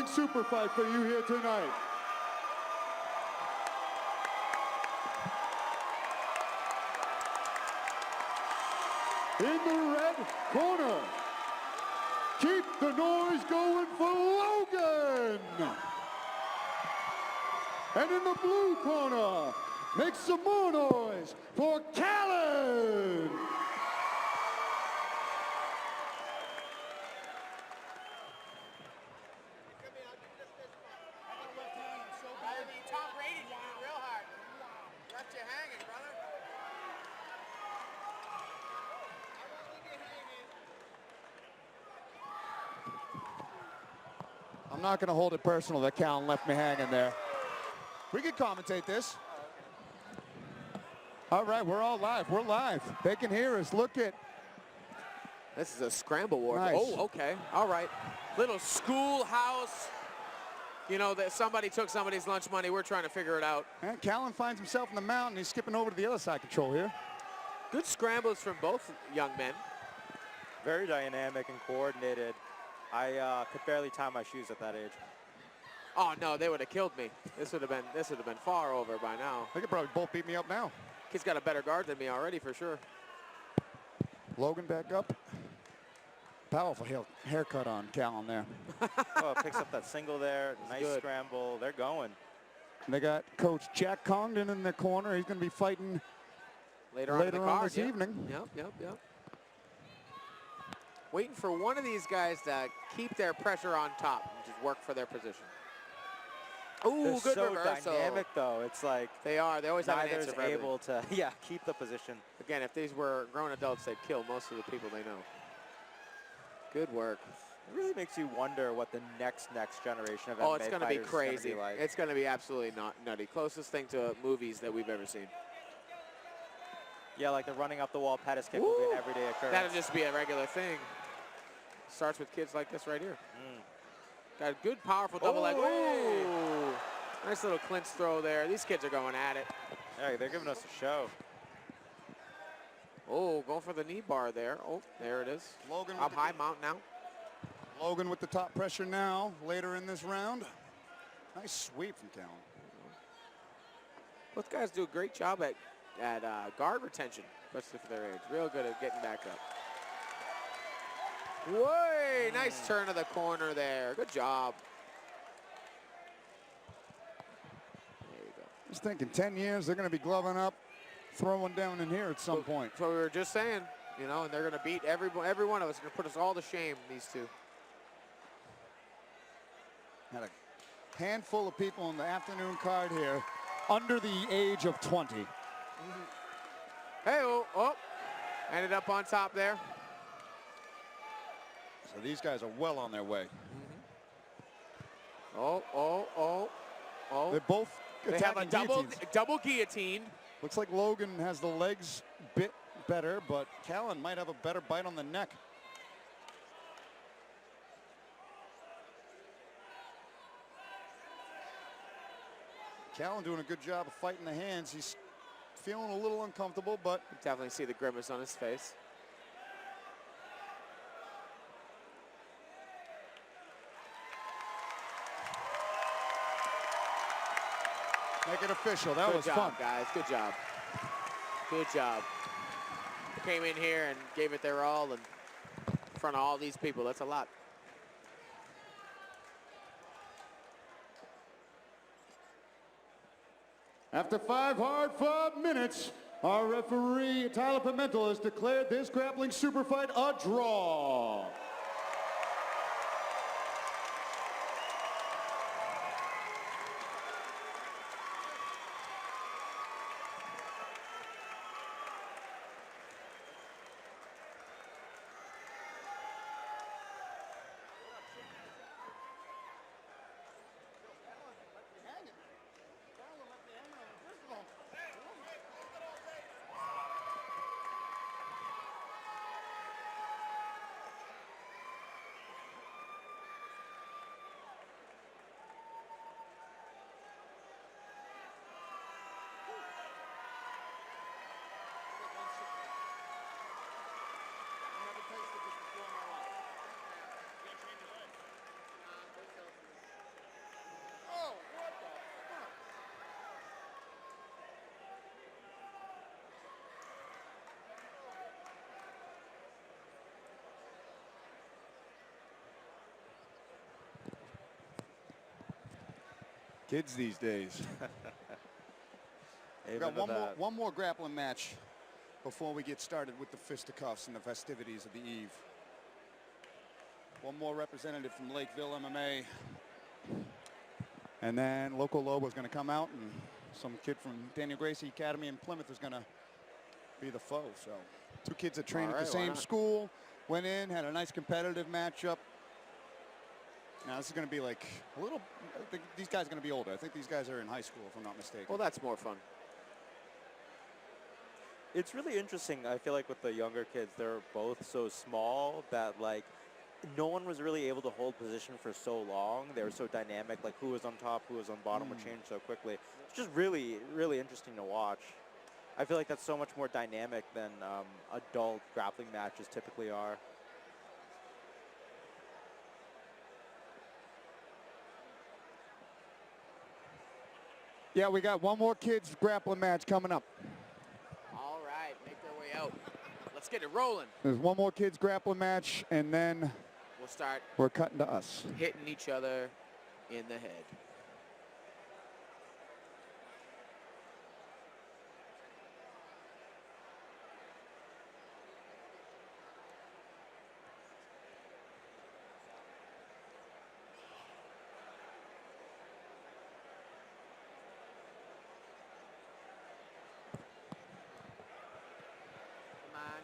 grappling super fight for you here tonight. In the red corner, keep the noise going for Logan. And in the blue corner, make some more noise for Callan. I'm not going to hold it personal that Callan left me hanging there. We can commentate this. All right, we're all live. We're live. They can hear us. Look at. This is a scramble war. Nice. Oh, okay. All right. Little schoolhouse. You know, that somebody took somebody's lunch money. We're trying to figure it out. And Callan finds himself in the mountain. He's skipping over to the other side control here. Good scrambles from both young men. Very dynamic and coordinated. I could barely tie my shoes at that age. Oh no, they would have killed me. This would have been far over by now. They could probably both beat me up now. Kid's got a better guard than me already for sure. Logan back up. Powerful haircut on Callan there. Oh, picks up that single there. Nice good. Scramble. They're going. And they got Coach Jack Congdon in the corner. He's going to be fighting later on this evening. Yep. Waiting for one of these guys to keep their pressure on top and just work for their position. Ooh, good so reversal. Dynamic though. It's like they are. They always have an answer for everything. able to keep the position. Again, if these were grown adults, they'd kill most of the people they know. Good work. It really makes you wonder what the next generation of MMA Oh, it's going to be fighters is crazy. gonna be like. It's going to be absolutely nutty. Closest thing to movies that we've ever seen. Yeah, like the running up the wall Pettis kick will be an everyday occurrence. That'll just be a regular thing. Starts with kids like this right here. Got a good, powerful double leg. Ooh. Nice little clinch throw there. These kids are going at it. Yeah, they're giving us a show. Oh, going for the knee bar there. Oh, there it is. Logan up high, mount now. Logan with the top pressure now, later in this round. Nice sweep from Callan. Both guys do a great job at guard retention, especially for their age. Real good at getting back up. Whoa, nice turn of the corner there. Good job. There you go. Just thinking 10 years, they're going to be gloving up, throwing down in here at some point. That's what we were just saying, you know, and they're going to beat every one of us. They're going to put us all to shame, these two. Had a handful of people in the afternoon card here under the age of 20. Hey, oh, ended up on top there. So these guys are well on their way. Oh. They're both They have a double guillotine. Looks like Logan has the legs bit better, but Callan might have a better bite on the neck. Callan doing a good job of fighting the hands. He's feeling a little uncomfortable, but you definitely see the grimace on his face. Make it official. That was fun. Good job, guys. Good job. Good job. Came in here and gave it their all in front of all these people. That's a lot. After 5 hard-fought minutes, our referee, Tyler Pimentel, has declared this grappling super fight a draw. Kids these days. We've got one more grappling match before we get started with the fisticuffs and the festivities of the eve. One more representative from Lakeville MMA. And then Loco Lobo's going to come out, and some kid from Daniel Gracie Academy in Plymouth is going to be the foe. So 2 kids that trained at the same school, went in, had a nice competitive matchup. Now this is going to be like a little, I think these guys are going to be older. I think these guys are in high school, if I'm not mistaken. Well, that's more fun. It's really interesting. I feel like with the younger kids, they're both so small that like no one was really able to hold position for so long. They were so dynamic, like who was on top, who was on bottom would change so quickly. It's just really, really interesting to watch. I feel like that's so much more dynamic than adult grappling matches typically are. Yeah, we got one more kids grappling match coming up. All right, make their way out. Let's get it rolling. There's one more kids grappling match, and then We'll start we're cutting to us. hitting each other in the head. Come on.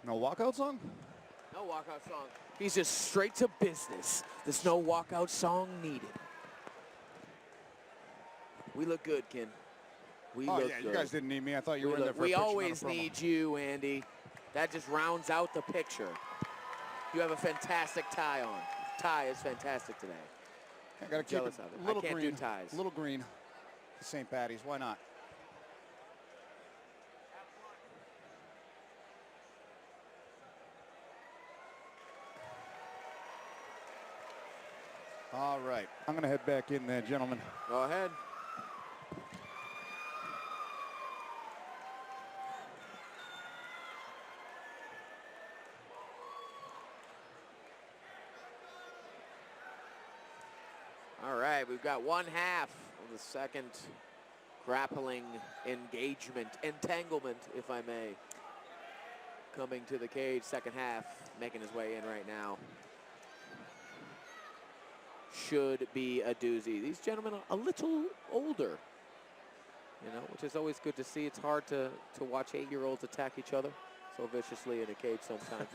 No walkout song? No walkout song. He's just straight to business. There's no walkout song needed. We look good, Ken. We Oh look yeah, good. you guys didn't need me. I thought you were in there for a We picture, not a always promo. need you, Andy. That just rounds out the picture. You have a fantastic tie on. Tie is fantastic today. I gotta keep Jealous it of it. a little I can't green. do ties. Little green. St. Patty's. Why not? All right, I'm gonna head back in there, gentlemen. Go ahead. All right, we've got one half of the second grappling engagement, entanglement, if I may, coming to the cage. Second half, making his way in right now. Should be a doozy. These gentlemen are a little older, you know, which is always good to see. It's hard to watch 8-year-olds attack each other so viciously in a cage sometimes.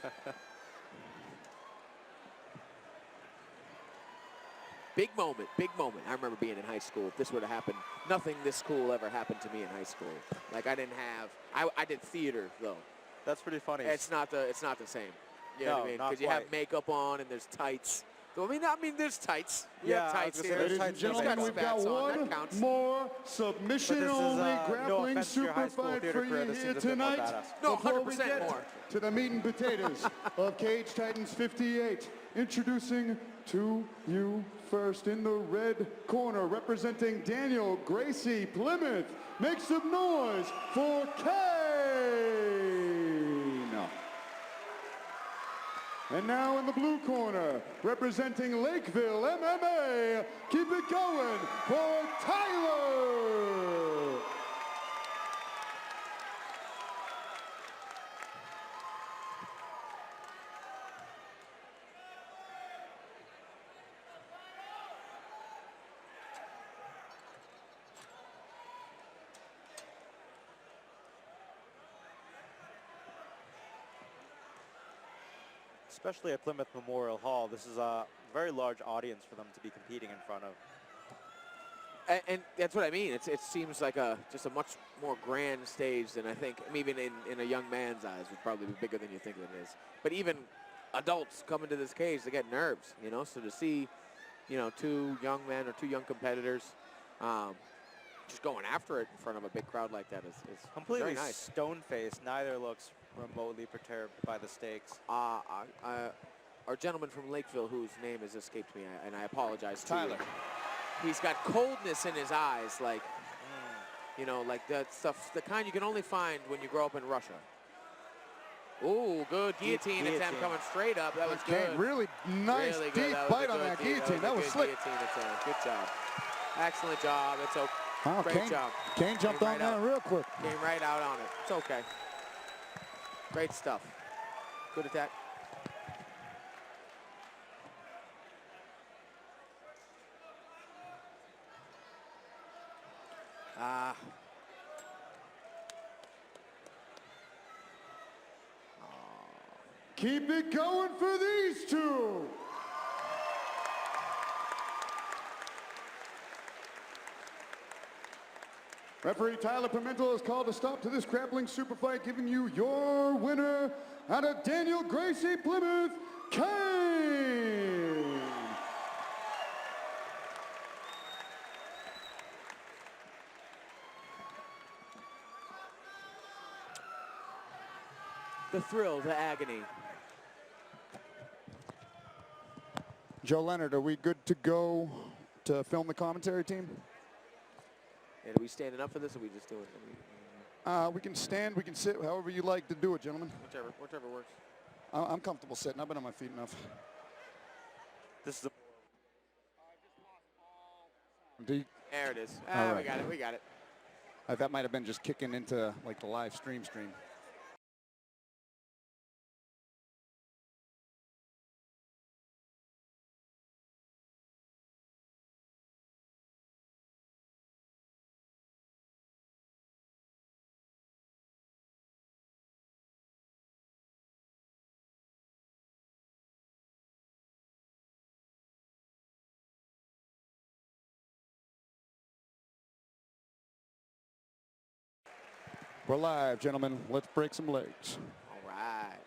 Big moment, big moment. I remember being in high school. If this would have happened, nothing this cool ever happened to me in high school. Like I didn't have, I did theater though. That's pretty funny. It's not the same. You know what I mean? not Because you have quite. makeup on and there's tights. So, I mean, there's tights. We Yeah, have I tights was here. gonna say, Ladies and tights and gentlemen, we've got spats on. one That counts. more submission-only no grappling offense to your high school super fight theater for career, you this here seems a bit more tonight. badass. No, Before we 100% get more. to the meat and potatoes of Cage Titans 58, introducing to you first in the red corner, representing Daniel Gracie Plymouth. Make some noise for Kane. And now in the blue corner, representing Lakeville MMA, keep it going for Tyler. Especially at Plymouth Memorial Hall, this is a very large audience for them to be competing in front of. And that's what I mean. It seems like just a much more grand stage than I think, even in a young man's eyes, would probably be bigger than you think it is. But even adults coming to this cage, they get nerves, you know? So to see, you know, 2 young men or 2 young competitors just going after it in front of a big crowd like that is Completely very nice. stone-faced. Neither looks remotely perturbed by the stakes. our gentleman from Lakeville, whose name has escaped me, and I apologize to Tyler. you. He's got coldness in his eyes, like, you know, like that stuff, the kind you can only find when you grow up in Russia. Ooh, good guillotine attempt coming straight up. That was good. Really nice, really deep bite on that guillotine. That was slick. Good job. Excellent job. It's okay. Oh, Great job. Kane jumped on that real quick. Came right out on it. It's okay. Great stuff. Good attack. Keep it going for these two. Referee Tyler Pimentel has called a stop to this grappling super fight, giving you your winner out of Daniel Gracie Plymouth, Kane. The thrill, the agony. Joe Leonard, are we good to go to film the commentary team? And are we standing up for this, or are we just doing it? We can stand, we can sit, however you like to do it, gentlemen. Whichever works. I'm comfortable sitting. I've been on my feet enough. This is a There it is. All right. We got it. That might have been just kicking into like the live stream. We're live, gentlemen. Let's break some legs. All right.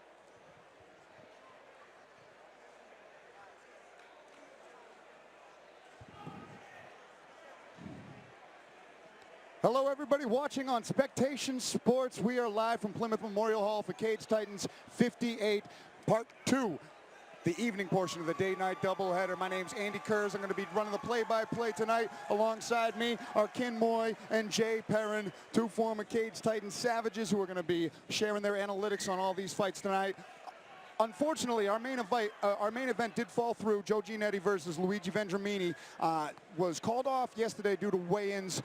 Hello, everybody watching on Spectation Sports. We are live from Plymouth Memorial Hall for Cage Titans 58, Part 2. The evening portion of the day-night doubleheader. My name's Andy Kurz. I'm going to be running the play-by-play tonight. Alongside me are Ken Moy and Jay Perrin, two former Cage Titans savages who are going to be sharing their analytics on all these fights tonight. Unfortunately, our main event did fall through. Joe Giannetti versus Luigi Vendramini was called off yesterday due to weigh-ins.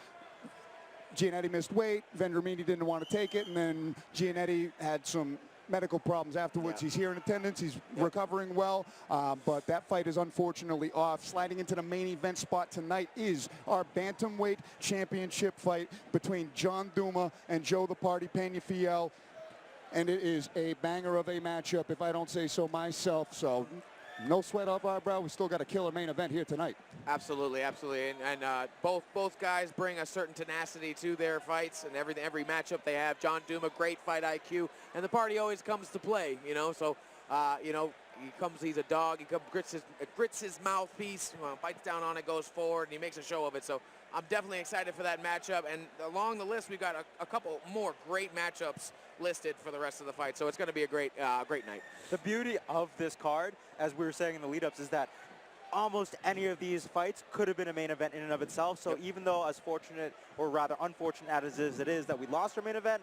Giannetti missed weight. Vendramini didn't want to take it, and then Giannetti had some medical problems afterwards. He's here in attendance. He's recovering well, but that fight is unfortunately off. Sliding into the main event spot tonight is our bantamweight championship fight between John Duma and Joe the Party Penafeil, and it is a banger of a matchup, if I don't say so myself. So no sweat off our brow. We still got a killer main event here tonight. Absolutely. And both guys bring a certain tenacity to their fights and every matchup they have. John Duma, great fight IQ, and the Party always comes to play. You know, so he's a dog. He grits his mouthpiece, bites down on it, goes forward, and he makes a show of it. So I'm definitely excited for that matchup. And along the list, we've got a couple more great matchups listed for the rest of the fight. So it's going to be a great night. The beauty of this card, as we were saying in the lead-ups, is that almost any of these fights could have been a main event in and of itself. So even though as fortunate, or rather unfortunate as it is that we lost our main event,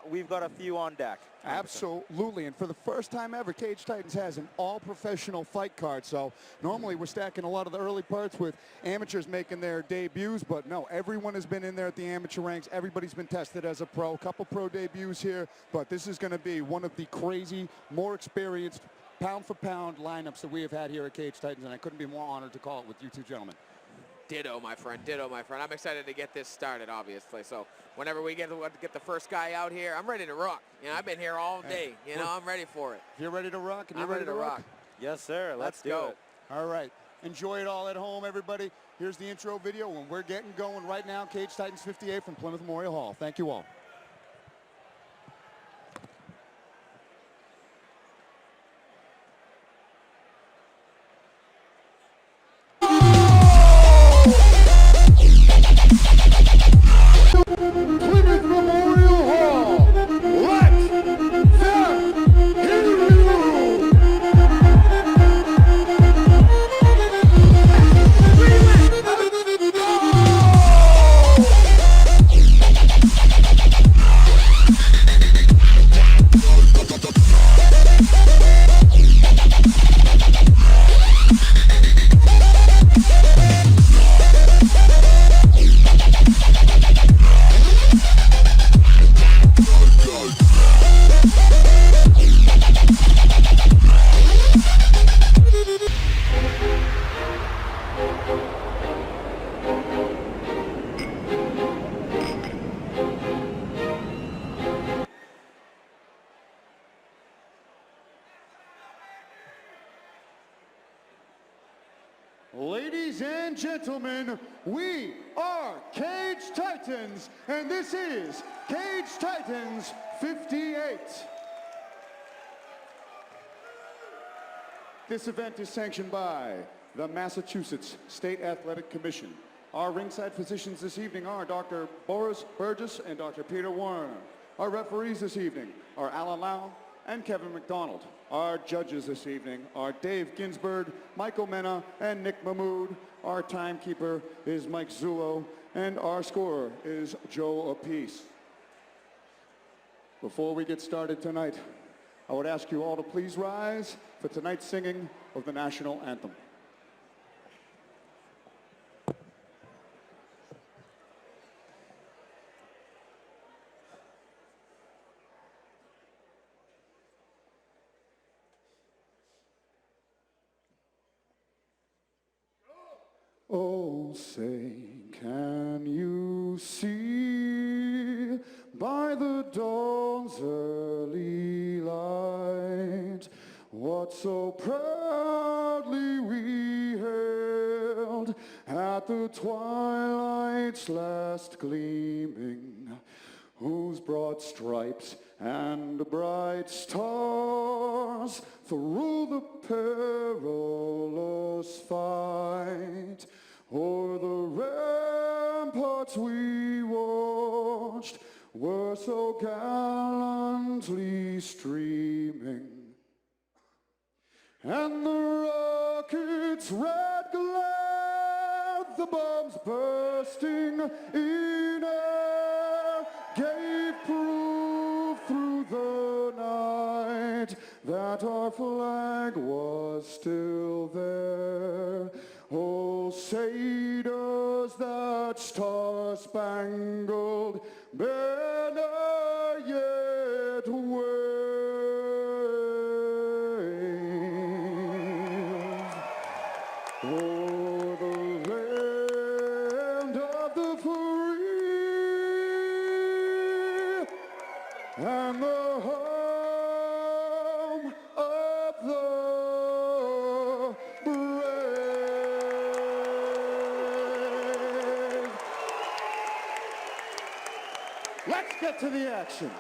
we've got a few on deck. Absolutely, and for the first time ever, Cage Titans has an all-professional fight card. So normally we're stacking a lot of the early parts with amateurs making their debuts, but no, everyone has been in there at the amateur ranks. Everybody's been tested as a pro. A couple pro debuts here, but this is going to be one of the crazy, more experienced pound-for-pound lineups that we have had here at Cage Titans, and I couldn't be more honored to call it with you two gentlemen. Ditto, my friend. Ditto, my friend. I'm excited to get this started, obviously. So whenever we get the first guy out here, I'm ready to rock. You know, I've been here all day. You know, I'm ready for it. If you're ready to rock, and I'm ready to rock. Yes, sir. Let's go. All right. Enjoy it all at home, everybody. Here's the intro video, and we're getting going right now. Cage Titans 58 from Plymouth Memorial Hall. Thank you all. Plymouth Memorial Hall. Let them hear you. Ladies and gentlemen, we are Cage Titans, and this is Cage Titans 58. This event is sanctioned by the Massachusetts State Athletic Commission. Our ringside physicians this evening are Dr. Boris Burgess and Dr. Peter Warner. Our referees this evening are Alan Lau and Kevin McDonald. Our judges this evening are Dave Ginsberg, Michael Mena, and Nick Mahmood. Our timekeeper is Mike Zullo, and our scorer is Joe Apiece. Before we get started tonight, I would ask you all to please rise for tonight's singing of the national anthem. Oh, say, can you see by the dawn's early light what so proudly we hailed at the twilight's last gleaming, whose broad stripes and bright stars through the perilous fight o'er the ramparts we watched were so gallantly streaming, and the rocket's red glare, the bombs bursting in air, gave proof through the night that our flag was still there. Oh, say does that star-spangled banner yet wave o'er the land of the free and the home of the brave. Let's get to the action.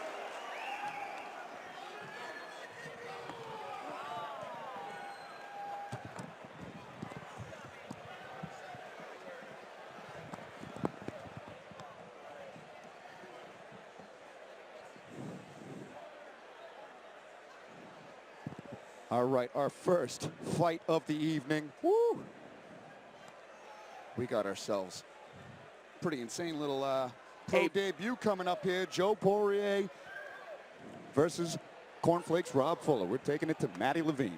All right, our first fight of the evening. Woo! We got ourselves pretty insane little pro debut coming up here. Joe Poirier versus Cornflakes Rob Fuller. We're taking it to Maddie Levine.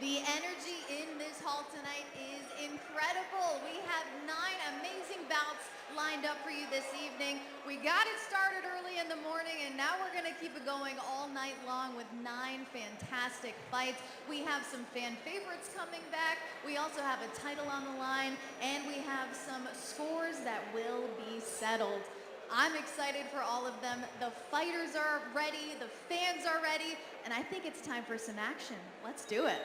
The energy in this hall tonight is incredible. We have 9 amazing bouts lined up for you this evening. We got it started early in the morning, and now we're going to keep it going all night long with 9 fantastic fights. We have some fan favorites coming back. We also have a title on the line, and we have some scores that will be settled. I'm excited for all of them. The fighters are ready, the fans are ready, and I think it's time for some action. Let's do it.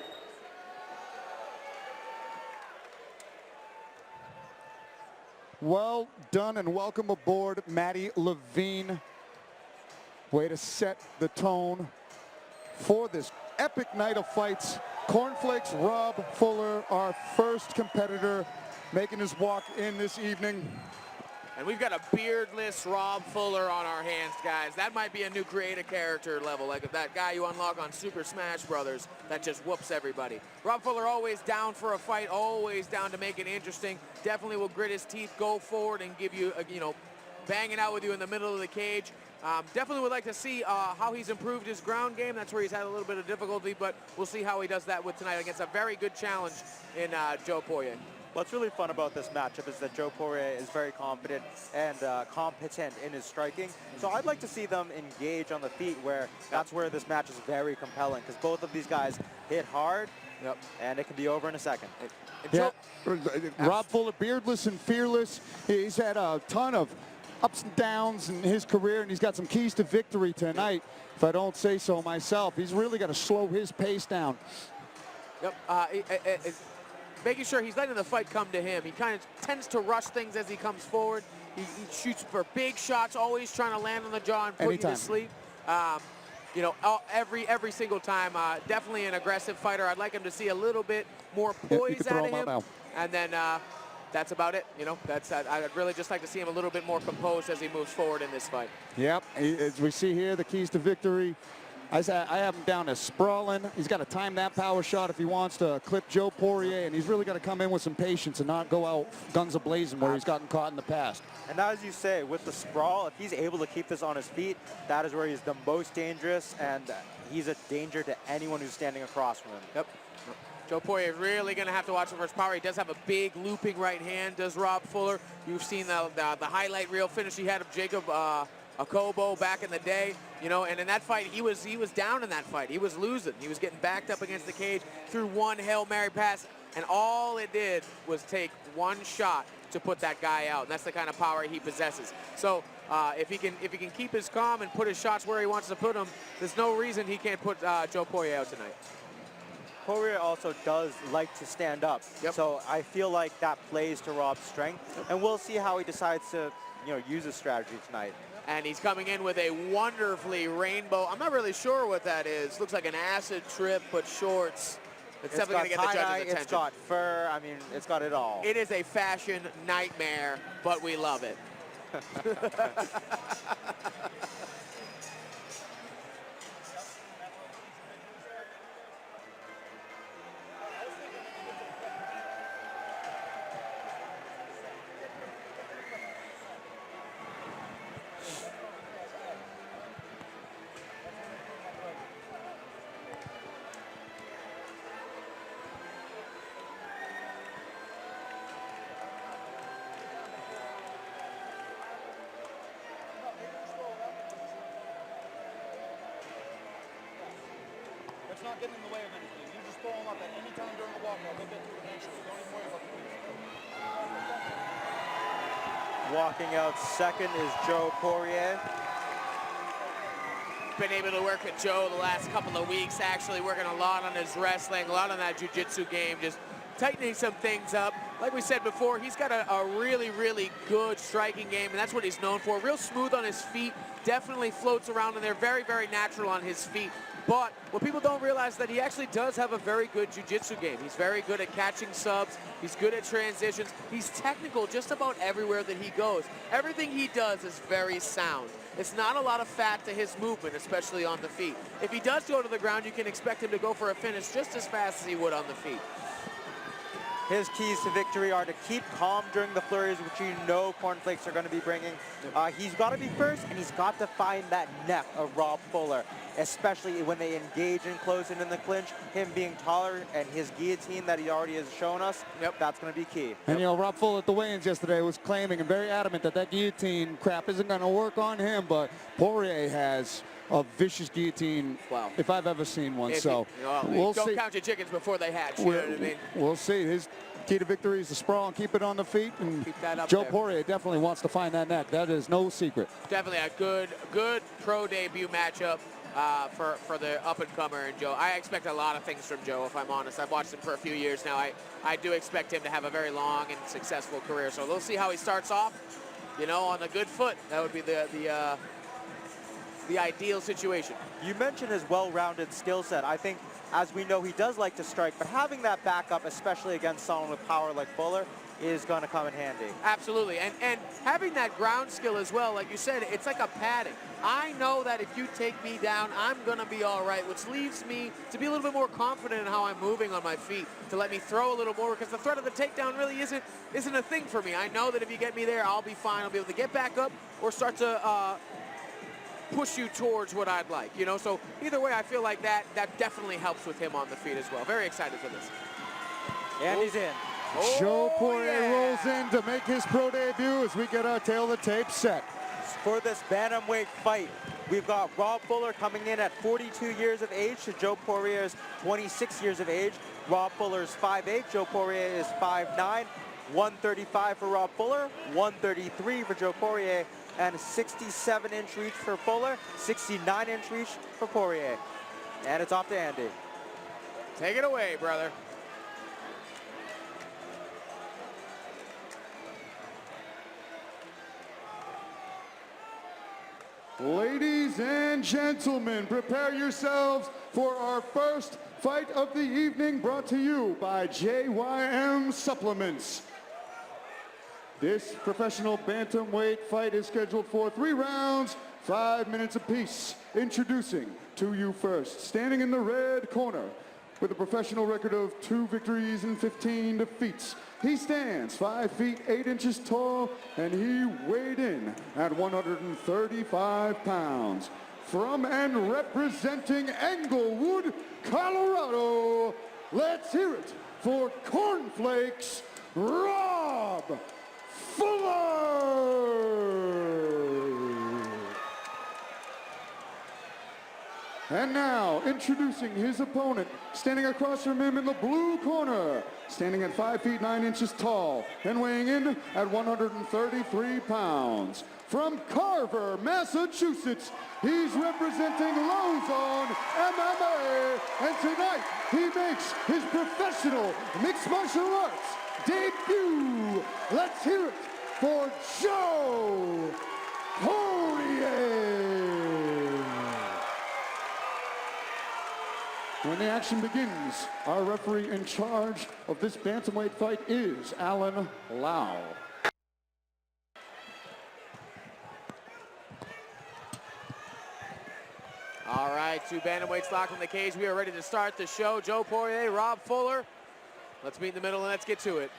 Well done and welcome aboard, Maddie Levine. Way to set the tone for this epic night of fights. Cornflakes Rob Fuller, our first competitor, making his walk in this evening. And we've got a beardless Rob Fuller on our hands, guys. That might be a new creative character level, like that guy you unlock on Super Smash Brothers that just whoops everybody. Rob Fuller always down for a fight, always down to make it interesting. Definitely will grit his teeth, go forward, and give you, banging out with you in the middle of the cage. Definitely would like to see how he's improved his ground game. That's where he's had a little bit of difficulty, but we'll see how he does that with tonight against a very good challenge in Joe Poirier. What's really fun about this matchup is that Joe Poirier is very confident and competent in his striking. So I'd like to see them engage on the feet, where that's where this match is very compelling, because both of these guys hit hard, and it can be over in a second. Yeah. Rob Fuller, beardless and fearless. He's had a ton of ups and downs in his career, and he's got some keys to victory tonight, if I don't say so myself. He's really got to slow his pace down. Making sure he's letting the fight come to him. He kind of tends to rush things as he comes forward. He shoots for big shots, always trying to land on the jaw and put you to sleep. You know, every single time. Definitely an aggressive fighter. I'd like him to see a little bit more poise out of him. And then that's about it. You know, I'd really just like to see him a little bit more composed as he moves forward in this fight. Yep, as we see here, the keys to victory. I have him down as sprawling. He's got to time that power shot if he wants to clip Joe Poirier, and he's really got to come in with some patience and not go out guns a-blazing where he's gotten caught in the past. And as you say, with the sprawl, if he's able to keep this on his feet, that is where he's the most dangerous, and he's a danger to anyone who's standing across from him. Yep. Joe Poirier is really going to have to watch him for his power. He does have a big looping right hand, does Rob Fuller. You've seen the highlight reel finish he had of Jacob Akobo back in the day, you know, and in that fight, he was down in that fight. He was losing. He was getting backed up against the cage, threw one Hail Mary pass, and all it did was take one shot to put that guy out. And that's the kind of power he possesses. So if he can keep his calm and put his shots where he wants to put them, there's no reason he can't put Joe Poirier out tonight. Poirier also does like to stand up, so I feel like that plays to Rob's strength, and we'll see how he decides to, you know, use his strategy tonight. And he's coming in with a wonderfully rainbow. I'm not really sure what that is. Looks like an acid trip, but shorts. It's definitely going to get the judges' attention. It's got fur. I mean, it's got it all. It is a fashion nightmare, but we love it. It's not getting in the way of anything. You just throw them up at any time during the walkout. They'll get to it eventually. Don't even worry about the Walking out second is Joe Poirier. Been able to work with Joe the last couple of weeks, actually working a lot on his wrestling, a lot on that jiu-jitsu game, just tightening some things up. Like we said before, he's got a really, really good striking game, and that's what he's known for. Real smooth on his feet, definitely floats around, and they're very, very natural on his feet. But what people don't realize is that he actually does have a very good jiu-jitsu game. He's very good at catching subs. He's good at transitions. He's technical just about everywhere that he goes. Everything he does is very sound. It's not a lot of fat to his movement, especially on the feet. If he does go to the ground, you can expect him to go for a finish just as fast as he would on the feet. His keys to victory are to keep calm during the flurries, which you know Cornflakes are going to be bringing. He's got to be first, and he's got to find that neck of Rob Fuller, especially when they engage and close in the clinch. Him being taller and his guillotine that he already has shown us, that's going to be key. And, you know, Rob Fuller at the weigh-ins yesterday was claiming and very adamant that guillotine crap isn't going to work on him, but Poirier has a vicious guillotine, if I've ever seen one. So we'll see. Don't count your chickens before they hatch. You know what I mean? We'll see. His key to victory is to sprawl and keep it on the feet. And keep that up Joe there. Poirier definitely wants to find that neck. That is no secret. Definitely a good pro debut matchup for the up-and-comer and Joe. I expect a lot of things from Joe, if I'm honest. I've watched him for a few years now. I do expect him to have a very long and successful career. So we'll see how he starts off, you know, on a good foot. That would be the ideal situation. You mentioned his well-rounded skill set. I think, as we know, he does like to strike, but having that backup, especially against someone with power like Fuller, is going to come in handy. Absolutely, and having that ground skill as well, like you said, it's like a padding. I know that if you take me down, I'm going to be all right, which leaves me to be a little bit more confident in how I'm moving on my feet, to let me throw a little more, because the threat of the takedown really isn't a thing for me. I know that if you get me there, I'll be fine. I'll be able to get back up or start to push you towards what I'd like, you know? So either way, I feel like that definitely helps with him on the feet as well. Very excited for this. And he's in. Joe Poirier yeah. rolls in to make his pro debut as we get our tail of the tape set. For this bantamweight fight, we've got Rob Fuller coming in at 42 years of age to Joe Poirier's 26 years of age. Rob Fuller's 5'8", Joe Poirier is 5'9". 135 for Rob Fuller, 133 for Joe Poirier, and a 67-inch reach for Fuller, 69-inch reach for Poirier. And it's off to Andy. Take it away, brother. Ladies and gentlemen, prepare yourselves for our first fight of the evening, brought to you by JYM Supplements. This professional bantamweight fight is scheduled for 3 rounds, 5 minutes apiece. Introducing to you first, standing in the red corner with a professional record of 2 victories and 15 defeats. He stands 5 feet 8 inches tall, and he weighed in at 135 pounds. From and representing Englewood, Colorado, let's hear it for Cornflakes, Rob Fuller! And now, introducing his opponent, standing across from him in the blue corner, standing at 5 feet 9 inches tall and weighing in at 133 pounds. From Carver, Massachusetts, he's representing Lozon MMA, and tonight he makes his professional mixed martial arts debut. Let's hear it for Joe Poirier. When the action begins, our referee in charge of this bantamweight fight is Alan Lau. All right, 2 bantamweights locked in the cage. We are ready to start the show. Joe Poirier, Rob Fuller. Let's meet in the middle and let's get to it.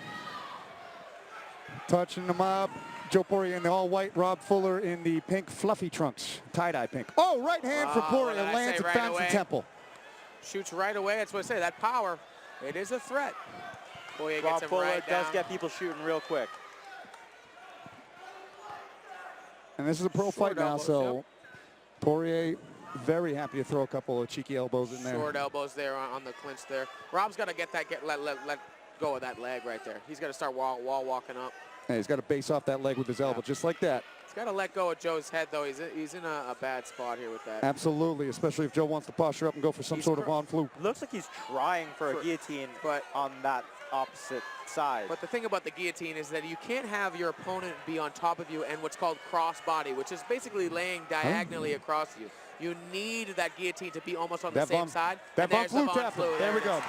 Touching them up. Joe Poirier in the all-white, Rob Fuller in the pink fluffy trunks, tie-dye pink. Oh, right hand for Poirier, lands at Fountain Temple. Shoots right away. That's what I say. That power, it is a threat. Poirier gets him Fuller right does down. get people shooting real quick. And this is a pro Short fight now, elbows, so yep. Poirier very happy to throw a couple of cheeky elbows in there. Short elbows there on the clinch there. Rob's got to let go of that leg right there. He's got to start wall walking up. Yeah, he's got to base off that leg with his elbow, just like that. He's got to let go of Joe's head, though. He's in a bad spot here with that. Absolutely, especially if Joe wants to posture up and go for some sort of on fluke. Looks like he's trying for a guillotine, but on that opposite side. But the thing about the guillotine is that you can't have your opponent be on top of you and what's called cross body, which is basically laying diagonally across you. You need that guillotine to be almost on the same side. That Von Flue tapping. There we go.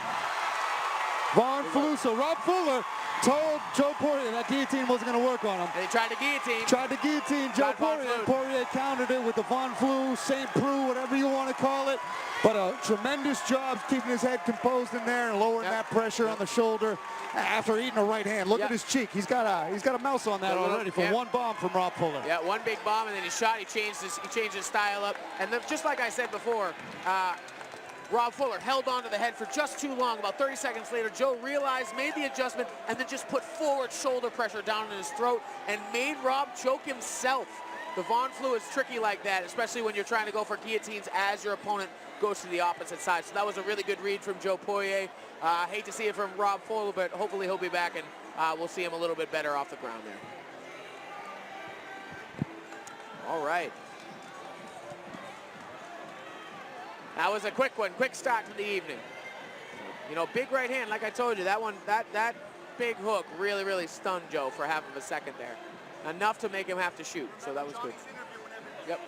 Von Flue. So Rob Fuller told Joe Poirier that guillotine wasn't going to work on him. And he tried to guillotine. Tried to guillotine Joe Poirier. Poirier countered it with the Von Flue, St. Preux, whatever you want to call it. But a tremendous job keeping his head composed in there and lowering that pressure on the shoulder after eating a right hand. Look at his cheek. He's got a mouse on that already from one bomb from Rob Fuller. Yeah, one big bomb, and then he shot. He changed his style up. And then, just like I said before, Rob Fuller held on to the head for just too long. About 30 seconds later, Joe realized, made the adjustment, and then just put forward shoulder pressure down in his throat and made Rob choke himself. The Von Flue is tricky like that, especially when you're trying to go for guillotines as your opponent goes to the opposite side. So that was a really good read from Joe Poirier. Hate to see it from Rob Fuller, but hopefully he'll be back and we'll see him a little bit better off the ground there. All right. That was a quick one, quick start to the evening. You know, big right hand, like I told you, that big hook really, really stunned Joe for half of a second there. Enough to make him have to shoot, so that was good. Yep.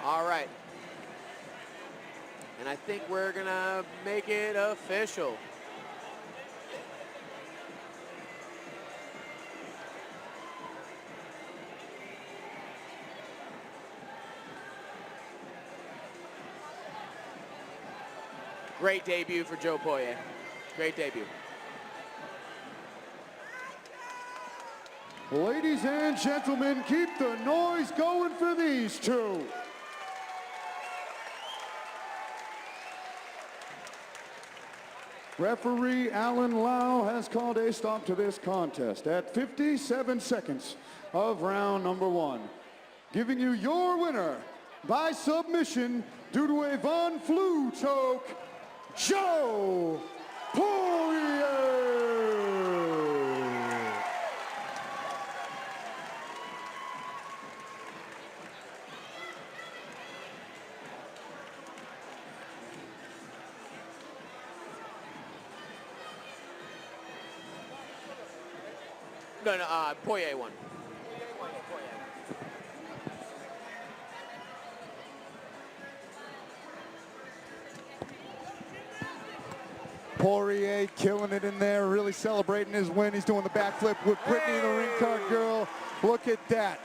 All right. And I think we're gonna make it official. Great debut for Joe Poirier. Great debut. Ladies and gentlemen, keep the noise going for these two. Referee Alan Lau has called a stop to this contest at 57 seconds of round number 1. Giving you your winner by submission due to a Von Flue choke, Joe Poirier. No, Poirier won. Poirier killing it in there, really celebrating his win. He's doing the backflip with Brittany, the ring card girl. Look at that.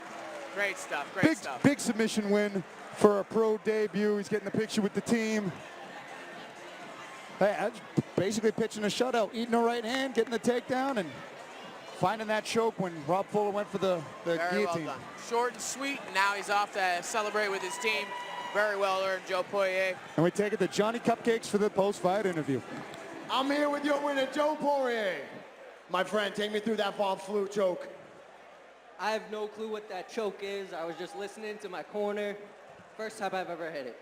Great stuff, great stuff. Big submission win for a pro debut. He's getting the picture with the team. Hey, that's basically pitching a shutout, eating a right hand, getting the takedown, and finding that choke when Rob Fuller went for the Very guillotine. well done. Short and sweet, and now he's off to celebrate with his team. Very well earned, Joe Poirier. And we take it to Johnny Cupcakes for the post-fight interview. I'm here with your winner, Joe Poirier. My friend, take me through that Von Flue choke. I have no clue what that choke is. I was just listening to my corner. First time I've ever hit it.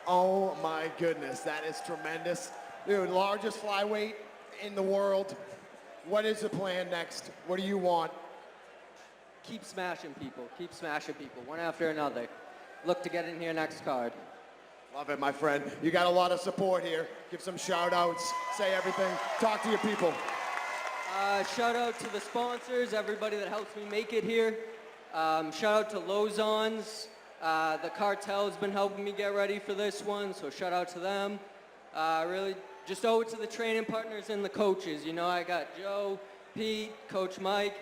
Oh my goodness, that is tremendous. Dude, largest flyweight in the world. What is the plan next? What do you want? Keep smashing people, one after another. Look to get in here next card. Love it, my friend. You got a lot of support here. Give some shout outs, say everything. Talk to your people. Shout out to the sponsors, everybody that helps me make it here. Shout out to Lozon's. The Cartel has been helping me get ready for this one, so shout out to them. Really just owe it to the training partners and the coaches. You know, I got Joe, Pete, Coach Mike.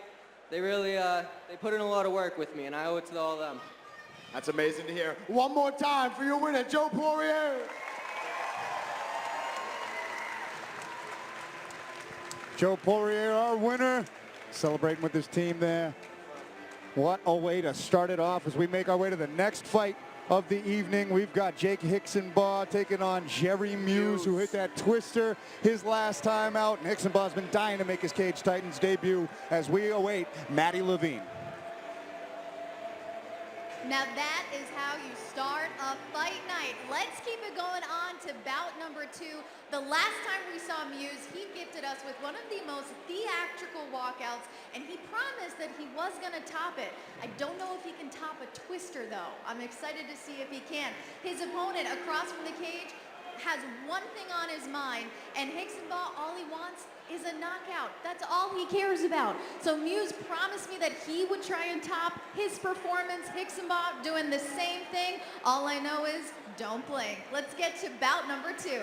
They really, they put in a lot of work with me, and I owe it to all of them. That's amazing to hear. One more time for your winner, Joe Poirier. Joe Poirier, our winner, celebrating with his team there. What a way to start it off as we make our way to the next fight of the evening. We've got Jake Hixsonbaugh taking on Jerry Muse, who hit that twister his last time out. And Hixsonbaugh's been dying to make his Cage Titans debut as we await Maddie Levine. Now that is how you start a fight night. Let's keep it going on to bout number 2. The last time we saw Muse, he gifted us with one of the most theatrical walkouts, and he promised that he was gonna top it. I don't know if he can top a twister though. I'm excited to see if he can. His opponent across from the cage has one thing on his mind, and Hixsonbaugh, all he wants is a knockout. That's all he cares about. So Muse promised me that he would try and top his performance. Hixsonbaugh doing the same thing. All I know is don't blink. Let's get to bout number 2.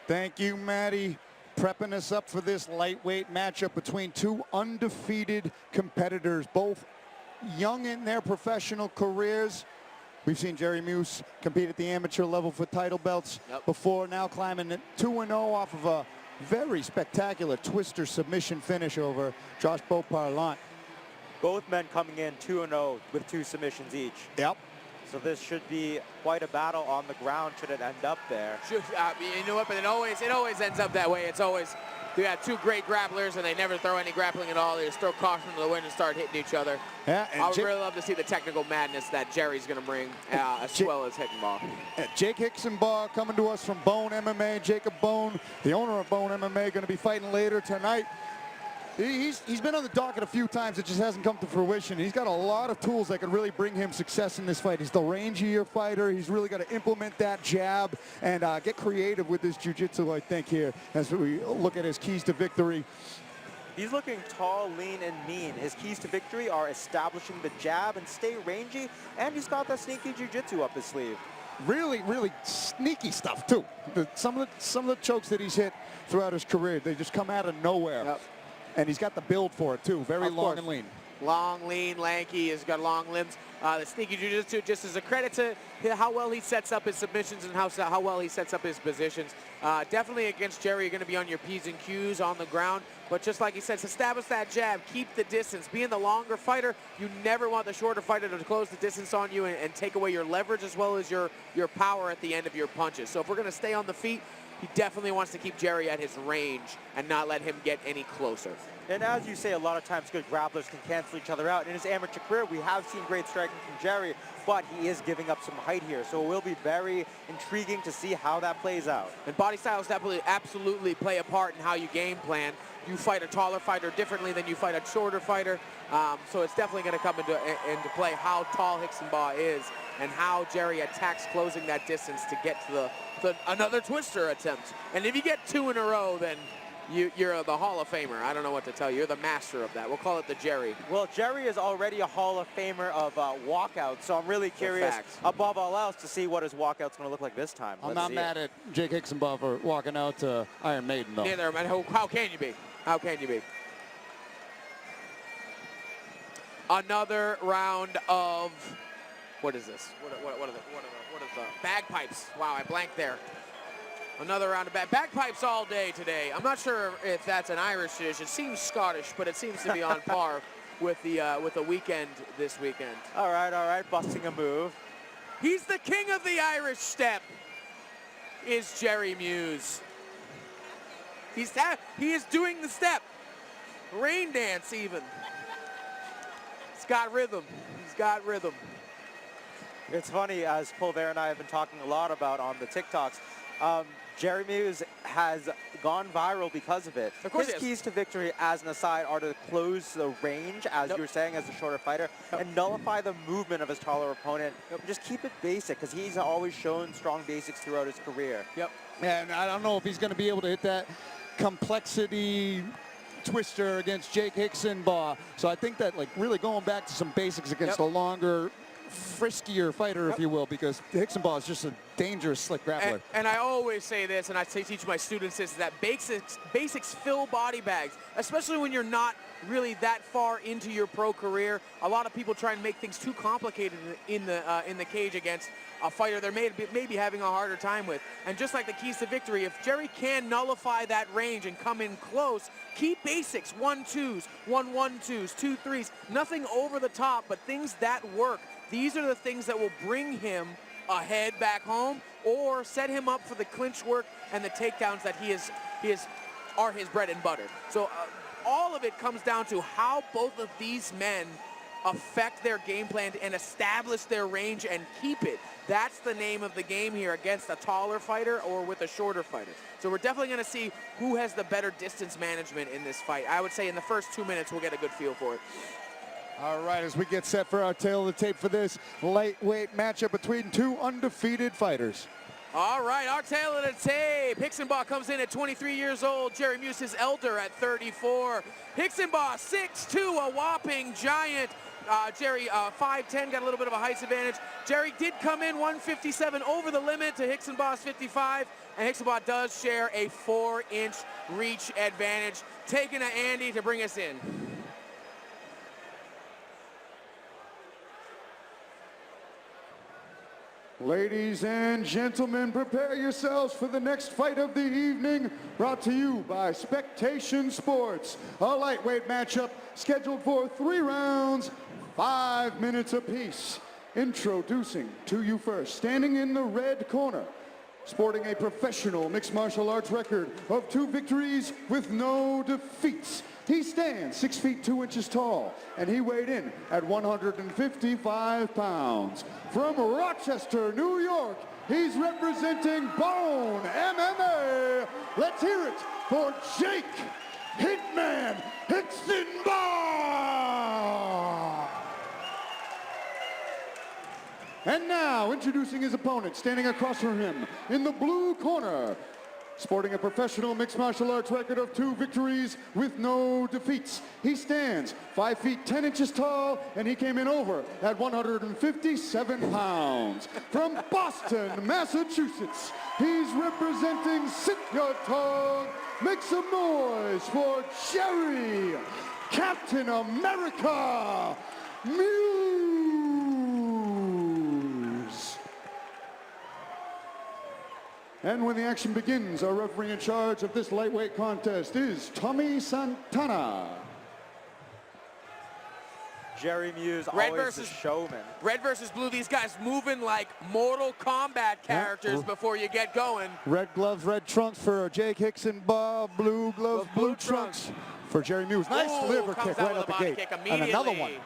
Thank you, Maddie. Prepping us up for this lightweight matchup between two undefeated competitors, both young in their professional careers. We've seen Jerry Muse compete at the amateur level for title belts before, now climbing 2-0 off of a very spectacular twister submission finish over Josh Beauparlant. Both men coming in 2-0 with 2 submissions each. Yep. So this should be quite a battle on the ground should it end up there. You know what, but it always ends up that way. It's always, you got 2 great grapplers and they never throw any grappling at all. They just throw caution to the wind and start hitting each other. Yeah, and I would really love to see the technical madness that Jerry's going to bring, as well as Hixsonbaugh. Jake Hixsonbaugh coming to us from Bone MMA. Jacob Bone, the owner of Bone MMA, going to be fighting later tonight. He's been on the docket a few times. It just hasn't come to fruition. He's got a lot of tools that could really bring him success in this fight. He's the rangier fighter. He's really got to implement that jab and get creative with his jiu-jitsu, I think, here as we look at his keys to victory. He's looking tall, lean, and mean. His keys to victory are establishing the jab and stay rangy, and he's got that sneaky jiu-jitsu up his sleeve. Really, really sneaky stuff, too. Some of the chokes that he's hit throughout his career, they just come out of nowhere. Yep. And he's got the build for it, too. Very long and lean. Long, lean, lanky. He's got long limbs. the sneaky jiu-jitsu, just as a credit to how well he sets up his submissions and how well he sets up his positions. Definitely against Jerry, you're going to be on your P's and Q's on the ground. But just like he says, establish that jab, keep the distance. Being the longer fighter, you never want the shorter fighter to close the distance on you and take away your leverage as well as your power at the end of your punches. So if we're going to stay on the feet, he definitely wants to keep Jerry at his range and not let him get any closer. And as you say, a lot of times good grapplers can cancel each other out. In his amateur career, we have seen great striking from Jerry, but he is giving up some height here. So it will be very intriguing to see how that plays out. And body styles definitely absolutely play a part in how you game plan. You fight a taller fighter differently than you fight a shorter fighter. So it's definitely going to come into play how tall Hixsonbaugh is and how Jerry attacks closing that distance to get to another twister attempt. And if you get 2 in a row, then you're the Hall of Famer. I don't know what to tell you. You're the master of that. We'll call it the Jerry. Well, Jerry is already a Hall of Famer of walkouts, so I'm really curious, above all else, to see what his walkout's going to look like this time. I'm not mad at Jake Hixsonbaugh for walking out to Iron Maiden, though. Neither, man. How can you be? How can you be? Another round of, what is this? What are the bagpipes? Wow, I blanked there. Another round of bagpipes all day today. I'm not sure if that's an Irish dish. It seems Scottish, but it seems to be on par with the weekend this weekend. All right, busting a move. He's the king of the Irish step, is Jerry Muse. He is doing the step. Rain dance even. He's got rhythm. He's got rhythm. It's funny, as Poirier and I have been talking a lot about on the TikToks, Jerry Muse has gone viral because of it. Of course His keys to victory, as an aside, are to close the range, as you were saying, as a shorter fighter, and nullify the movement of his taller opponent. Just keep it basic, because he's always shown strong basics throughout his career. Yep. And I don't know if he's going to be able to hit that complexity twister against Jake Hixsonbaugh. So I think that, like, really going back to some basics against a longer, friskier fighter, if you will, because Hixsonbaugh is just a dangerous, slick grappler. And I always say this, and I teach my students this, that basics fill body bags, especially when you're not really that far into your pro career. A lot of people try and make things too complicated in the cage against a fighter they're maybe having a harder time with. And just like the keys to victory, if Jerry can nullify that range and come in close, keep basics, 1-2s, 1-1-2s, 2-3s, nothing over the top, but things that work. These are the things that will bring him ahead back home or set him up for the clinch work and the takedowns that are his bread and butter. So all of it comes down to how both of these men affect their game plan and establish their range and keep it. That's the name of the game here against a taller fighter or with a shorter fighter. So we're definitely going to see who has the better distance management in this fight. I would say in the first 2 minutes we'll get a good feel for it. All right, as we get set for our tail of the tape for this lightweight matchup between two undefeated fighters. All right, our tail of the tape. Hixsonbaugh comes in at 23 years old. Jerry Muse is elder at 34. Hixsonbaugh, 6'2", a whopping giant. Jerry, 5'10", got a little bit of a height advantage. Jerry did come in 157 over the limit to Hixsonbaugh's 55, and Hixsonbaugh does share a 4-inch reach advantage. Taking to Andy to bring us in. Ladies and gentlemen, prepare yourselves for the next fight of the evening, brought to you by Spectation Sports. A lightweight matchup scheduled for 3 rounds, 5 minutes apiece. Introducing to you first, standing in the red corner, sporting a professional mixed martial arts record of 2 victories with no defeats. He stands 6 feet 2 inches tall, and he weighed in at 155 pounds. From Rochester, New York, he's representing Bone MMA. Let's hear it for Jake Hitman Hixsonbaugh. And now, introducing his opponent, standing across from him in the blue corner, sporting a professional mixed martial arts record of 2 victories with no defeats. He stands 5 feet 10 inches tall, and he came in over at 157 pounds. From Boston, Massachusetts, he's representing Sitkatong. Make some noise for Jerry, Captain America, Muse. And when the action begins, our referee in charge of this lightweight contest is Tommy Santana. Jerry Muse, Red always versus the showman. Red versus blue. These guys moving like Mortal Kombat characters before you get going. Red gloves, red trunks for Jake Hixsonbaugh. Blue gloves, blue trunks for Jerry Muse. Nice Ooh, liver comes kick out right with out the a body gate. kick And another one. immediately.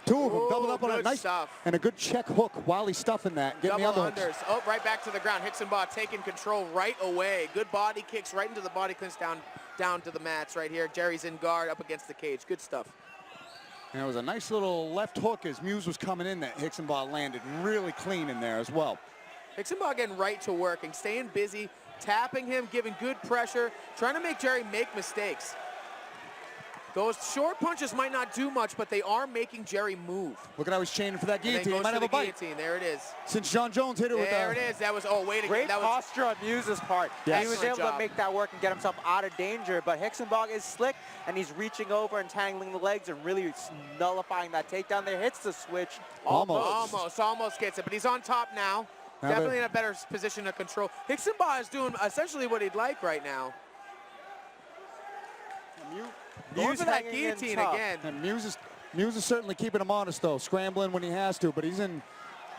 Two of them Ooh, doubled up on a good nice stuff. and a good check hook while he's stuffing that. Getting the Double underhooks. unders. Oh, right back to the ground. Hixsonbaugh taking control right away. Good body kicks right into the body clinch down to the mats right here. Jerry's in guard up against the cage. Good stuff. And it was a nice little left hook as Muse was coming in that Hixsonbaugh landed really clean in there as well. Hixsonbaugh getting right to work and staying busy, tapping him, giving good pressure, trying to make Jerry make mistakes. Those short punches might not do much, but they are making Jerry move. Look at how he's chaining for that And then guillotine. He goes might to have the a bite. guillotine. There it is. Since John Jones hit it with There it is. That was, oh, wait Great again. That was posture on Muse's part. Yes. He was Excellent able job. to make that work and get himself out of danger, but Hixsonbaugh is slick, and he's reaching over and tangling the legs and really nullifying that takedown there. Hits the switch. Almost gets it, but he's on top now. Now Definitely in a better position to control. Hixsonbaugh is doing essentially what he'd like right now. Going for that hanging in guillotine tough. again. And Muse is certainly keeping him honest though, scrambling when he has to, but he's in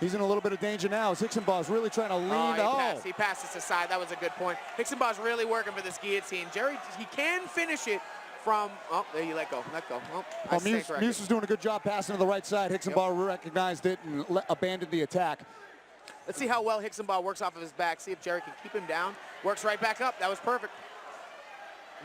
a little bit of danger now. As Hixsonbaugh's really trying to lean. He passes aside. That was a good point. Hixsonbaugh's really working for this guillotine. Jerry, he can finish it from, oh, there you let go. Oh, I stand Muse corrected. was doing a good job passing to the right side. Hixsonbaugh recognized it and abandoned the attack. Let's see how well Hixsonbaugh works off of his back. See if Jerry can keep him down. Works right back up. That was perfect.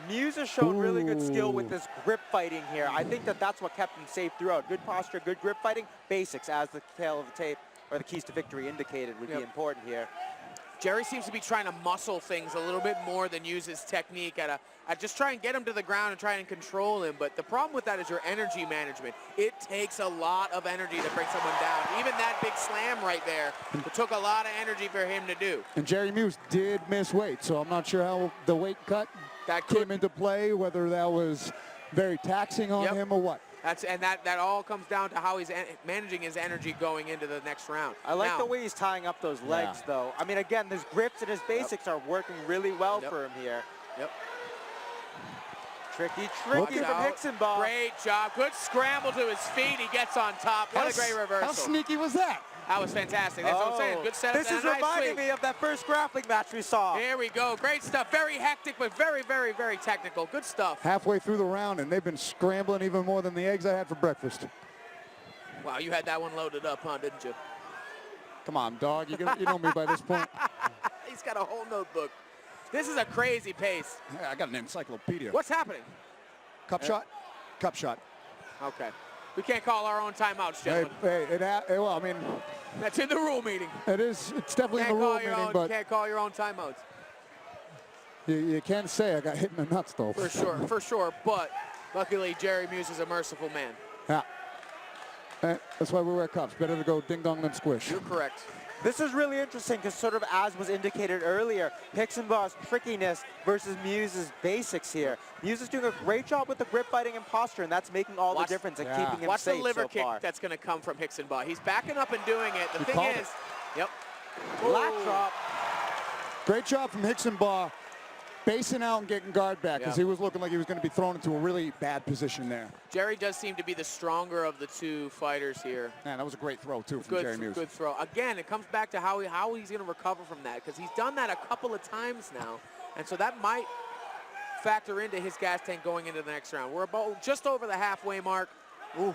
Muse has shown really good skill with this grip fighting here. I think that's what kept him safe throughout. Good posture, good grip fighting, basics, as the tail of the tape or the keys to victory indicated would be important here. Jerry seems to be trying to muscle things a little bit more than use his technique at just try and get him to the ground and try and control him. But the problem with that is your energy management. It takes a lot of energy to bring someone down. Even that big slam right there, it took a lot of energy for him to do. And Jerry Muse did miss weight, so I'm not sure how the weight cut came into play, whether that was very taxing on him or what. That all comes down to how he's managing his energy going into the next round. I like the way he's tying up those legs, though. I mean, again, his grips and his basics are working really well for him here. Tricky from Hixsonbaugh. Great job. Good scramble to his feet. He gets on top. What a great reversal. How sneaky was that? That was fantastic. That's what I'm saying. Good setup. This is reminding me of that first grappling match we saw. Here we go. Great stuff. Very hectic, but very, very, very technical. Good stuff. Halfway through the round, and they've been scrambling even more than the eggs I had for breakfast. Wow, you had that one loaded up, huh, didn't you? Come on, dog. You know me by this point. He's got a whole notebook. This is a crazy pace. Yeah, I got an encyclopedia. What's happening? Cup shot? Cup shot. Okay. We can't call our own timeouts, gentlemen. Well, I mean, that's in the rule meeting. It's definitely in the rule meeting, but can't call your own timeouts. you can say I got hit in the nuts, though. For sure. But luckily, Jerry Muse is a merciful man. Yeah. That's why we wear cups. Better to go ding dong than squish. You're correct. This is really interesting because sort of as was indicated earlier, Hixsonbaugh's trickiness versus Muse's basics here. Muse is doing a great job with the grip fighting and posture, and that's making all the difference in keeping him Watch safe the liver so kick far. that's going to come from Hixsonbaugh. He's backing up and doing it. The thing is, Lat drop. Great job from Hixsonbaugh, basing out and getting guard back because he was looking like he was going to be thrown into a really bad position there. Jerry does seem to be the stronger of the two fighters here. Man, that was a great throw, too, from Jerry Muse. Good throw. Again, it comes back to how he's going to recover from that because he's done that a couple of times now. And so that might factor into his gas tank going into the next round. We're about just over the halfway mark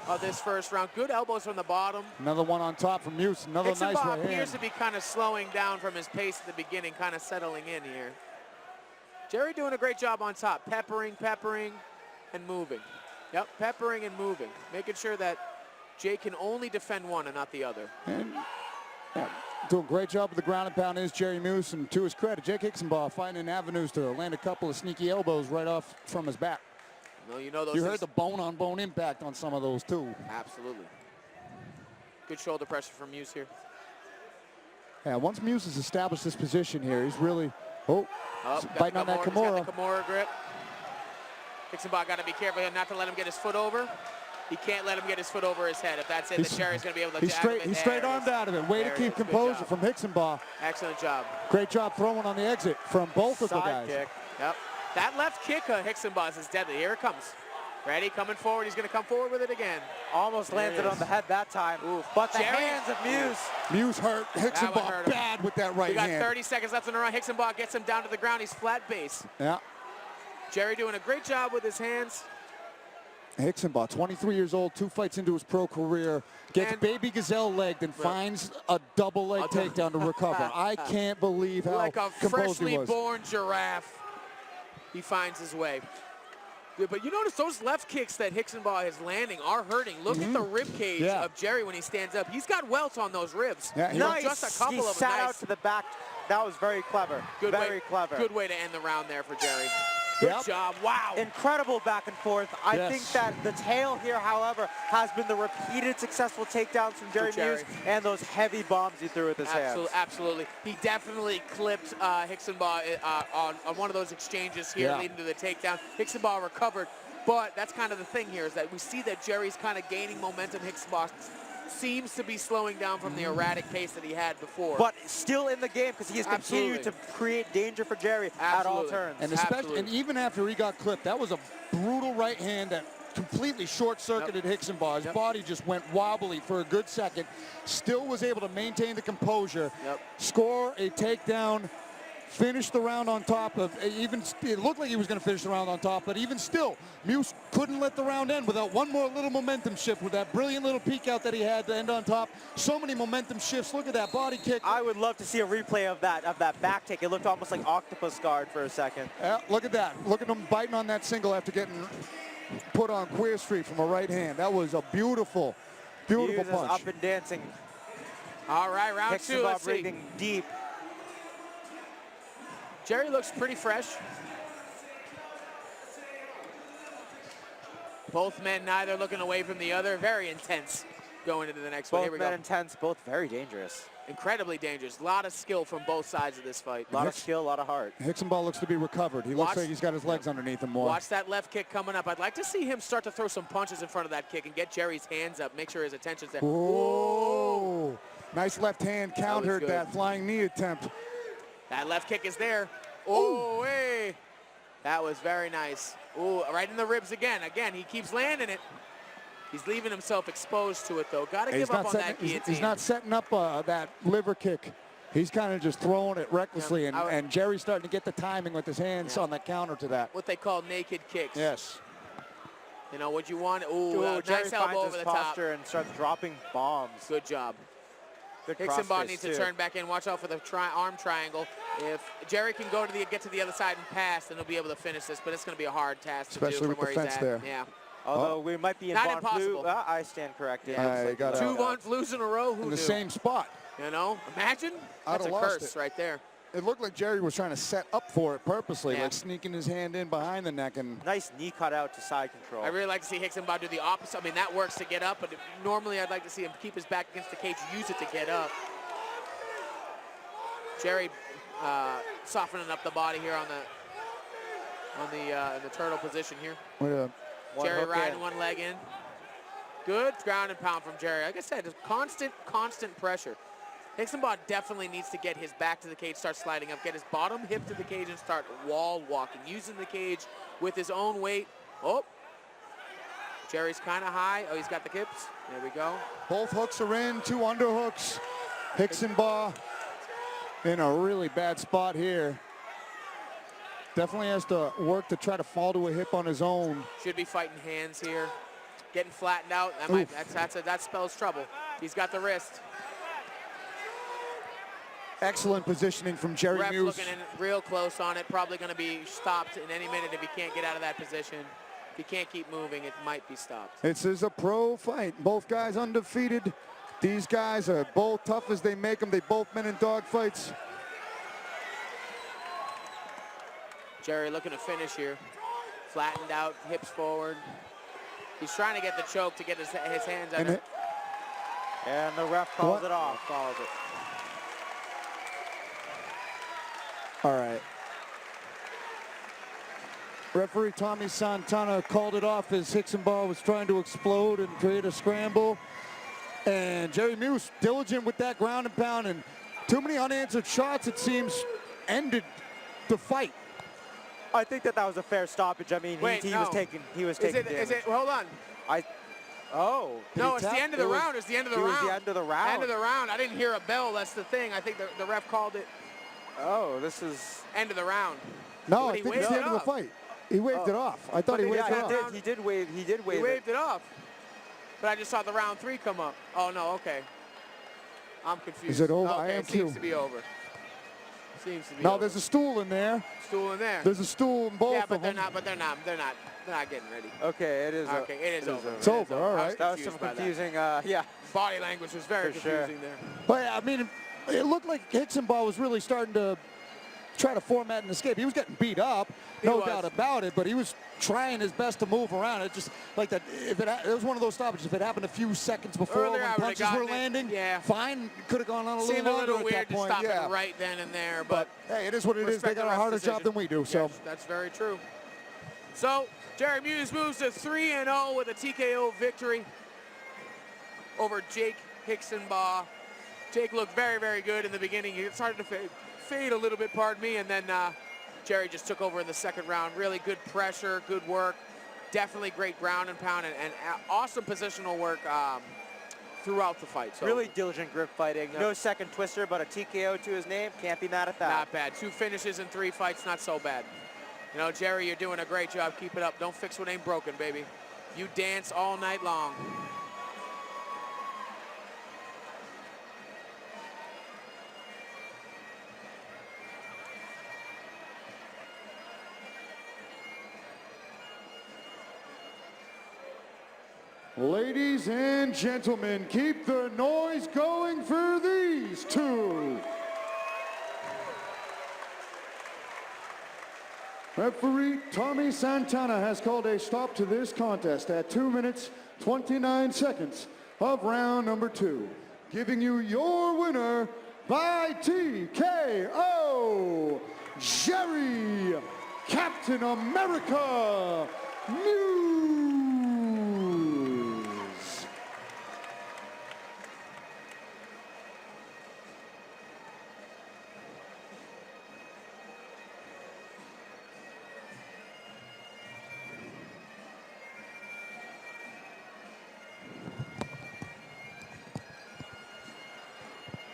of this first round. Good elbows from the bottom. Another one on top from Muse. Another nice right hand. appears to be kind of slowing down from his pace at the beginning, kind of settling in here. Jerry doing a great job on top, peppering, and moving. Peppering and moving, making sure that Jay can only defend one and not the other. And doing a great job with the ground and pound is Jerry Muse, and to his credit, Jake Hixsonbaugh finding avenues to land a couple of sneaky elbows right off from his back. No, you know those. You heard the bone-on-bone impact on some of those too. Absolutely. Good shoulder pressure from Muse here. Yeah, once Muse has established this position here, he's really biting on that He's Kimura. got the Kimura grip. Hixsonbaugh got to be careful not to let him get his foot over. He can't let him get his foot over his head. If that's it, then Jerry's going to be able to jab him. He's straight armed out of it. Way to keep composure from Hixsonbaugh. Excellent job. Great job throwing on the exit from both of the guys. Kick. Yep. That left kick of Hixsonbaugh's is deadly. Here it comes. Ready, coming forward. He's going to come forward with it again. Almost landed on the head that time. Oof. But the Jerry. hands of Muse. Muse hurt. Hixsonbaugh hurt him. bad with that right We got hand. 30 seconds left in the run. Hixsonbaugh gets him down to the ground. He's flat base. Yeah. Jerry doing a great job with his hands. Hixsonbaugh, 23 years old, 2 fights into his pro career, gets baby gazelle legged and finds a double leg takedown to recover. I can't believe how like a composed he freshly was. born giraffe, he finds his way. Good, but you notice those left kicks that Hixsonbaugh is landing are hurting. Look at the rib cage of Jerry when he stands up. He's got welts on those ribs. Yeah, Nice. Just a couple he of them. sat Nice. out to the back. That was very clever. Very clever. Good way to end the round there for Jerry. Good job. Wow. Incredible back and forth. I think that the tail here, however, has been the repeated successful takedowns from Jerry Muse and those heavy bombs he threw with his hands. Absolutely. He definitely clipped Hixsonbaugh on one of those exchanges here leading to the takedown. Hixsonbaugh recovered, but that's kind of the thing here is that we see that Jerry's kind of gaining momentum. Hixsonbaugh seems to be slowing down from the erratic pace that he had before. But still in the game because he has continued to create danger for Jerry at all turns. And especially, and even after he got clipped, that was a brutal right hand that completely short-circuited Hixsonbaugh. His body just went wobbly for a good second. Still was able to maintain the composure, score a takedown, finish the round on top of, it looked like he was going to finish the round on top, but even still, Muse couldn't let the round end without one more little momentum shift with that brilliant little peek out that he had to end on top. So many momentum shifts. Look at that body kick. I would love to see a replay of that back take. It looked almost like octopus guard for a second. Yeah, look at that. Look at him biting on that single after getting put on Queer Street from a right hand. That was a beautiful, beautiful Muse punch. Is up and dancing. All right, round two. Let's see. Breathing deep. Jerry looks pretty fresh. Both men neither looking away from the other. Very intense going into the next one. Here we go. Both men intense, both very dangerous. Incredibly dangerous. A lot of skill from both sides of this fight. A lot of skill, a lot of heart. Hixsonbaugh looks to be recovered. He looks like he's got his legs underneath him more. Watch that left kick coming up. I'd like to see him start to throw some punches in front of that kick and get Jerry's hands up. Make sure his attention's there. Whoa. Nice left hand countered that flying knee attempt. That left kick is there. Oh, hey. That was very nice. Ooh, right in the ribs again. Again, he keeps landing it. He's leaving himself exposed to it, though. Got to give up on that guillotine. He's not setting up that liver kick. He's kind of just throwing it recklessly, and Jerry's starting to get the timing with his hands on the counter to that. What they call naked kicks. Yes. You know what you want? Ooh, Jerry nice elbow over the top. and starts dropping bombs. Good job. Hixsonbaugh needs to turn back in. Watch out for the arm triangle. If Jerry can get to the other side and pass, then he'll be able to finish this. But it's going to be a hard task to do from where he's at. There. Yeah. Although we might be in Not Von impossible. Flue. I stand corrected. Yeah, two Von Flues in a row. Who in the knew? same spot. You know, imagine. That's a curse right there. It looked like Jerry was trying to set up for it purposely, like sneaking his hand in behind the neck. And nice knee cut out to side control. I really like to see Hixsonbaugh do the opposite. I mean, that works to get up, but normally I'd like to see him keep his back against the cage, use it to get up. Jerry softening up the body here on the turtle position here. Jerry riding one leg in. Good ground and pound from Jerry. Like I said, constant pressure. Hixsonbaugh definitely needs to get his back to the cage, start sliding up, get his bottom hip to the cage and start wall walking, using the cage with his own weight. Oh, Jerry's kind of high. Oh, he's got the hips. There we go. Both hooks are in, 2 underhooks. Hixsonbaugh in a really bad spot here. Definitely has to work to try to fall to a hip on his own. Should be fighting hands here. Getting flattened out. That spells trouble. He's got the wrist. Excellent positioning from Jerry Ref Muse. looking in real close on it. Probably going to be stopped in any minute if he can't get out of that position. If he can't keep moving, it might be stopped. This is a pro fight. Both guys undefeated. These guys are both tough as they make them. They both been in dog fights. Jerry looking to finish here. Flattened out, hips forward. He's trying to get the choke to get his hands under. And the ref calls it off. Calls it. All right. Referee Tommy Santana called it off as Hixsonbaugh was trying to explode and create a scramble. And Jerry Muse, diligent with that ground and pound, and too many unanswered shots, it seems, ended the fight. I think that was a fair stoppage. I mean, Wait, he no. was taking Is damage. it, hold on. No, it's the end of the round. It's the end of the round. It was the end of the round. End of the round. I didn't hear a bell. That's the thing. I think the ref called it Oh, this is... end of the round. No, But I he think it's the waved end it of the off. fight. He waved it off. I thought he waved it off. He did wave He it. waved it off. But I just saw the round 3 come up. Oh, no, okay. I'm confused. Is it over? Okay, I am it seems too. to be over. Seems to be No, over. there's a stool in there. Stool in there. There's a stool in both Yeah, of but them. they're not getting ready. Okay, it is. Okay, it is over. It's over, all I was right. That was some confused by confusing. Yeah. Body language was very For sure. confusing there. But I mean, it looked like Hixsonbaugh was really starting to try to format an escape. He was getting beat up, no doubt about it, but he was trying his best to move around. It just like that. If it was one of those stoppages, if it happened a few seconds before Earlier, I when would've punches were gotten it. landing, Yeah. fine, could have gone on a little Seemed a longer little at weird that to point. stop Yeah. it right then and there, but Hey, it is what it is. They respect got the a ref's harder job decision. than we do. So Yes, that's very true. So Jerry Muse moves to 3-0 with a TKO victory over Jake Hixsonbaugh. Jake looked very, very good in the beginning. It started to fade a little bit, pardon me, and then Jerry just took over in the second round. Really good pressure, good work, definitely great ground and pound, and awesome positional work throughout the fight. So Really diligent grip fighting. No second twister, but a TKO to his name. Can't be mad at that. not bad. 2 finishes in 3 fights, not so bad. You know, Jerry, you're doing a great job. Keep it up. Don't fix what ain't broken, baby. You dance all night long. Ladies and gentlemen, keep the noise going for these two. Referee Tommy Santana has called a stop to this contest at 2 minutes, 29 seconds of round number 2. Giving you your winner by TKO, Jerry Captain America Muse.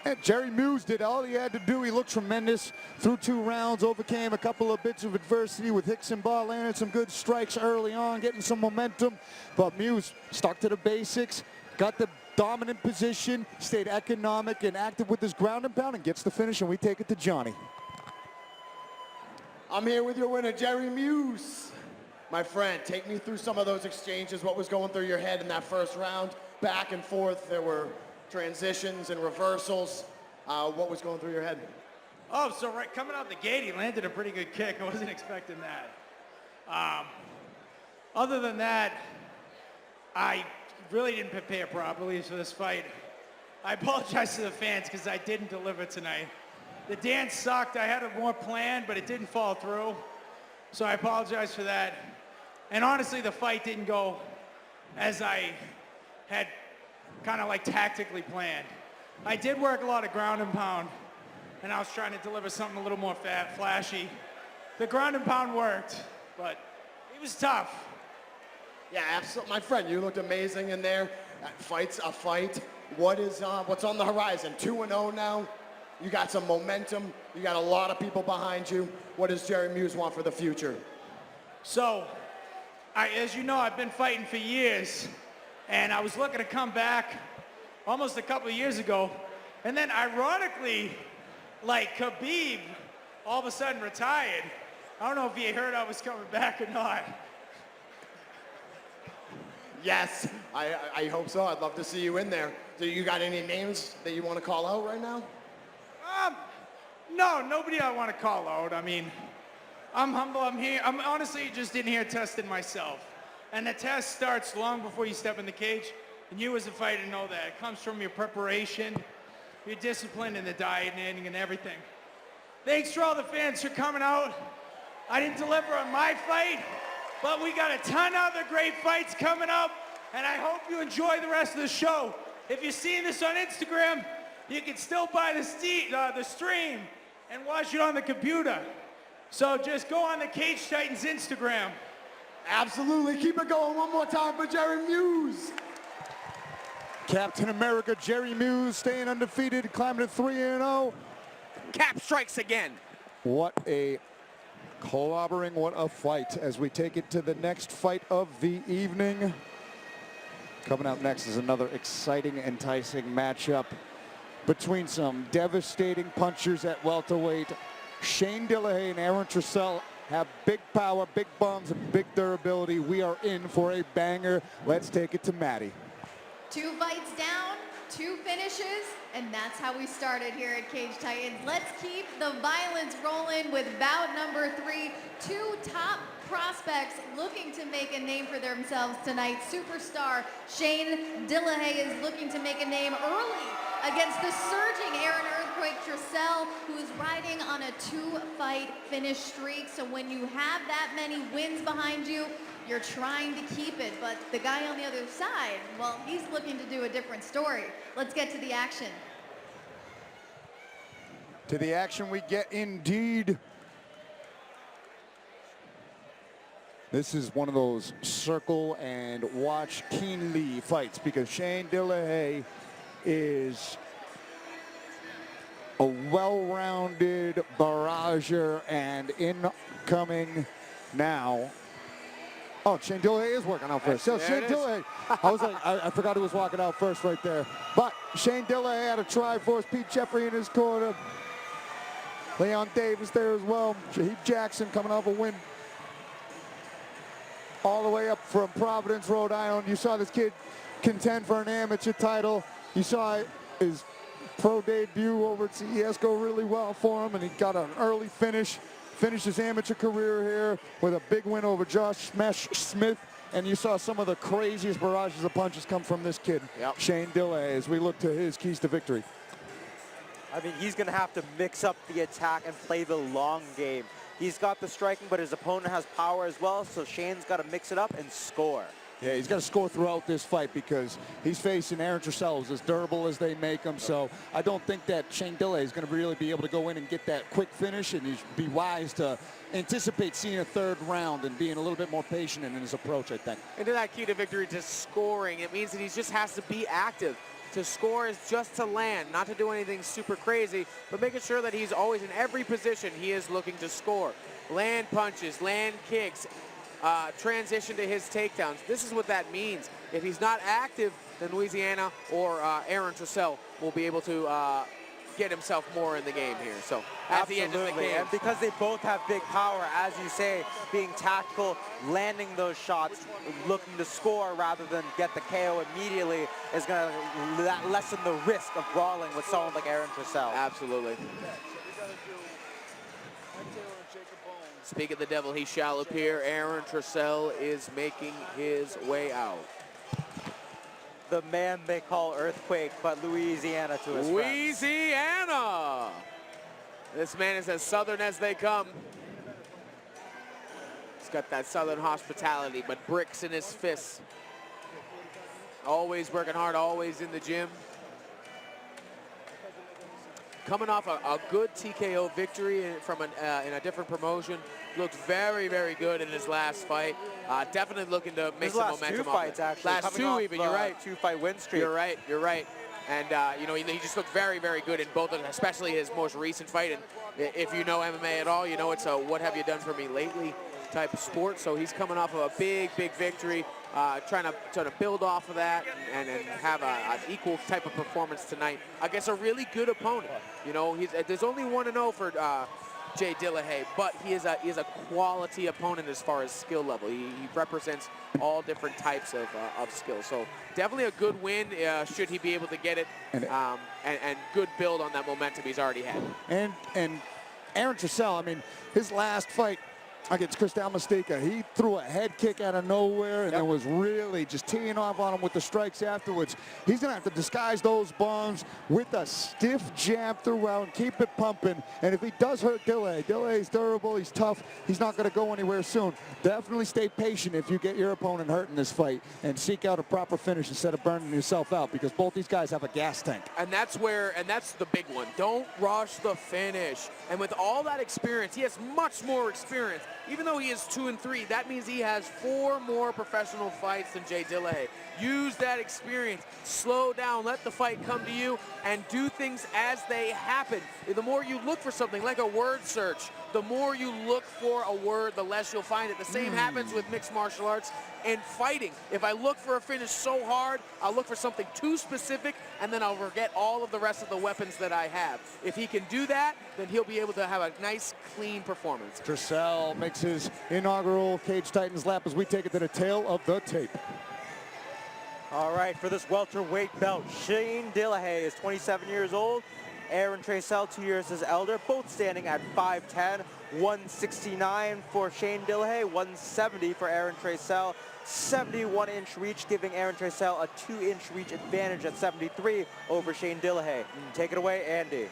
And Jerry Muse did all he had to do. He looked tremendous through 2 rounds, overcame a couple of bits of adversity with Hixsonbaugh, landed some good strikes early on, getting some momentum. But Muse stuck to the basics, got the dominant position, stayed economic and active with his ground and pound, and gets the finish, and we take it to Johnny. I'm here with your winner, Jerry Muse. My friend, take me through some of those exchanges. What was going through your head in that first round? Back and forth, there were transitions and reversals. What was going through your head? Oh, so right coming out the gate, he landed a pretty good kick. I wasn't expecting that. Other than that, I really didn't prepare properly for this fight. I apologize to the fans because I didn't deliver tonight. The dance sucked. I had a more planned, but it didn't fall through. So I apologize for that. And honestly, the fight didn't go as I had kind of like tactically planned. I did work a lot of ground and pound, and I was trying to deliver something a little more flashy. The ground and pound worked, but it was tough. Yeah, absolutely. My friend, you looked amazing in there. Fight's a fight. What's on the horizon? 2-0 now. You got some momentum. You got a lot of people behind you. What does Jerry Muse want for the future? So, as you know, I've been fighting for years, and I was looking to come back almost a couple of years ago, and then ironically, like Khabib all of a sudden retired. I don't know if you heard I was coming back or not. Yes, I hope so. I'd love to see you in there. Do you got any names that you want to call out right now? No, nobody I want to call out. I mean, I'm humble. I'm here. I'm honestly just in here testing myself. And the test starts long before you step in the cage. And you as a fighter know that. It comes from your preparation, your discipline, and the dieting and everything. Thanks to all the fans for coming out. I didn't deliver on my fight, but we got a ton of other great fights coming up, and I hope you enjoy the rest of the show. If you're seeing this on Instagram, you can still buy the stream and watch it on the computer. So just go on the Cage Titans Instagram. Absolutely. Keep it going one more time for Jerry Muse. Captain America Jerry Muse staying undefeated, climbing to 3-0. Cap strikes again. What a clobbering, what a fight as we take it to the next fight of the evening. Coming up next is another exciting, enticing matchup between some devastating punchers at welterweight. Shane Dillahay and Aaron Tercel have big power, big bombs, and big durability. We are in for a banger. Let's take it to Maddie. 2 fights down, 2 finishes, and that's how we started here at Cage Titans. Let's keep the violence rolling with bout number 3. 2 top prospects looking to make a name for themselves tonight. Superstar Shane Dillahay is looking to make a name early against the surging Aaron Earthquake Tercel, who is riding on a 2-fight finish streak. So when you have that many wins behind you, you're trying to keep it. But the guy on the other side, well, he's looking to do a different story. Let's get to the action. To the action we get indeed. This is one of those circle and watch keenly fights because Shane Dillahay is a well-rounded barrager and incoming now. Oh, Shane Dillahay is working out first. So Shane Dillahay, I was like, I forgot he was walking out first right there. But Shane Dillahay had a Triforce, Pete Jeffrey in his corner. Leon Davis there as well. Shaheed Jackson coming off a win all the way up from Providence, Rhode Island. You saw this kid contend for an amateur title. You saw his pro debut over at CES go really well for him, and he got an early finish. Finished his amateur career here with a big win over Josh Smash Smith. And you saw some of the craziest barrages of punches come from this kid, Shane Dillahay, as we look to his keys to victory. I mean, he's going to have to mix up the attack and play the long game. He's got the striking, but his opponent has power as well, so Shane's got to mix it up and score. Yeah, he's got to score throughout this fight because he's facing Aaron Tercel, who's as durable as they make him. So I don't think that Shane Dillahay is going to really be able to go in and get that quick finish, and he'd be wise to anticipate seeing a 3rd round and being a little bit more patient in his approach, I think. And to that key to victory, to scoring, it means that he just has to be active. To score is just to land, not to do anything super crazy, but making sure that he's always in every position he is looking to score. Land punches, land kicks, transition to his takedowns. This is what that means. If he's not active, then Louisiana or Aaron Tercel will be able to get himself more in the game here. So at the end of the game. And because they both have big power, as you say, being tactical, landing those shots, looking to score rather than get the KO immediately is going to lessen the risk of brawling with someone like Aaron Tercel. Absolutely. Speak of the devil, he shall appear. Aaron Tercel is making his way out. The man they call Earthquake, but Louisiana to his friends. Louisiana! This man is as southern as they come. He's got that southern hospitality, but bricks in his fists. Always working hard, always in the gym. Coming off a good TKO victory from in a different promotion. Looked very, very good in his last fight. Definitely looking to make some momentum. Last 2 fights, actually. Last 2 even, you're right. 2-fight win streak. You're right, you're right. And, you know, he just looked very, very good in both of them, especially his most recent fight. And if you know MMA at all, you know it's a what have you done for me lately type of sport. So he's coming off of a big, big victory, trying to build off of that and have an equal type of performance tonight against a really good opponent. You know, there's only 1-0 for Jay Dillahay, but he is a quality opponent as far as skill level. He represents all different types of skills. So definitely a good win should he be able to get it, and good build on that momentum he's already had. And Aaron Tercel, I mean, his last fight against Chris Almastica. He threw a head kick out of nowhere and then was really just teeing off on him with the strikes afterwards. He's going to have to disguise those bombs with a stiff jab throughout and keep it pumping. And if he does hurt Dillahay, Dillahay's durable, he's tough, he's not going to go anywhere soon. Definitely stay patient if you get your opponent hurt in this fight and seek out a proper finish instead of burning yourself out, because both these guys have a gas tank. And that's the big one. Don't rush the finish. And with all that experience, he has much more experience. Even though he is 2-3, that means he has 4 more professional fights than Jay Dillahay. Use that experience. Slow down. Let the fight come to you and do things as they happen. The more you look for something, like a word search, the more you look for a word, the less you'll find it. The same happens with mixed martial arts and fighting. If I look for a finish so hard, I'll look for something too specific, and then I'll forget all of the rest of the weapons that I have. If he can do that, then he'll be able to have a nice, clean performance. Tercel makes his inaugural Cage Titans lap as we take it to the tail of the tape. All right, for this welterweight belt, Shane Dillahay is 27 years old. Aaron Tercel, 2 years his elder, both standing at 5'10", 169 for Shane Dillahay, 170 for Aaron Tercel, 71-inch reach, giving Aaron Tercel a 2-inch reach advantage at 73 over Shane Dillahay. Take it away, Andy.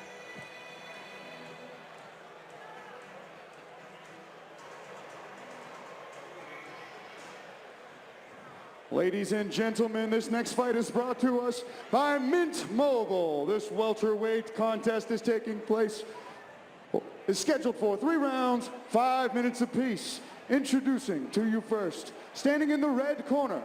Ladies and gentlemen, this next fight is brought to us by Mint Mobile. This welterweight contest is scheduled for 3 rounds, 5 minutes apiece. Introducing to you first, standing in the red corner,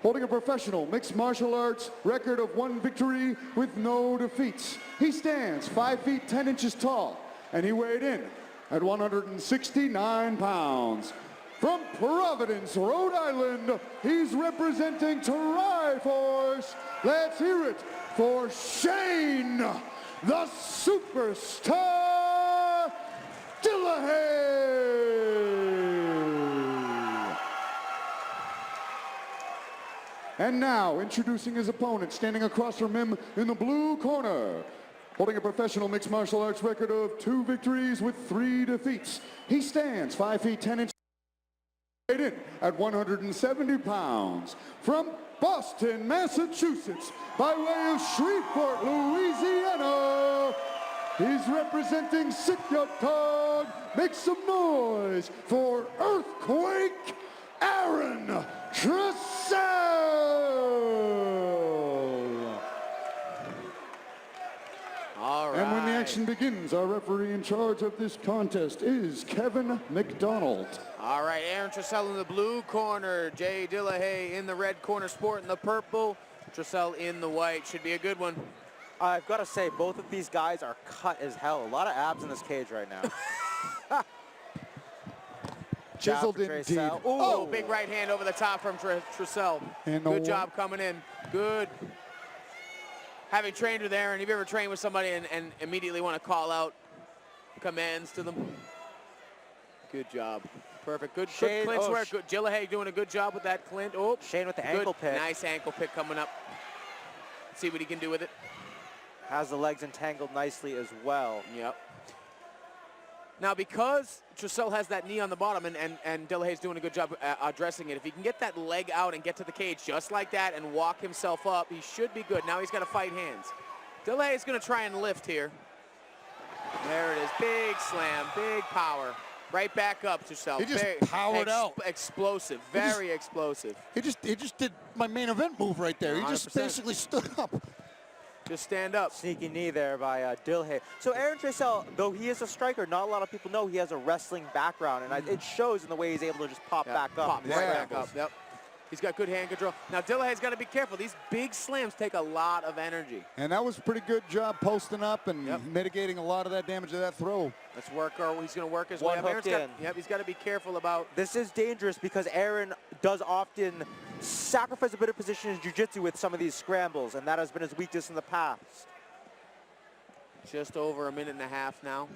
holding a professional mixed martial arts record of 1 victory with no defeats. He stands 5 feet 10 inches tall, and he weighed in at 169 pounds. From Providence, Rhode Island, he's representing Triforce. Let's hear it for Shane, the Superstar Dillahay. And now, introducing his opponent, standing across from him in the blue corner, holding a professional mixed martial arts record of 2 victories with 3 defeats. He stands 5 feet 10 inches in at 170 pounds. From Boston, Massachusetts, by way of Shreveport, Louisiana, he's representing Sitka. Make some noise for Earthquake Aaron Tercel. All right. And when the action begins, our referee in charge of this contest is Kevin McDonald. All right, Aaron Tercel in the blue corner, Jay Dillahay in the red corner, sporting the purple, Tercel in the white. Should be a good one. I've got to say, both of these guys are cut as hell. A lot of abs in this cage right now. Chiseled indeed. Oh, big right hand over the top from Tercel. Good job coming in. Good. Having trained with Aaron, have you ever trained with somebody and immediately want to call out commands to them? Good job. Perfect. Good clinch work. Good. Dillahay doing a good job with that clinch. Oh, Shane with the ankle pick. Nice ankle pick coming up. Let's see what he can do with it. Has the legs entangled nicely as well. Yep. Now, because Tercel has that knee on the bottom and Dillahay's doing a good job addressing it, if he can get that leg out and get to the cage just like that and walk himself up, he should be good. Now he's got to fight hands. Dillahay's going to try and lift here. There it is. Big slam, big power. Right back up, Tercel. He just powered out. Explosive, very explosive. He just did my main event move right there. He just 100%. basically stood up. Just stand up. Sneaky knee there by Dillahay. So Aaron Tercel, though he is a striker, not a lot of people know he has a wrestling background, and it shows in the way he's able to just pop back up. Pop right back up. Yep. He's got good hand control. Now Dillahay's got to be careful. These big slams take a lot of energy. And that was a pretty good job posting up and mitigating a lot of that damage of that throw. Let's work. He's going to work his way One up. hooked in. He's got to be careful about. This is dangerous because Aaron does often sacrifice a bit of position in jiu-jitsu with some of these scrambles, and that has been his weakness in the past. Just over a minute and a half now.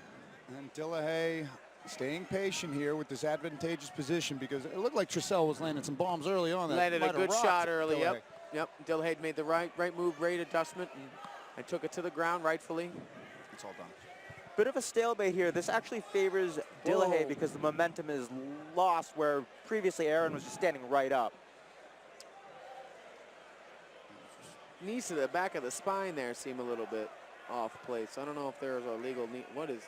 And Dillahay staying patient here with this advantageous position because it looked like Tercel was landing some bombs early on. That Landed a good shot early. Dillahay. Yep. Dillahay made the right move, great adjustment, and took it to the ground rightfully. It's all done. bit of a stalemate here. This actually favors Dillahay because the momentum is lost where previously Aaron was just standing right up. Knees to the back of the spine there seem a little bit off place. I don't know if there's a legal knee. What is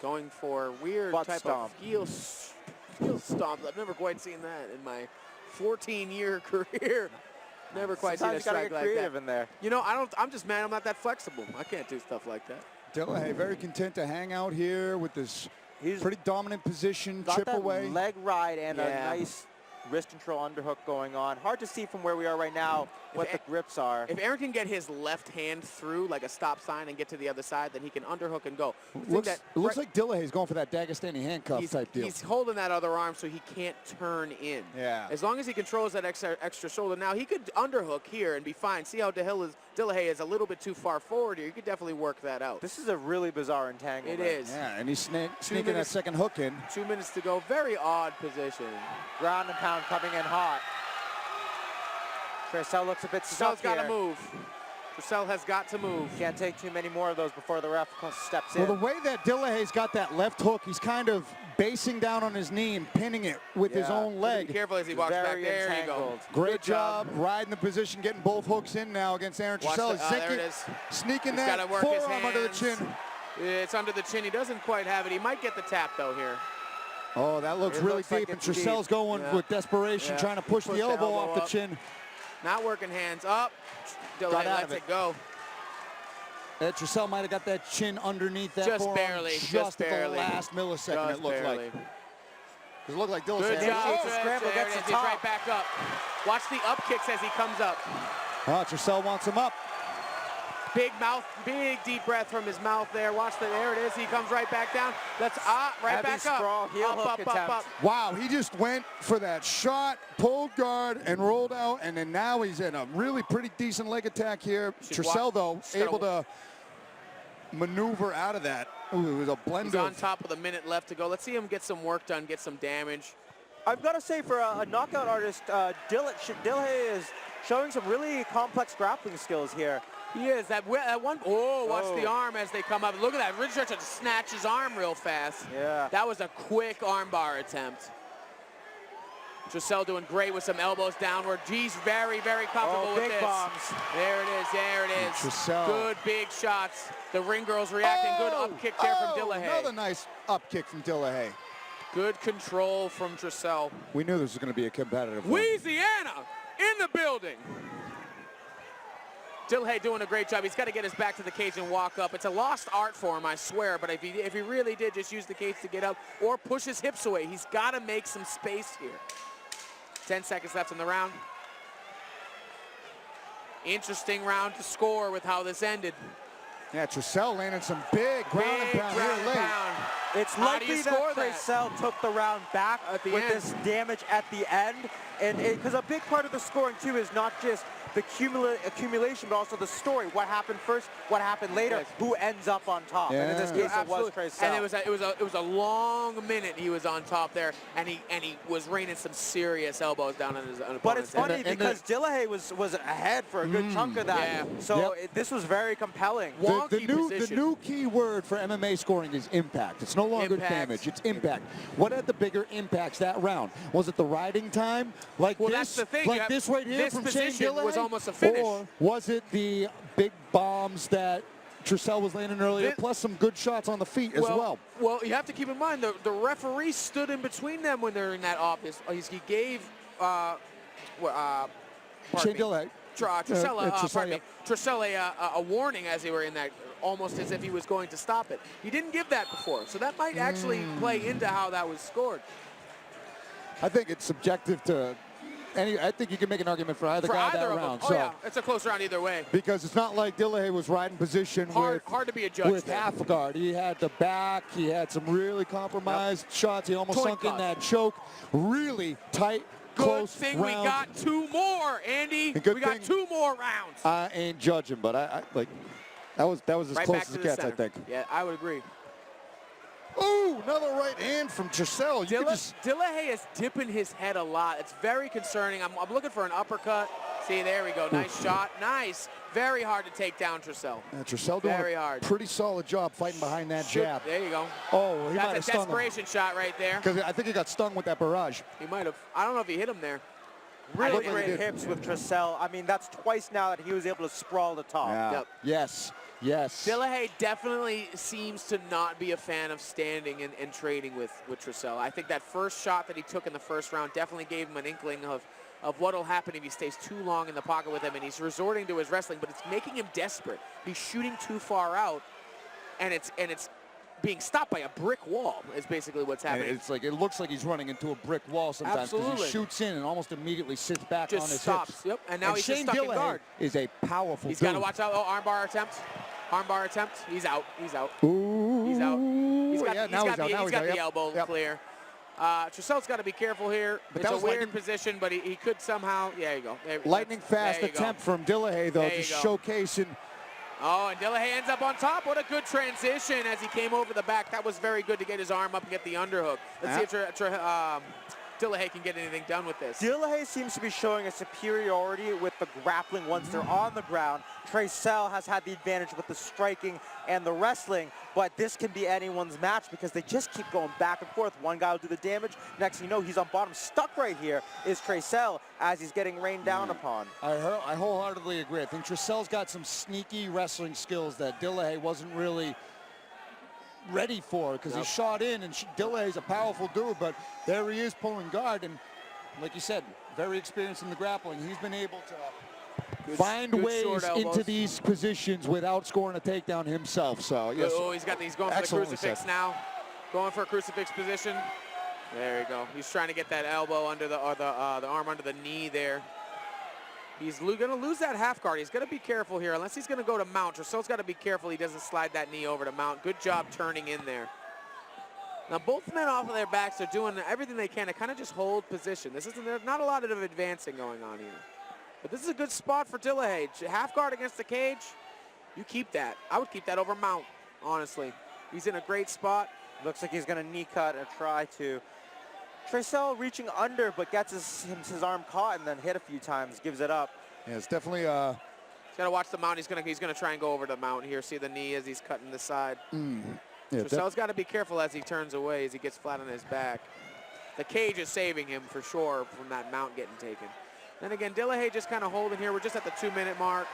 going for weird Butt type stomp. of heel stomp. I've never quite seen that in my 14-year career. Never quite seen a strike like that. In there. You know, I'm just mad I'm not that flexible. I can't do stuff like that. Dillahay very content to hang out here with this He's pretty dominant position, got chip that away. leg ride and a Yeah. nice wrist control underhook going on. Hard to see from where we are right now what the grips are. If Aaron can get his left hand through like a stop sign and get to the other side, then he can underhook and go. It looks like Dillahay's going for that Dagestani handcuff type deal. He's holding that other arm so he can't turn in. Yeah. As long as he controls that extra shoulder. Now, he could underhook here and be fine. See how Dillahay is a little bit too far forward here. You could definitely work that out. This is a really bizarre entanglement. It is. Yeah, and he's sneaking that minutes. second hook in. 2 minutes to go. Very odd position. Ground and pound coming in hot. Tercel looks a bit stuck Tercel's got here. to move. Tercel has got to move. Can't take too many more of those before the ref steps in. Well, the way that Dillahay's got that left hook, he's kind of basing down on his knee and pinning it with his own Be leg. careful as he walks back. Very There you entangled. go. Great job riding the position, getting both hooks in now against Aaron Watch Tercel. the- there it is. Sneaking He's that gotta work his forearm under the hands. chin. It's under the chin. He doesn't quite have it. He might get the tap, though, here. Oh, that looks It really looks like deep, and it's deep. Tercel's going Yeah. with desperation, Yeah. trying to push the elbow off the up. chin. Not working hands up. Dillahay Got out lets of it it. go. Tercel might have got that chin underneath that Just forearm barely, just just at barely. the last millisecond, Just it looked barely. like. It looked like Dillahay. Good job. It's a scramble, There gets it is. the He's top. right back up. Watch the up kicks as he comes up. Oh, Tercel wants him up. Big mouth, big deep breath from his mouth there. Watch the, there it is. He comes right back down. Right Heavy back sprawl, up. heel Up, hook up, attempt. up. Wow, he just went for that shot, pulled guard, and rolled out, and then now he's in a really pretty decent leg attack here. Tercel, though, Just gotta able to maneuver out of that. Ooh, it was a blend He's on of... top with a minute left to go. Let's see him get some work done, get some damage. I've got to say, for a knockout artist, Dillahay is showing some really complex grappling skills here. He is. That one. Oh, watch the arm as they come up. Look at that. Richard to snatch his arm real fast. Yeah. That was a quick armbar attempt. Tercel doing great with some elbows downward. G's very, very comfortable with big this. bombs. There it is. There it is. Tercel. Good big shots. The ring girls reacting. Good up kick there from Dillahay. Another nice up kick from Dillahay. Good control from Tercel. We knew this was going to be a competitive one. Louisiana in the building. Dillahay doing a great job. He's got to get his back to the cage and walk up. It's a lost art for him, I swear, but if he really did just use the cage to get up or push his hips away, he's got to make some space here. 10 seconds left in the round. Interesting round to score with how this ended. Yeah, Tercel landed some big ground and pound here late. It's How do you likely score that Tercel took the round back At the with end. this damage at the end. And because a big part of the scoring, too, is not just the accumulation, but also the story. What happened first, what happened later, Yes. who ends up on top. And in this case, it was Tercel. And it was a long minute he was on top there, and he was raining some serious elbows down on his opponent's But it's funny And the- because Dillahay was ahead for a good chunk of that. Yeah. So Yep. this was very compelling. The Wonky new position. key word for MMA scoring is impact. It's no longer Impact. damage, it's impact. What had the bigger impacts that round? Was it the riding time? Like Well, this, that's the thing. like You have- this right here this from Shane position Dillahay? was almost a finish. Or was it the big bombs that Tercel was landing earlier, plus some good shots on the feet as well? Well, you have to keep in mind the referee stood in between them when they're in that office. He gave Shane Dillahay. Tercel a warning as they were in that, almost as if he was going to stop it. He didn't give that before, so that might actually play into how that was scored. I think it's subjective to I think you can make an argument for either guy that of round. them. Oh, yeah, it's a close round either way. Because it's not like Dillahay was riding position Hard to be a judge with there. half a guard. He had the back. He had some really compromised shots. He almost Point sunk in cut. that choke. Really tight, Good close thing round. we got two more, Andy. And good We got thing- two more rounds. I ain't judging, but I like that was as Right close back as to it the gets, I center. think. Yeah, I would agree. Ooh, another right hand from Tercel. Dillahay is dipping his head a lot. It's very concerning. I'm looking for an uppercut. See, there we go. Nice shot. Nice. Very hard to take down Tercel. Tercel doing Very a hard. pretty solid job fighting behind that jab. There you go. Oh, he might have That's a stung him. desperation shot right there. Because I think he got stung with that barrage. He might have. I don't know if he hit him there. Really looked like he great did. hips with Tercel. I mean, that's twice now that he was able to sprawl the top. Yeah. Yep. Yes. Yes. Dillahay definitely seems to not be a fan of standing and trading with Tercel. I think that first shot that he took in the first round definitely gave him an inkling of what'll happen if he stays too long in the pocket with him, and he's resorting to his wrestling, but it's making him desperate. He's shooting too far out, and it's being stopped by a brick wall is basically what's And happening. it's like it looks like he's running into a brick wall sometimes because Absolutely. he shoots in and almost immediately sits back Just on his stops. hips. Yep. And now he's Shane just stuck in Dillahay guard. is a powerful He's got to dude. watch out. Oh, armbar attempt. Armbar attempt. He's out. He's out. Ooh. He's out. He's got, Yeah, he's now got he's the, out. Now he's got out. the Yep. elbow Yep. clear. Tercel's got to be careful here. But It's that a was weird lightning- position, but he could somehow. There you go. Lightning fast there you go. attempt from Dillahay, though, There you just go. showcasing. Oh, and Dillahay ends up on top. What a good transition as he came over the back. That was very good to get his arm up and get the underhook. Let's see if Dillahay can get anything done with this. Dillahay seems to be showing a superiority with the grappling once they're on the ground. Tercel has had the advantage with the striking and the wrestling, but this can be anyone's match because they just keep going back and forth. One guy will do the damage. Next thing you know, he's on bottom. Stuck right here is Tercel as he's getting rained down upon. I wholeheartedly agree. I think Tercel's got some sneaky wrestling skills that Dillahay wasn't really ready for because he shot in, and Dillahay's a powerful dude, but there he is pulling guard, and like you said, very experienced in the grappling. He's been able to find ways into these positions without scoring a takedown himself. So yes. Oh, he's going for the Excellently crucifix said. now. Going for a crucifix position. There you go. He's trying to get that elbow under the arm under the knee there. He's going to lose that half guard. He's going to be careful here, unless he's going to go to mount. Tercel's got to be careful he doesn't slide that knee over to mount. Good job turning in there. Now both men off of their backs are doing everything they can to kind of just hold position. There's not a lot of advancing going on here. But this is a good spot for Dillahay. Half guard against the cage, you keep that. I would keep that over mount, honestly. He's in a great spot. Looks like he's going to knee cut and try to. Tercel reaching under, but gets his arm caught and then hit a few times, gives it up. Yeah, it's definitely He's got to watch the mount. He's gonna try and go over the mount here. See the knee as he's cutting the side. yeah, Tercel's got to be careful as he turns away, as he gets flat on his back. The cage is saving him for sure from that mount getting taken. Then again, Dillahay just kind of holding here. We're just at the 2-minute mark.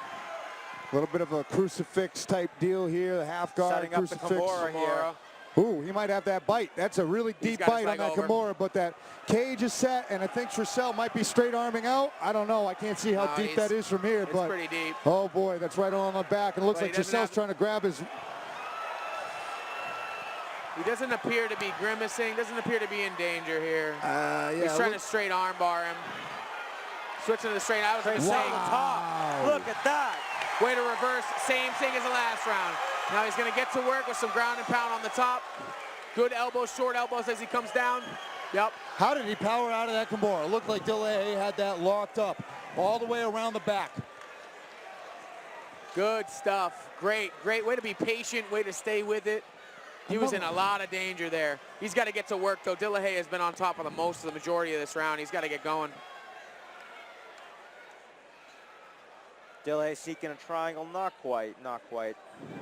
a little bit of a crucifix type deal here. The half guard Setting up the crucifix. Kimura here. Ooh, he might have that bite. That's a really deep got his bite on leg that over. Kimura, but that cage is set, and I think Tercel might be straight arming out. I don't know. I can't see how No, deep that is from here, It's but pretty deep. oh boy, that's right on the back. And it looks But like he doesn't Tercel's have- trying to grab his. He doesn't appear to be grimacing. Doesn't appear to be in danger here. Yeah, He's trying to straight arm bar him. Switching to the straight. I was going to say, Wow. Look at that. way to reverse. Same thing as the last round. Now he's going to get to work with some ground and pound on the top. Good elbows, short elbows as he comes down. Yep. How did he power out of that Kimura? It looked like Dillahay had that locked up all the way around the back. Good stuff. Great way to be patient, way to stay with it. He was in a lot of danger there. He's got to get to work, though. Dillahay has been on top of the majority of this round. He's got to get going. Dillahay seeking a triangle, not quite.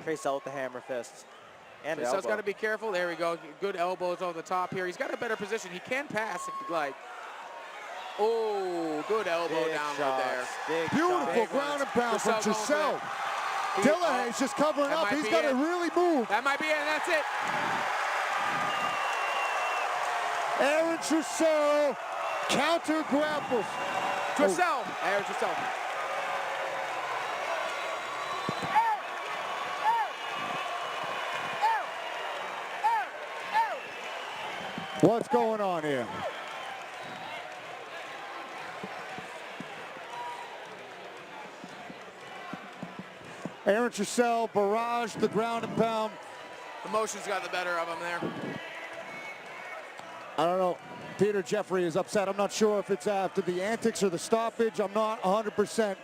Tercel with the hammer fist. And So he's elbow. got to be careful. There we go. Good elbows over the top here. He's got a better position. He can pass if he'd like. Oh, good elbow Big downward shots, there. big Beautiful shots. ground and pound from Tercel going for Tercel. He- Dillahay's just covering that up. might He's be got to it. really move. That might be it, and that's it. Aaron Tercel counter grapples. Tercel. Aaron Tercel. What's going on here? Aaron Tercel barraged the ground and pound. Emotions got the better of him there. I don't know. Peter Jeffrey is upset. I'm not sure if it's after the antics or the stoppage. I'm not 100%.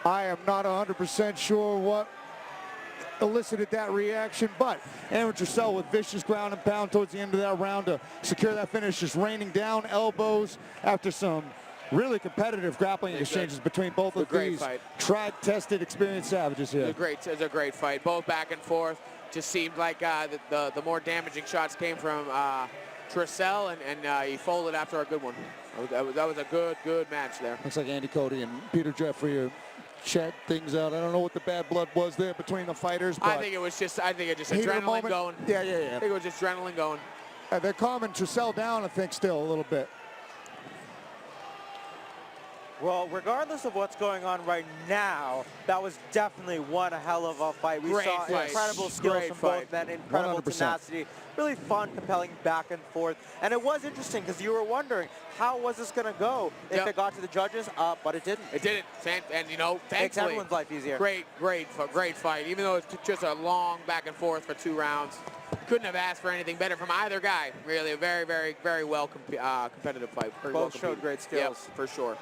I am not 100% sure what elicited that reaction, but Aaron Tercel with vicious ground and pound towards the end of that round to secure that finish, just raining down elbows after some really competitive grappling exchanges between both of these tried, tested, experienced savages here. It was a great fight, both back and forth. Just seemed like the more damaging shots came from Tercel, and he folded after a good one. That was a good match there. Looks like Andy Cody and Peter Jeffrey are chat things out. I don't know what the bad blood was there between the fighters, but I think it just adrenaline going. Yeah. I think it was just adrenaline going. They're calming Tercel down, I think, still a little bit. Well, regardless of what's going on right now, that was definitely one hell of a fight. We saw incredible skills from both men, incredible 100%. tenacity, really fun, compelling back and forth. And it was interesting because you were wondering, how was this going to go if it got to the judges? But it didn't. It didn't. And, you know, thankfully, makes everyone's life easier. Great fight. Even though it's just a long back and forth for 2 rounds. Couldn't have asked for anything better from either guy. Really a very well competitive fight. Both showed great skills. Yep, for sure.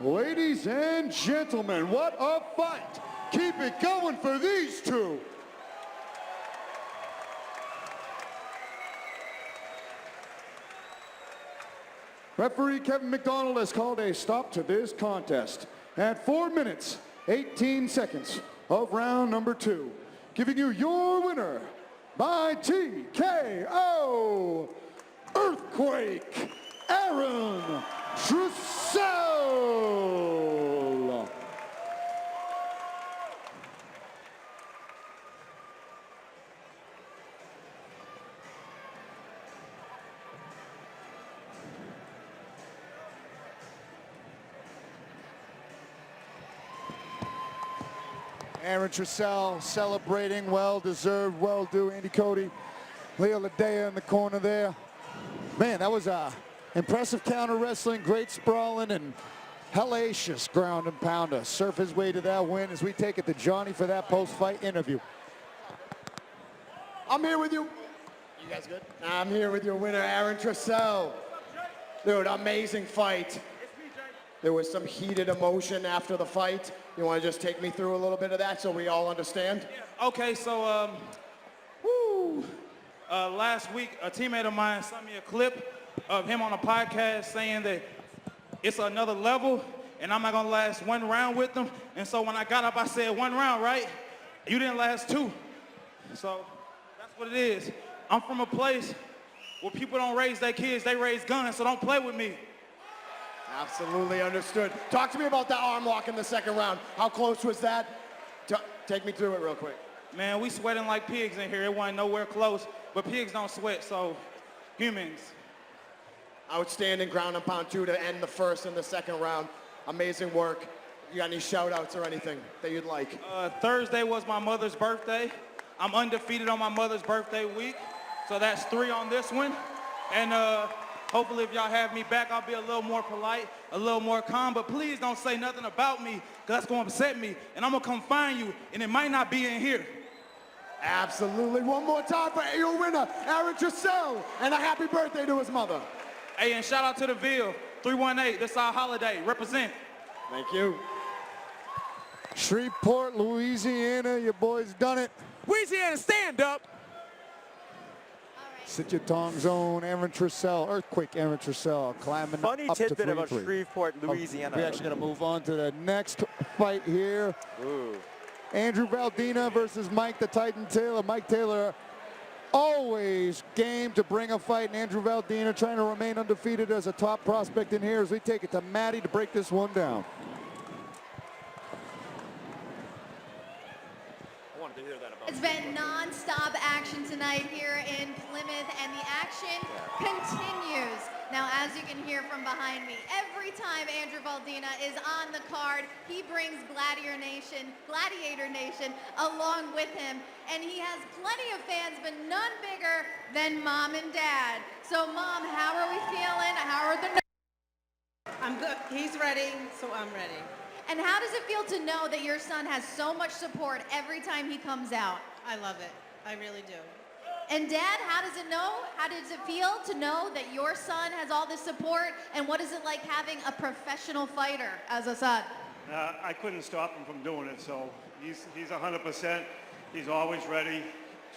Ladies and gentlemen, what a fight! Keep it going for these two. Referee Kevin McDonald has called a stop to this contest at 4 minutes, 18 seconds of round number 2. Giving you your winner by TKO, Earthquake, Aaron Tercel. Aaron Tercel celebrating, well-deserved, well-due. Andy Cody, Leo Ladea in the corner there. Man, that was impressive counter wrestling, great sprawling, and hellacious ground and pounder. Surf his way to that win as we take it to Johnny for that post-fight interview. I'm here with you. You guys good? I'm here with your winner, Aaron Tercel. Dude, amazing fight. There was some heated emotion after the fight. You want to just take me through a little bit of that so we all understand? Yeah. Okay, so last week a teammate of mine sent me a clip of him on a podcast saying that it's another level and I'm not gonna last 1 round with them. And so when I got up, I said 1 round, right? You didn't last 2. So that's what it is. I'm from a place where people don't raise their kids, they raise guns, so don't play with me. Absolutely understood. Talk to me about that arm lock in the second round. How close was that? Take me through it real quick. Man, we sweating like pigs in here. It wasn't nowhere close, but pigs don't sweat, so humans. Outstanding ground and pound too to end the first and the second round. Amazing work. You got any shout outs or anything that you'd like? Thursday was my mother's birthday. I'm undefeated on my mother's birthday week, so that's 3 on this one. And hopefully if y'all have me back, I'll be a little more polite, a little more calm, but please don't say nothing about me, because that's going to upset me, and I'm going to come find you, and it might not be in here. Absolutely. One more time for your winner, Aaron Tercel, and a happy birthday to his mother. Hey, and shout out to the Ville, 318, this our holiday, represent. Thank you. Shreveport, Louisiana, your boys done it. Louisiana, stand up. Sit your tongs on, Aaron Tercel, Earthquake Aaron Tercel, climbing Funny up to tidbit about 3-3. Shreveport, Louisiana. We're actually going to move on to the next fight here. Ooh. Andrew Valdina versus Mike the Titan Taylor. Mike Taylor always game to bring a fight. And Andrew Valdina trying to remain undefeated as a top prospect in here as we take it to Matty to break this one down. It's been non-stop action tonight here in Plymouth, and the action continues. Now, as you can hear from behind me, every time Andrew Valdina is on the card, he brings Gladiator Nation along with him, and he has plenty of fans, but none bigger than Mom and Dad. So, Mom, how are we feeling? How are the... I'm good. He's ready, so I'm ready. And how does it feel to know that your son has so much support every time he comes out? I love it. I really do. And Dad, how does it feel to know that your son has all this support? And what is it like having a professional fighter as a son? I couldn't stop him from doing it, so he's 100%. He's always ready,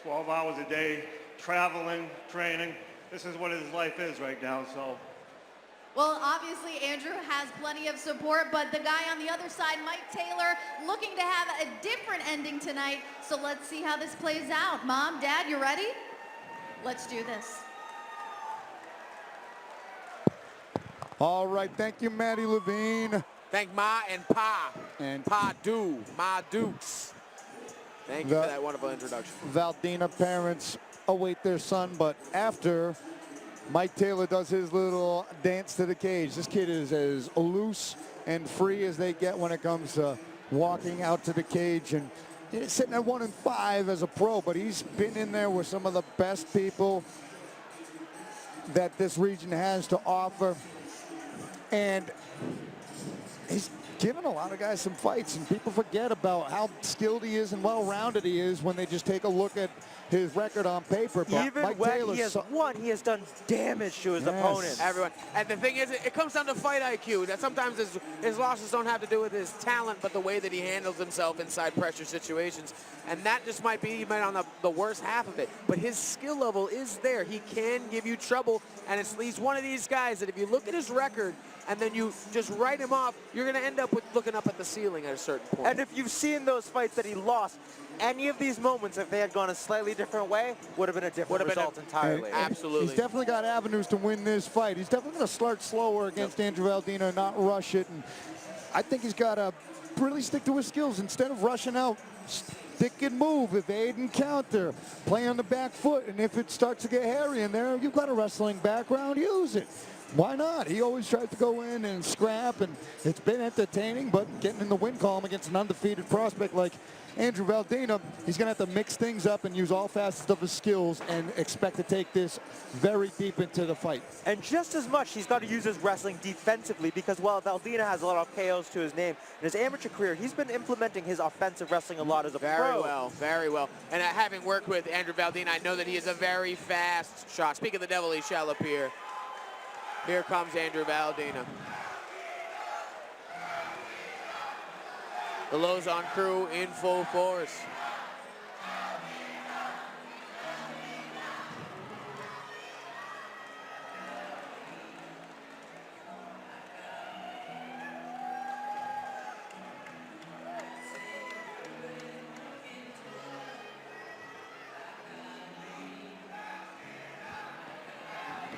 12 hours a day, traveling, training. This is what his life is right now, so. Well, obviously, Andrew has plenty of support, but the guy on the other side, Mike Taylor, looking to have a different ending tonight. So let's see how this plays out. Mom, Dad, you ready? Let's do this. All right, thank you, Maddie Levine. Thank Ma and Pa. And Pa Do, Ma Dukes. Thank you for that wonderful introduction. Valdina parents await their son, but after Mike Taylor does his little dance to the cage, this kid is as loose and free as they get when it comes to walking out to the cage. And he's sitting at 1-5 as a pro, but he's been in there with some of the best people that this region has to offer. And he's given a lot of guys some fights, and people forget about how skilled he is and well-rounded he is when they just take a look at his record on paper. But even Mike when Taylor he has won, he has done damage to his opponent. Everyone. And the thing is, it comes down to fight IQ. That sometimes his losses don't have to do with his talent, but the way that he handles himself inside pressure situations. And that just might be even on the worst half of it. But his skill level is there. He can give you trouble. And he's one of these guys that if you look at his record and then you just write him off, you're going to end up with looking up at the ceiling at a certain point. And if you've seen those fights that he lost, any of these moments, if they had gone a slightly different way, would have been a different result entirely. Absolutely. He's definitely got avenues to win this fight. He's definitely going to start slower against Andrew Valdina and not rush it. And I think he's got to really stick to his skills. Instead of rushing out, stick and move, evade and counter, play on the back foot. And if it starts to get hairy in there, you've got a wrestling background, use it. Why not? He always tries to go in and scrap, and it's been entertaining, but getting in the win column against an undefeated prospect like Andrew Valdina, he's going to have to mix things up and use all facets of his skills and expect to take this very deep into the fight. And just as much, he's got to use his wrestling defensively, because while Valdina has a lot of KOs to his name, in his amateur career, he's been implementing his offensive wrestling a lot as a pro. Very well. And having worked with Andrew Valdina, I know that he is a very fast shot. Speak of the devil, he shall appear. Here comes Andrew Valdina. The Lozon crew in full force.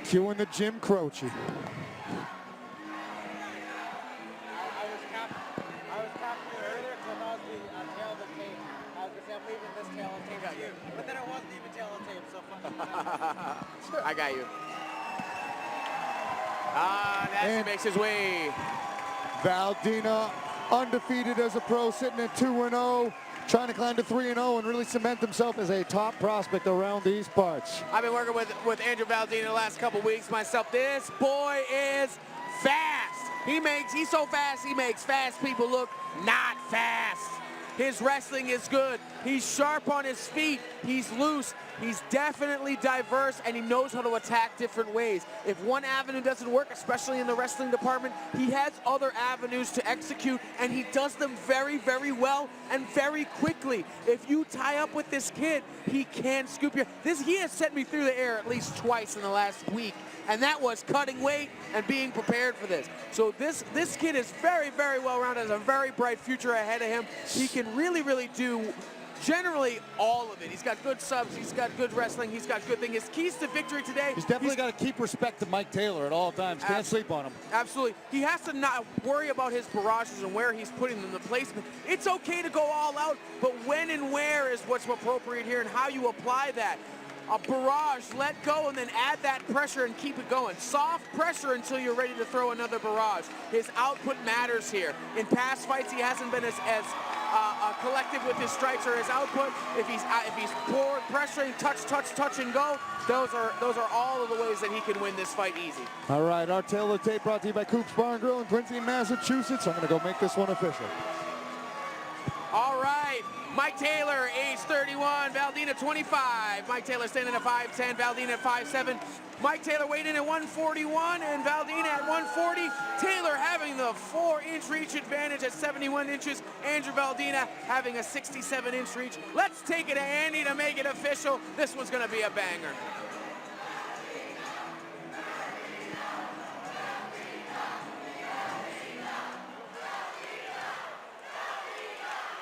Cueing the Jim Croce. I was capturing earlier because I thought it was the tail of the tape. I was going to say, I'm leaving this tail of tape to you. But then it wasn't even tail of tape, so fuck. I got you. That makes his way. Valdina, undefeated as a pro, sitting at 2-0. Trying to climb to 3-0 and really cement himself as a top prospect around these parts. I've been working with Andrew Valdina the last couple weeks myself. This boy is fast. He's so fast, he makes fast people look not fast. His wrestling is good. He's sharp on his feet. He's loose. He's definitely diverse, and he knows how to attack different ways. If one avenue doesn't work, especially in the wrestling department, he has other avenues to execute, and he does them very, very well and very quickly. If you tie up with this kid, he can scoop you. He has sent me through the air at least twice in the last week, and that was cutting weight and being prepared for this. So this kid is very, very well-rounded, has a very bright future ahead of him. He can really, really do generally all of it. He's got good subs, he's got good wrestling, he's got good things. His keys to victory today. He's definitely got to keep respect to Mike Taylor at all times. Can't sleep on him. Absolutely. He has to not worry about his barrages and where he's putting them, the placement. It's okay to go all out, but when and where is what's appropriate here and how you apply that. A barrage, let go, and then add that pressure and keep it going. Soft pressure until you're ready to throw another barrage. His output matters here. In past fights, he hasn't been as collective with his strikes or his output. If he's forward pressuring, touch and go, those are all of the ways that he can win this fight easy. All right, our Taylor tape brought to you by Coop's Bar and Grill in Quincy, Massachusetts. I'm going to go make this one official. All right, Mike Taylor, age 31, Valdina 25. Mike Taylor standing at 5'10", Valdina at 5'7". Mike Taylor weighed in at 141 and Valdina at 140. Taylor having the 4-inch reach advantage at 71 inches. Andrew Valdina having a 67-inch reach. Let's take it to Andy to make it official. This one's going to be a banger.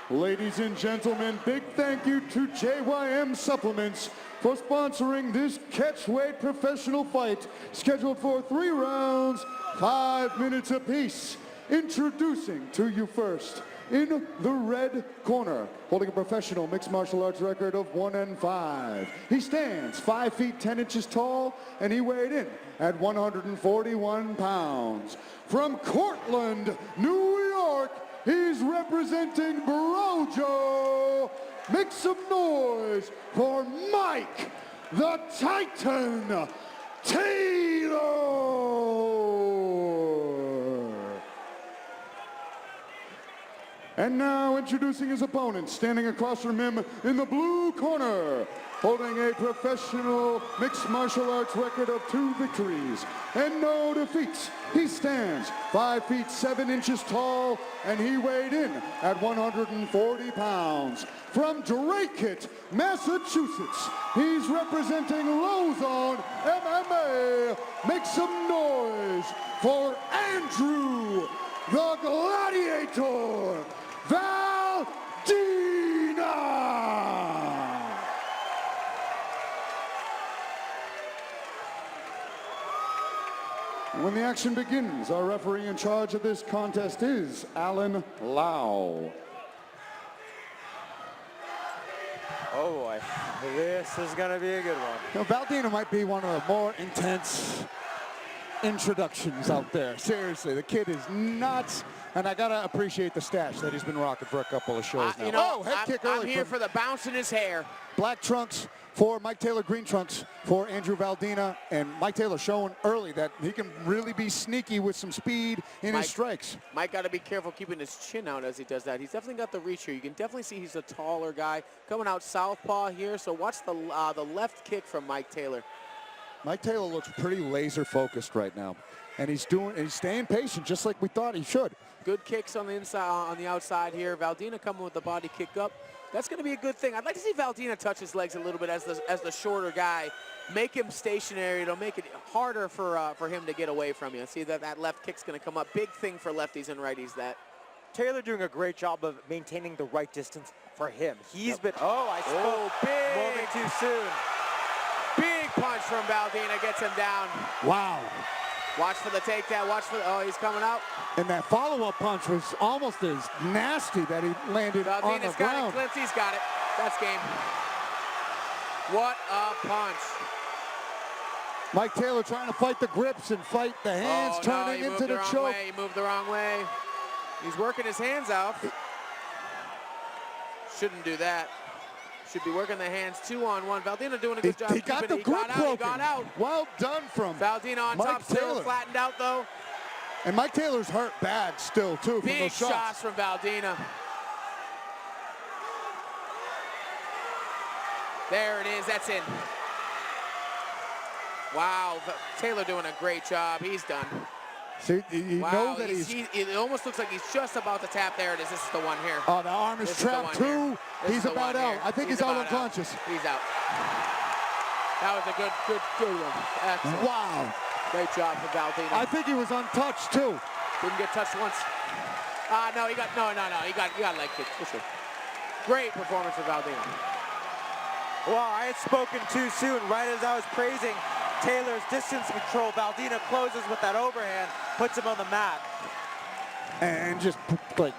Ladies and gentlemen, big thank you to JYM Supplements for sponsoring this catchweight professional fight scheduled for 3 rounds, 5 minutes apiece. Introducing to you first, in the red corner, holding a professional mixed martial arts record of 1-5. He stands 5 feet 10 inches tall, and he weighed in at 141 pounds. From Cortland, New York, he's representing Brojo. Make some noise for Mike the Titan Taylor. And now introducing his opponent, standing across from him in the blue corner, holding a professional mixed martial arts record of 2 victories and no defeats. He stands 5 feet 7 inches tall, and he weighed in at 140 pounds. From Dracut, Massachusetts, he's representing Lozon MMA. Make some noise for Andrew the Gladiator Valdina. When the action begins, our referee in charge of this contest is Alan Lau. Oh boy, this is gonna be a good one. You know, Valdina might be one of the more intense introductions out there. Seriously, the kid is nuts, and I gotta appreciate the stash that he's been rocking for a couple of shows now. You know, head kick early. I'm here for the bounce in his hair. Black trunks for Mike Taylor, green trunks for Andrew Valdina, and Mike Taylor showing early that he can really be sneaky with some speed in his strikes. Mike got to be careful keeping his chin out as he does that. He's definitely got the reach here. You can definitely see he's a taller guy coming out southpaw here. So watch the left kick from Mike Taylor. Mike Taylor looks pretty laser focused right now, and he's staying patient just like we thought he should. Good kicks on the inside, on the outside here. Valdina coming with the body kick up. That's going to be a good thing. I'd like to see Valdina touch his legs a little bit as the shorter guy. Make him stationary. It'll make it harder for him to get away from you. See that left kick's going to come up. Big thing for lefties and righties. That Taylor doing a great job of maintaining the right distance for him. He's been, I spoke big moment too soon. Big punch from Valdina gets him down. Wow. Watch for the takedown. Watch for he's coming out. And that follow-up punch was almost as nasty that he landed on the Valdina's got ground. it. Clancy's got it. That's game. What a punch. Mike Taylor trying to fight the grips and fight the hands, turning into the choke. He moved the wrong way. He's working his hands out. Shouldn't do that. Should be working the hands 2-on-1. Valdina doing a good job. He got the grip broken. He got out. Well done from Valdina on Mike top, still Taylor. flattened out though. And Mike Taylor's hurt bad still too from Big those shots. shots from Valdina. There it is, that's in. Wow, Taylor doing a great job. He's done. See, you know that it almost looks like he's just about to tap. There it is. This is the one here. Oh, the arm is trapped too. He's about out. I think he's out unconscious. He's out. That was a good one. Excellent. Wow. Great job for Valdina. I think he was untouched too. Didn't get touched once. No, he got leg kick. For sure. Great performance for Valdina. Well, I had spoken too soon. Right as I was praising Taylor's distance control, Valdina closes with that overhand, puts him on the mat. And just like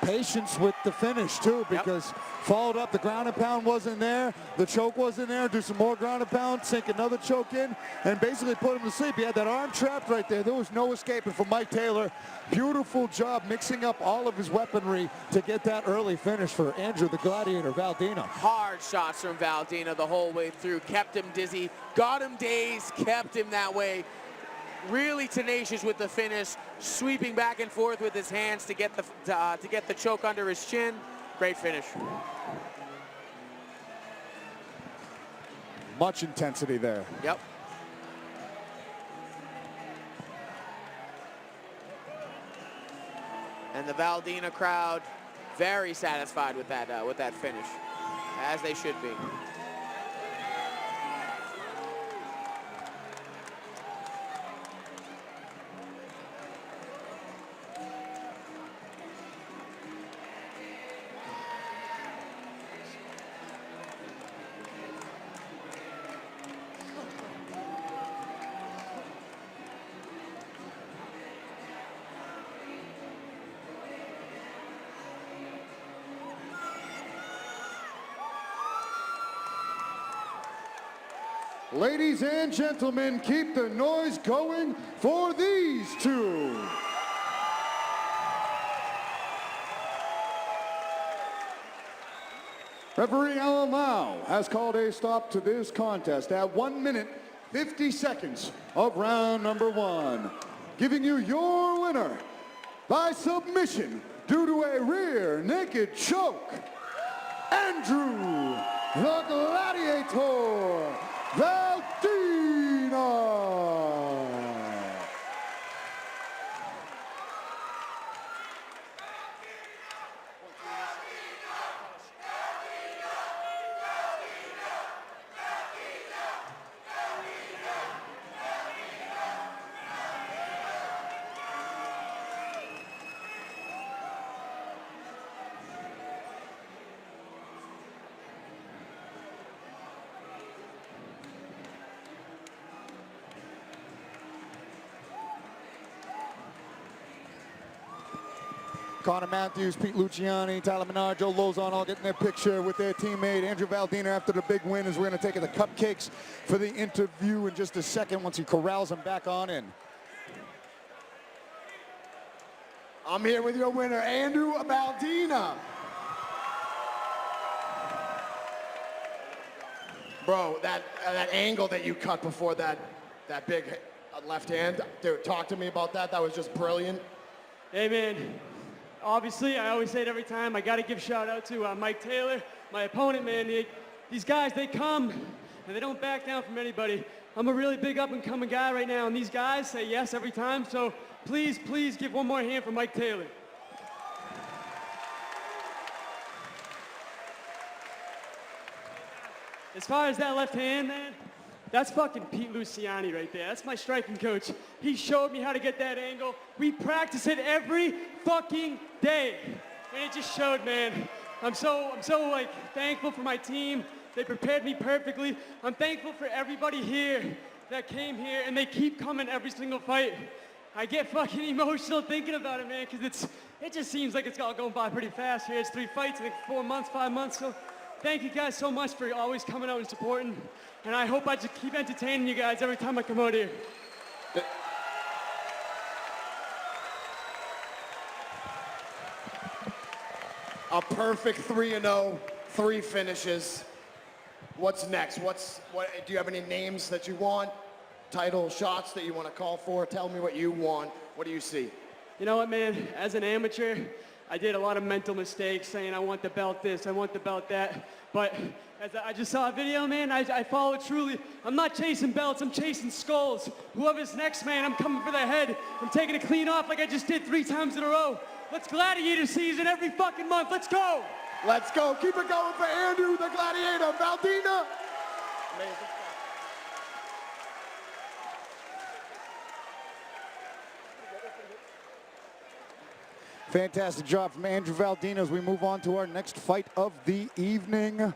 patience with the finish too, because followed up, the ground and pound wasn't there, the choke wasn't there, do some more ground and pound, sink another choke in, and basically put him to sleep. He had that arm trapped right there. There was no escaping from Mike Taylor. Beautiful job mixing up all of his weaponry to get that early finish for Andrew the Gladiator Valdina. Hard shots from Valdina the whole way through, kept him dizzy, got him dazed, kept him that way. Really tenacious with the finish, sweeping back and forth with his hands to get the choke under his chin. Great finish. Much intensity there. Yep. And the Valdina crowd very satisfied with that finish, as they should be. Ladies and gentlemen, keep the noise going for these two. Referee Alan Lau has called a stop to this contest at 1 minute, 50 seconds of round number 1. Giving you your winner by submission due to a rear naked choke, Andrew the Gladiator Valdina. Connor Matthews, Pete Luciani, Tyler Menard, Joe Lozon all getting their picture with their teammate Andrew Valdina after the big win, as we're going to take the cupcakes for the interview in just a second once he corrals them back on in. I'm here with your winner, Andrew Valdina. Bro, that angle that you cut before that big left hand, dude, talk to me about that. That was just brilliant. Hey, man. Obviously, I always say it every time, I got to give shout out to Mike Taylor, my opponent, man. These guys, they come and they don't back down from anybody. I'm a really big up-and-coming guy right now, and these guys say yes every time, so please, please give one more hand for Mike Taylor. As far as that left hand, man, that's fucking Pete Luciani right there. That's my striking coach. He showed me how to get that angle. We practice it every fucking day. And it just showed, man. I'm so like thankful for my team. They prepared me perfectly. I'm thankful for everybody here that came here, and they keep coming every single fight. I get fucking emotional thinking about it, man, because it just seems like it's all going by pretty fast here. It's 3 fights, I think 4 months, 5 months. So thank you guys so much for always coming out and supporting. And I hope I just keep entertaining you guys every time I come out here. A perfect 3-0, 3 finishes. What's next? Do you have any names that you want? Title shots that you want to call for? Tell me what you want. What do you see? You know what, man? As an amateur, I did a lot of mental mistakes saying I want the belt this, I want the belt that. But as I just saw a video, man, I follow truly. I'm not chasing belts, I'm chasing skulls. Whoever's next, man, I'm coming for the head. I'm taking it clean off like I just did 3 times in a row. Let's Gladiator season every fucking month. Let's go. Let's go. Keep it going for Andrew the Gladiator Valdina. Amazing. Fantastic job from Andrew Valdina as we move on to our next fight of the evening.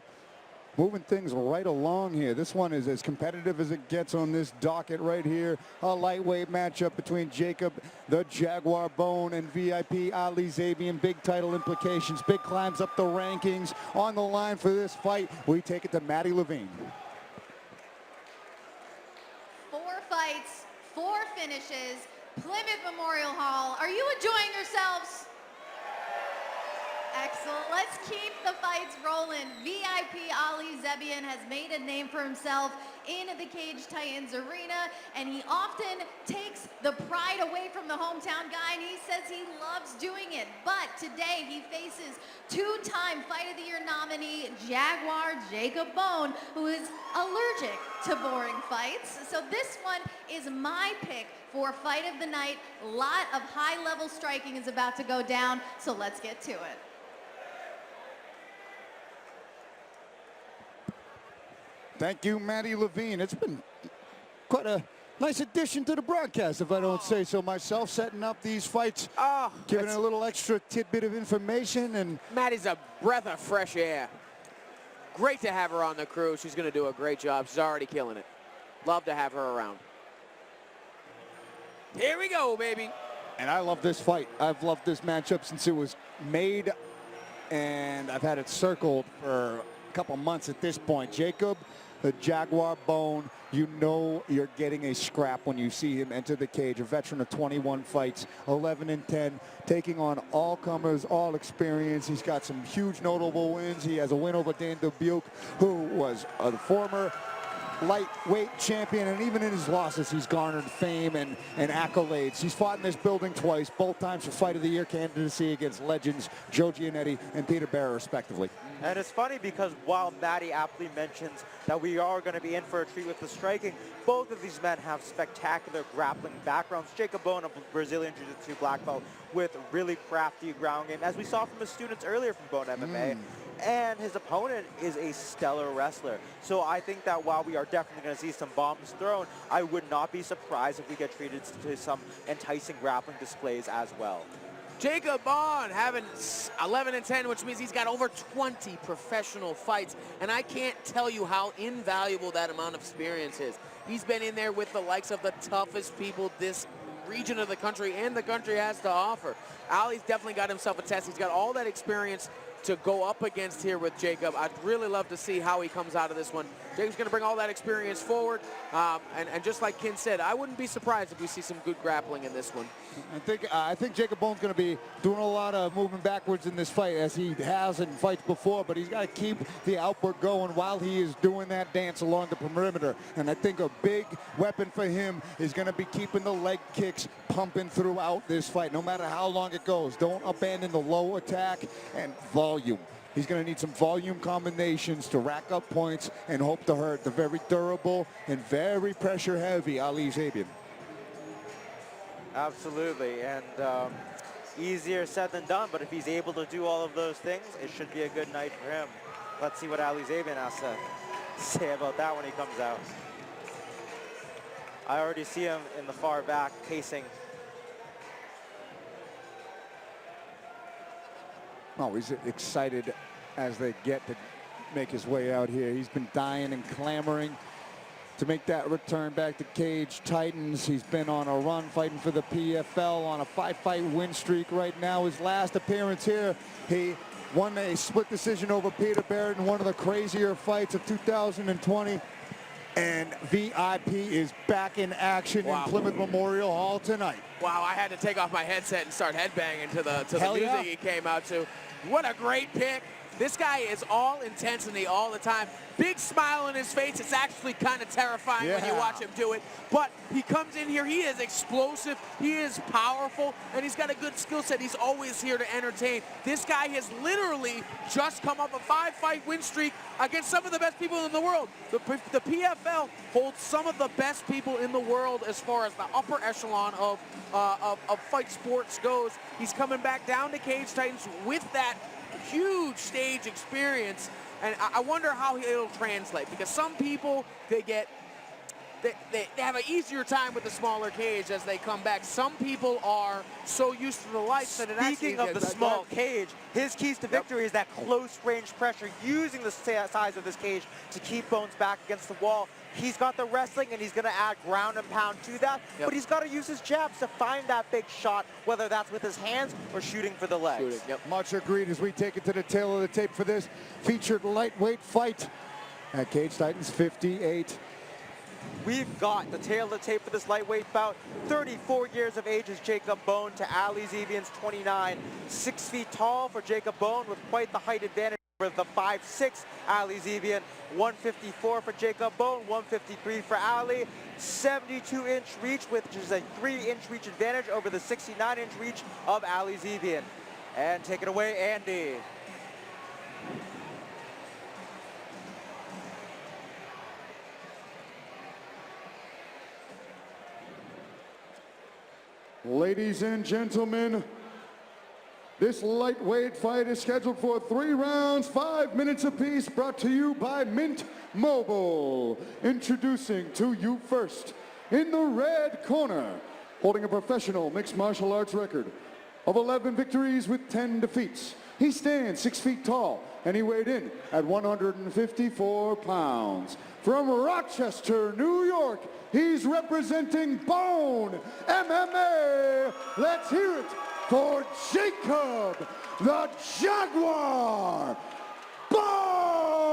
Moving things right along here. This one is as competitive as it gets on this docket right here. A lightweight matchup between Jacob, the Jaguar Bone, and VIP Ali Zabian. Big title implications, big climbs up the rankings. On the line for this fight, we take it to Maddie Levine. 4 fights, 4 finishes, Plymouth Memorial Hall. Are you enjoying yourselves? Excellent. Let's keep the fights rolling. VIP Ali Zabian has made a name for himself in the Cage Titans arena, and he often takes the pride away from the hometown guy, and he says he loves doing it. But today he faces 2-time Fight of the Year nominee Jaguar Jacob Bone, who is allergic to boring fights. So this one is my pick for fight of the night. A lot of high-level striking is about to go down, so let's get to it. Thank you, Maddie Levine. It's been quite a nice addition to the broadcast, if I don't say so myself, setting up these fights, giving a little extra tidbit of information. And Maddie's a breath of fresh air. Great to have her on the crew. She's going to do a great job. She's already killing it. Love to have her around. Here we go, baby. And I love this fight. I've loved this matchup since it was made, and I've had it circled for a couple months at this point. Jacob, the Jaguar Bone, you know you're getting a scrap when you see him enter the cage. A veteran of 21 fights, 11-10, taking on all comers, all experience. He's got some huge notable wins. He has a win over Dan Dubuque, who was a former lightweight champion, and even in his losses, he's garnered fame and accolades. He's fought in this building twice, both times for Fight of the Year candidacy against legends Joe Giannetti and Peter Barra, respectively. And it's funny because while Maddie aptly mentions that we are going to be in for a treat with the striking, both of these men have spectacular grappling backgrounds. Jacob Bone, a Brazilian Jiu-Jitsu black belt with really crafty ground game, as we saw from his students earlier from Bone MMA. And his opponent is a stellar wrestler. So I think that while we are definitely going to see some bombs thrown, I would not be surprised if we get treated to some enticing grappling displays as well. Jacob Bone having 11-10, which means he's got over 20 professional fights. And I can't tell you how invaluable that amount of experience is. He's been in there with the likes of the toughest people this region of the country and the country has to offer. Ali's definitely got himself a test. He's got all that experience to go up against here with Jacob. I'd really love to see how he comes out of this one. Jacob's going to bring all that experience forward. And just like Ken said, I wouldn't be surprised if we see some good grappling in this one. I think Jacob Bone's going to be doing a lot of moving backwards in this fight, as he has in fights before, but he's got to keep the output going while he is doing that dance along the perimeter. And I think a big weapon for him is going to be keeping the leg kicks pumping throughout this fight, no matter how long it goes. Don't abandon the low attack and volume. He's going to need some volume combinations to rack up points and hope to hurt the very durable and very pressure-heavy Ali Zabian. Absolutely, and easier said than done, but if he's able to do all of those things, it should be a good night for him. Let's see what Ali Zabian has to say about that when he comes out. I already see him in the far back pacing. Oh, he's excited as they get to make his way out here. He's been dying and clamoring to make that return back to Cage Titans. He's been on a run fighting for the PFL on a 5-fight win streak right now. His last appearance here, he won a split decision over Peter Barrett in one of the crazier fights of 2020. And VIP is back in action in Plymouth Memorial Hall tonight. Wow, I had to take off my headset and start headbanging to the music he came out to. What a great pick. This guy is all intensity all the time. Big smile on his face. It's actually kind of terrifying when you watch him do it. But he comes in here, he is explosive, he is powerful, and he's got a good skill set. He's always here to entertain. This guy has literally just come up a 5-fight win streak against some of the best people in the world. The PFL holds some of the best people in the world as far as the upper echelon of fight sports goes. He's coming back down to Cage Titans with that huge stage experience, and I wonder how it'll translate, because some people, they get they have an easier time with the smaller cage as they come back. Some people are so used to the lights that it actually... Speaking of the small cage, his keys to victory is that close range pressure, using the size of this cage to keep Bones back against the wall. He's got the wrestling, and he's going to add ground and pound to that, but he's got to use his jabs to find that big shot, whether that's with his hands or shooting for the legs. Much agreed as we take it to the tail of the tape for this featured lightweight fight at Cage Titans 58. We've got the tail of the tape for this lightweight bout. 34 years of age is Jacob Bone to Ali Zabian's 29. 6 feet tall for Jacob Bone with quite the height advantage over the 5'6" Ali Zabian. 154 for Jacob Bone, 153 for Ali. 72-inch reach, which is a 3-inch reach advantage over the 69-inch reach of Ali Zabian. And take it away, Andy. Ladies and gentlemen, this lightweight fight is scheduled for 3 rounds, 5 minutes apiece, brought to you by Mint Mobile. Introducing to you first, in the red corner, holding a professional mixed martial arts record of 11 victories with 10 defeats. He stands 6 feet tall, and he weighed in at 154 pounds. From Rochester, New York, he's representing Bone MMA. Let's hear it for Jacob the Jaguar Bone.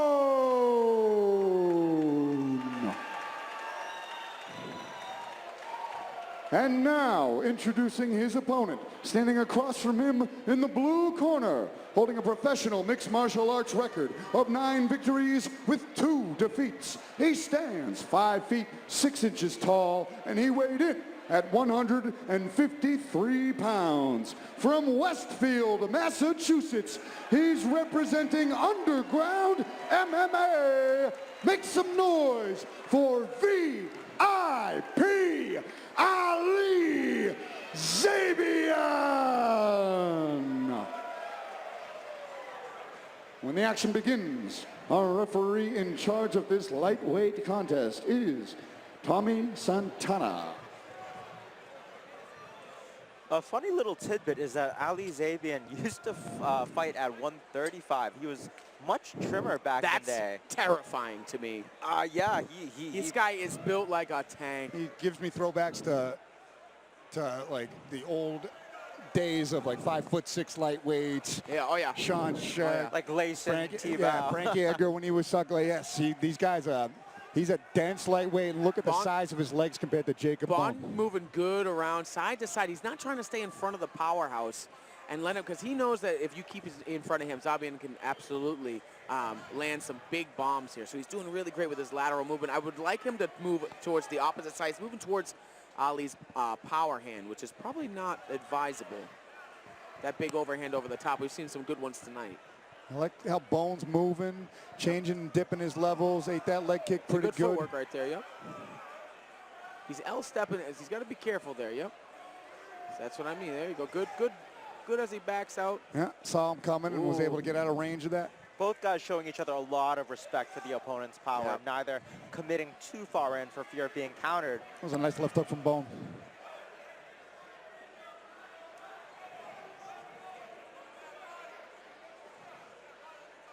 And now, introducing his opponent, standing across from him in the blue corner, holding a professional mixed martial arts record of 9 victories with 2 defeats. He stands 5 feet 6 inches tall, and he weighed in at 153 pounds. From Westfield, Massachusetts, he's representing Underground MMA. Make some noise for VIP Ali Zabian. When the action begins, our referee in charge of this lightweight contest is Tommy Santana. A funny little tidbit is that Ali Zabian used to fight at 135. He was much trimmer back in the day. That's terrifying to me. Yeah, this guy is built like a tank. He gives me throwbacks to like the old days of like 5'6" lightweights. Yeah, oh yeah. Sean Shed, like Layson, yeah, Frankie Edgar when he was suckling. Yes, these guys. He's a dense lightweight. And look at the size of his legs compared to Jacob Bone. Moving good around side to side. He's not trying to stay in front of the powerhouse and let him, because he knows that if you keep in front of him, Zabian can absolutely land some big bombs here. So he's doing really great with his lateral movement. I would like him to move towards the opposite side. He's moving towards Ali's power hand, which is probably not advisable. That big overhand over the top. We've seen some good ones tonight. I like how Bone's moving, changing, dipping his levels. Ate that leg kick pretty good. Footwork right there, yep. He's L-stepping. He's got to be careful there, yep. That's what I mean. There you go. Good as he backs out. Yeah, saw him coming and was able to get out of range of that. Both guys showing each other a lot of respect for the opponent's power, neither committing too far in for fear of being countered. That was a nice left hook from Bone.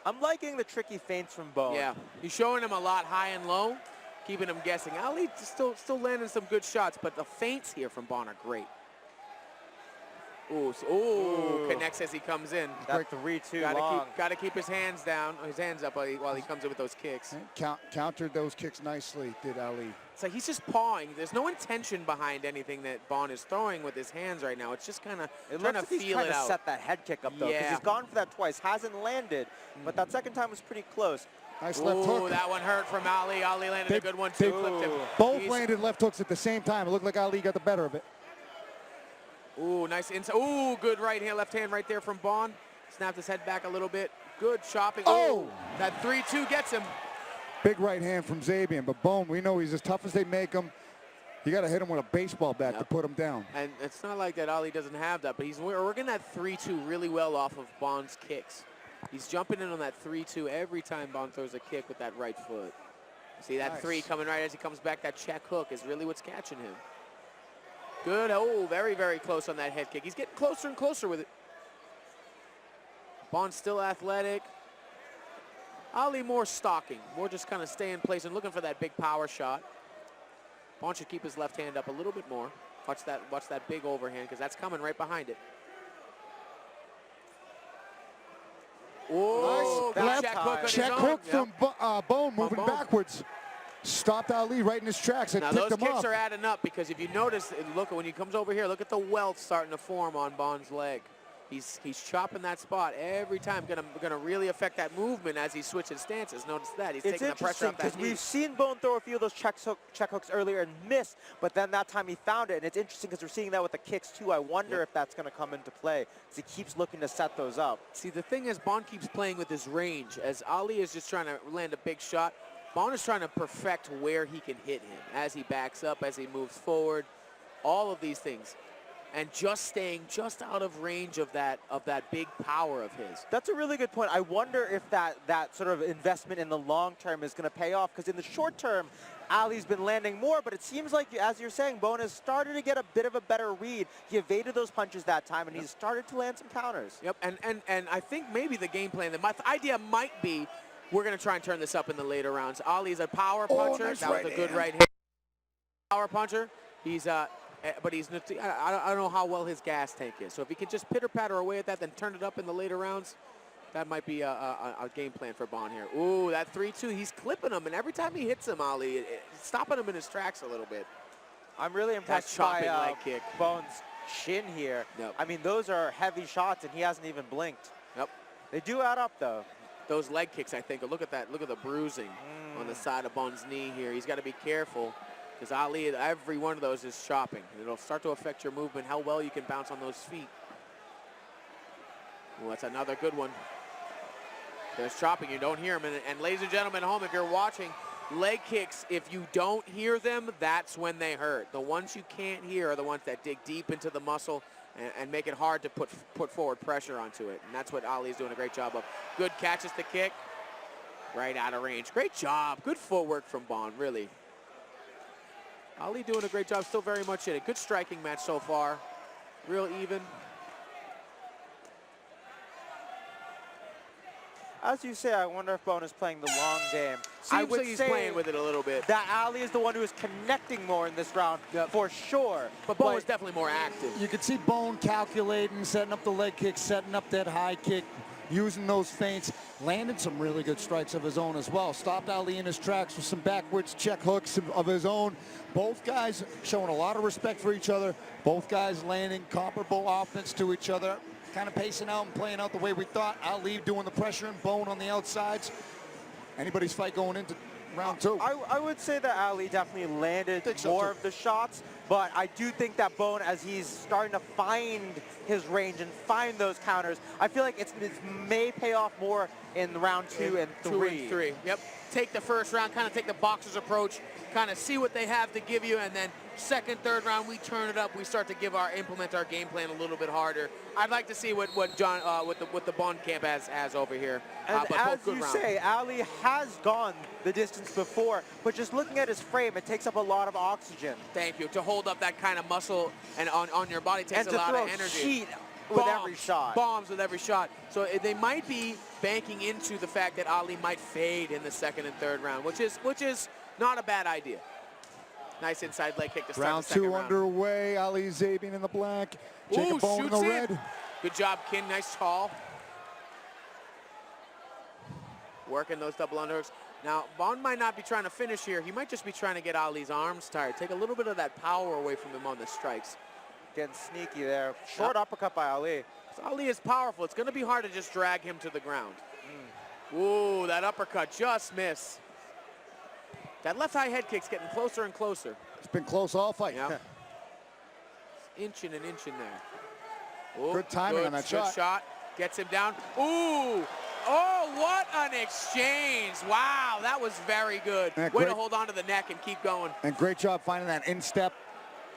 I'm liking the tricky feints from Bone. Yeah, he's showing him a lot high and low, keeping him guessing. Ali still landing some good shots, but the feints here from Bone are great. Ooh, connects as he comes in. That 3-2 long. Got to keep his hands down, his hands up while he comes in with those kicks. Countered those kicks nicely, did Ali. It's like he's just pawing. There's no intention behind anything that Bone is throwing with his hands right now. It's just kind of trying to feel it out. Set that head kick up though, because he's gone for that twice, hasn't landed, but that second time was pretty close. Nice left hook. That one hurt from Ali. Ali landed a good one too. Flipped him. Both landed left hooks at the same time. It looked like Ali got the better of it. Ooh, nice inside. Ooh, good right hand, left hand right there from Bone. Snapped his head back a little bit. Good chopping. Oh! That 3-2 gets him. Big right hand from Zabian, but Bone, we know he's as tough as they make him. You got to hit him with a baseball bat to put him down. And it's not like that Ali doesn't have that, but he's working that 3-2 really well off of Bone's kicks. He's jumping in on that 3-2 every time Bone throws a kick with that right foot. See that Nice. 3 coming right as he comes back. That check hook is really what's catching him. Good. Oh, very, very close on that head kick. He's getting closer and closer with it. Bond's still athletic. Ali more stalking, more just kind of stay in place and looking for that big power shot. Bond should keep his left hand up a little bit more. Watch that big overhand, because that's coming right behind it. Oh, Nice. good check hook on his Check own. hook Yep. from Bone moving Bone. backwards. Stopped Ali right in his tracks and Now picked those him kicks up. are adding up, because if you notice, look when he comes over here, look at the welt starting to form on Bond's leg. He's chopping that spot every time. Gonna really affect that movement as he switches stances. Notice that he's It's taking the pressure interesting off that because knee. we've seen Bone throw a few of those check hooks earlier and miss, but then that time he found it. And it's interesting because we're seeing that with the kicks too. I wonder if that's going to come into play as he keeps looking to set those up. See, the thing is, Bond keeps playing with his range. As Ali is just trying to land a big shot, Bond is trying to perfect where he can hit him as he backs up, as he moves forward, all of these things. And just staying just out of range of that big power of his. That's a really good point. I wonder if that sort of investment in the long term is going to pay off, because in the short term, Ali's been landing more, but it seems like, as you're saying, Bone has started to get a bit of a better read. He evaded those punches that time, and he's started to land some counters. Yep, and I think maybe the game plan, the idea might be, we're going to try and turn this up in the later rounds. Ali's a power puncher. Nice that was a right good hand. right hand. Power puncher. He's but he's, I don't know how well his gas tank is. So if he could just pitter-patter away at that, then turn it up in the later rounds, that might be a game plan for Bond here. Ooh, that 3-2, he's clipping him, and every time he hits him, Ali, it's stopping him in his tracks a little bit. I'm really impressed chopping by leg kick. Bone's chin here. Yep. I mean, those are heavy shots, and he hasn't even blinked. Yep. They do add up, though. Those leg kicks, I think, look at that. Look at the bruising on the side of Bond's knee here. He's got to be careful, because Ali, every one of those is chopping. It'll start to affect your movement, how well you can bounce on those feet. Well, that's another good one. There's chopping, you don't hear them. And ladies and gentlemen at home, if you're watching, leg kicks, if you don't hear them, that's when they hurt. The ones you can't hear are the ones that dig deep into the muscle and make it hard to put forward pressure onto it. And that's what Ali's doing a great job of. Good catches the kick, right out of range. Great job, good footwork from Bond, really. Ali doing a great job, still very much in it. Good striking match so far, real even. As you say, I wonder if Bone is playing the long game. I Seems would like he's say playing with it a little bit. that Ali is the one who is connecting more in this round, for sure. But Bone was definitely more active. You can see Bone calculating, setting up the leg kick, setting up that high kick, using those feints, landed some really good strikes of his own as well. Stopped Ali in his tracks with some backwards check hooks of his own. Both guys showing a lot of respect for each other. Both guys landing comparable offense to each other. Kind of pacing out and playing out the way we thought. Ali doing the pressure and Bone on the outsides. Anybody's fight going into round two. I would say that Ali definitely landed more of the shots, but I do think that Bone, as he's starting to find his range and find those counters, I feel like it may pay off more in round two and three. Yep. Take the first round, kind of take the boxer's approach, kind of see what they have to give you, and then second, third round, we turn it up. We start to implement our game plan a little bit harder. I'd like to see what the Bond camp has over here. And but as good you rounds. say, Ali has gone the distance before, but just looking at his frame, it takes up a lot of oxygen. Thank you. To hold up that kind of muscle and on your body takes a lot of energy. And to throw heat with every shot. Bombs with every shot. So they might be banking into the fact that Ali might fade in the second and third round, which is not a bad idea. Nice inside leg kick to start Round the second two round. underway. Ali Zabian in the black. Jacob Ooh, Bone in the shoots red. Good job, Kin. Nice call. Working those double underhooks. Now, Bond might not be trying to finish here. He might just be trying to get Ali's arms tired. Take a little bit of that power away from him on the strikes. Getting sneaky there. Short uppercut by Ali. So Ali is powerful. It's going to be hard to just drag him to the ground. Ooh, that uppercut just missed. That left high head kick's getting closer and closer. It's been close all fight. Yeah. Inching and inching there. Ooh, Good timing on that good shot. Gets him down. Ooh. Oh, what an exchange. Wow, that was very good. Yeah, Way great. to hold on to the neck and keep going. And great job finding that instep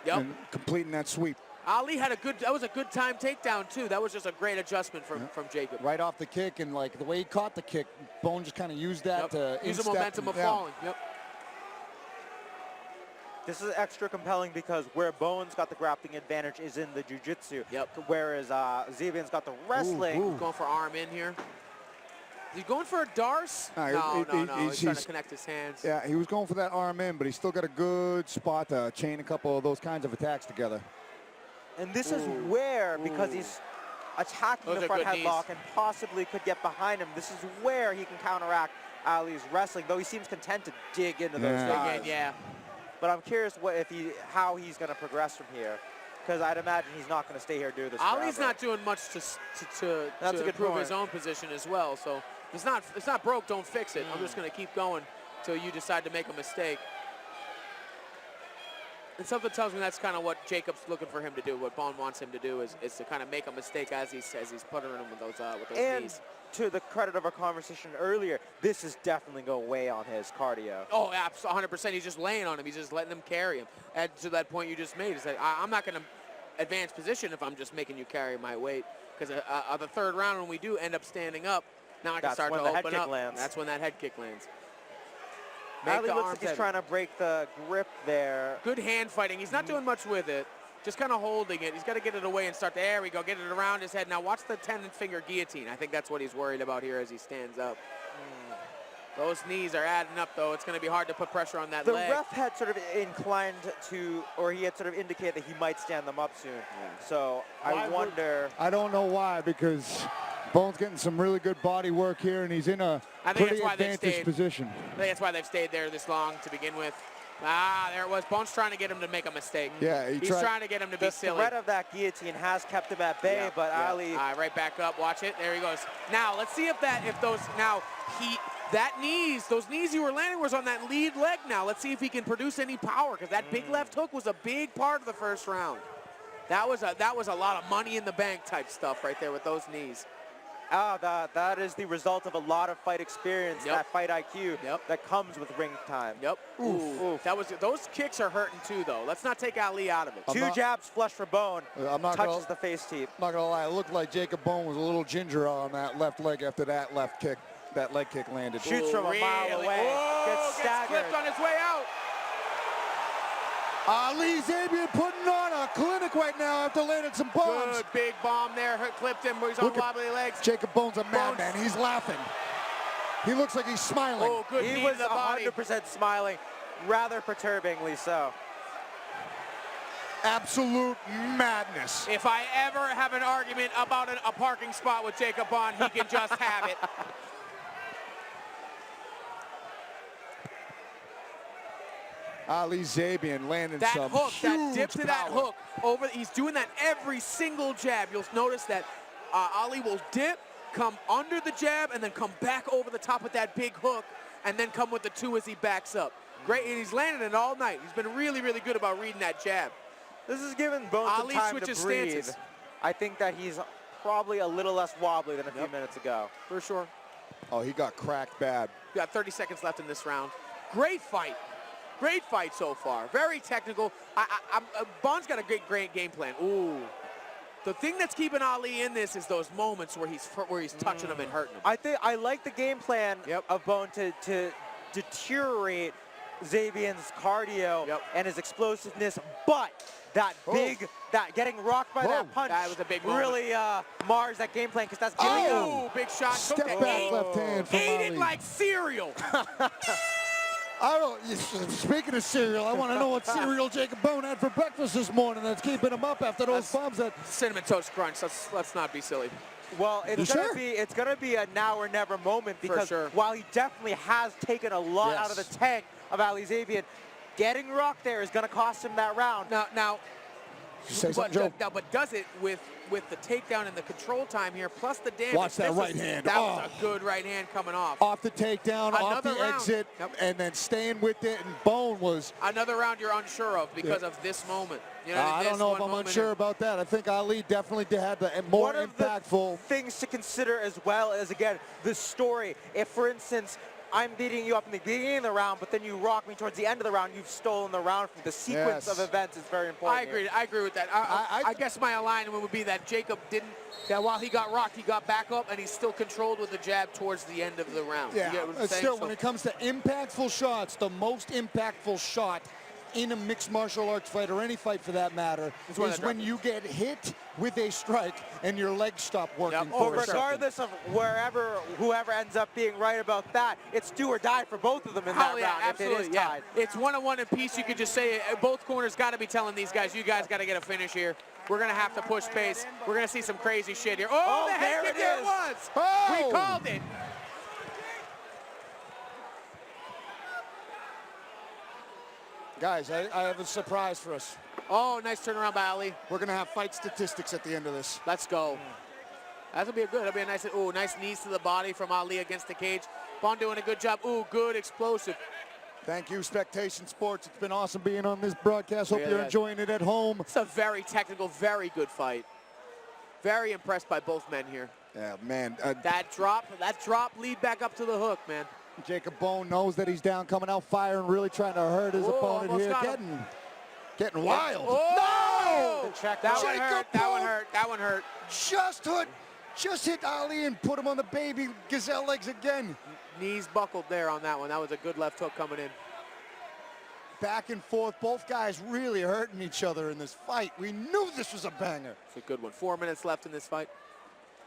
Yep. and completing that sweep. Ali had that was a good time takedown too. That was just a great adjustment from Jacob. Right off the kick, and like the way he caught the kick, Bone just kind of used that to Use the instep momentum and, of falling. Yep. this is extra compelling because where Bones got the grappling advantage is in the jiu-jitsu. Whereas Zabian's got the wrestling. He's going for arm in here. Is he going for a Darce? No. He's trying to connect his hands. Yeah, he was going for that arm in, but he's still got a good spot to chain a couple of those kinds of attacks together. And this is where, because he's attacking the front headlock and possibly could get behind him, this is where he can counteract Ali's wrestling, though he seems content to dig into those guys. But I'm curious how he's going to progress from here, because I'd imagine he's not going to stay here and do this Ali's forever. not doing much to improve his own position as well. So it's not broke, don't fix it. I'm just going to keep going until you decide to make a mistake. And something tells me that's kind of what Jacob's looking for him to do. What Bond wants him to do is to kind of make a mistake as he's puttering him with those knees. To the credit of our conversation earlier, this is definitely going to weigh on his cardio. Oh, 100%. He's just laying on him. He's just letting him carry him. And to that point you just made, is that I'm not going to advance position if I'm just making you carry my weight. Because the third round, when we do end up standing up, now I can start to open up. That's when that head kick lands. Ali looks like he's trying to break the grip there. Good hand fighting. He's not doing much with it. Just kind of holding it. He's got to get it away and start. There we go. Get it around his head. Now watch the 10-finger guillotine. I think that's what he's worried about here as he stands up. Those knees are adding up, though. It's going to be hard to put pressure on that leg. The ref had sort of inclined to, or he had sort of indicated that he might stand them up soon. So I wonder. I don't know why, because Bones getting some really good body work here, and he's in a pretty advantaged position. I think that's why they've stayed there this long to begin with. There it was. Bones trying to get him to make a mistake. Yeah, he's trying to get him to be silly. The threat of that guillotine has kept him at bay, but Ali. Right back up. Watch it. There he goes. Now let's see if those knees you were landing was on that lead leg. Now let's see if he can produce any power, because that big left hook was a big part of the first round. That was a lot of money in the bank type stuff right there with those knees. That is the result of a lot of fight experience, that fight IQ that comes with ring time. Oof. Those kicks are hurting too, though. Let's not take Ali out of it. Two jabs flush for Bone. Touches the face teeth. I'm not gonna lie, it looked like Jacob Bone was a little ginger on that left leg after that left kick. That leg kick landed. Shoots from a mile away. Gets staggered. Gets clipped on his way out. Ali Zabian putting on a clinic right now after landing some bombs. Good big bomb there. Clipped him, but he's on wobbly legs. Jacob Bone's a madman. He's laughing. He looks like he's smiling. Oh, good knee to the body. He was 100% smiling, rather perturbingly so. Absolute madness. If I ever have an argument about a parking spot with Jacob Bond, he can just have it. Ali Zabian landing that some hook, huge that dip to power. that hook over. He's doing that every single jab. You'll notice that Ali will dip, come under the jab, and then come back over the top with that big hook, and then come with the two as he backs up. Great, and he's landed it all night. He's been really, really good about reading that jab. This is giving Bones some time to breathe. Stances. I think that he's probably a little less wobbly than a few minutes ago. For sure. Oh, he got cracked bad. We got 30 seconds left in this round. Great fight. Great fight so far. Very technical. Bond's got a great game plan. Ooh. The thing that's keeping Ali in this is those moments where he's touching him and hurting him. I like the game plan of Bone to deteriorate Zabian's cardio and his explosiveness, but that getting rocked by that punch was a big moment. Really mars that game plan, because that's giving him. Big shot. Step back left hand from Ate Ali. it like cereal. Speaking of cereal, I want to know what cereal Jacob Bone had for breakfast this morning that's keeping him up after those bombs. Cinnamon Toast Crunch. Let's not be silly. Well, it's gonna be a now or never moment, because while he definitely has taken a lot out of the tank of Ali Zabian, getting rocked there is gonna cost him that round. Now, say something, Joe. But does it with the takedown and the control time here, plus the damage. Watch that right hand. That was a good right hand coming off. Off the takedown, off the exit, and then staying with it, and Bone was... Another round you're unsure of because of this moment. You know, I don't know if I'm unsure about that. I think Ali definitely had the more impactful... things to consider as well as, again, the story. If, for instance, I'm beating you up in the beginning of the round, but then you rock me towards the end of the round, you've stolen the round from the sequence of events is very important. I agree with that. I guess my alignment would be that Jacob that while he got rocked, he got back up, and he's still controlled with the jab towards the end of the round. Yeah, still, when it comes to impactful shots, the most impactful shot in a mixed martial arts fight, or any fight for that matter, is when you get hit with a strike and your legs stop working. Oh, regardless of whoever ends up being right about that, it's do or die for both of them in that round. Absolutely, if it is tied. It's 1-on-1 in peace. You could just say both corners got to be telling these guys, you guys got to get a finish here. We're going to have to push pace. We're going to see some crazy shit here. Oh, the head kick there it was. Oh. We called it. Guys, I have a surprise for us. Oh, nice turnaround by Ali. We're going to have fight statistics at the end of this. Let's go. That'll be a nice, nice knees to the body from Ali against the cage. Bond doing a good job. Ooh, good, explosive. Thank you, Spectation Sports. It's been awesome being on this broadcast. Hope you're enjoying it at home. It's a very technical, very good fight. Very impressed by both men here. Yeah, man. That drop lead back up to the hook, man. Jacob Bone knows that he's down, coming out firing, really trying to hurt his opponent here. Getting wild. Oh! No! That one hurt. Just hit Ali and put him on the baby gazelle legs again. Knees buckled there on that one. That was a good left hook coming in. Back and forth, both guys really hurting each other in this fight. We knew this was a banger. It's a good one. 4 minutes left in this fight.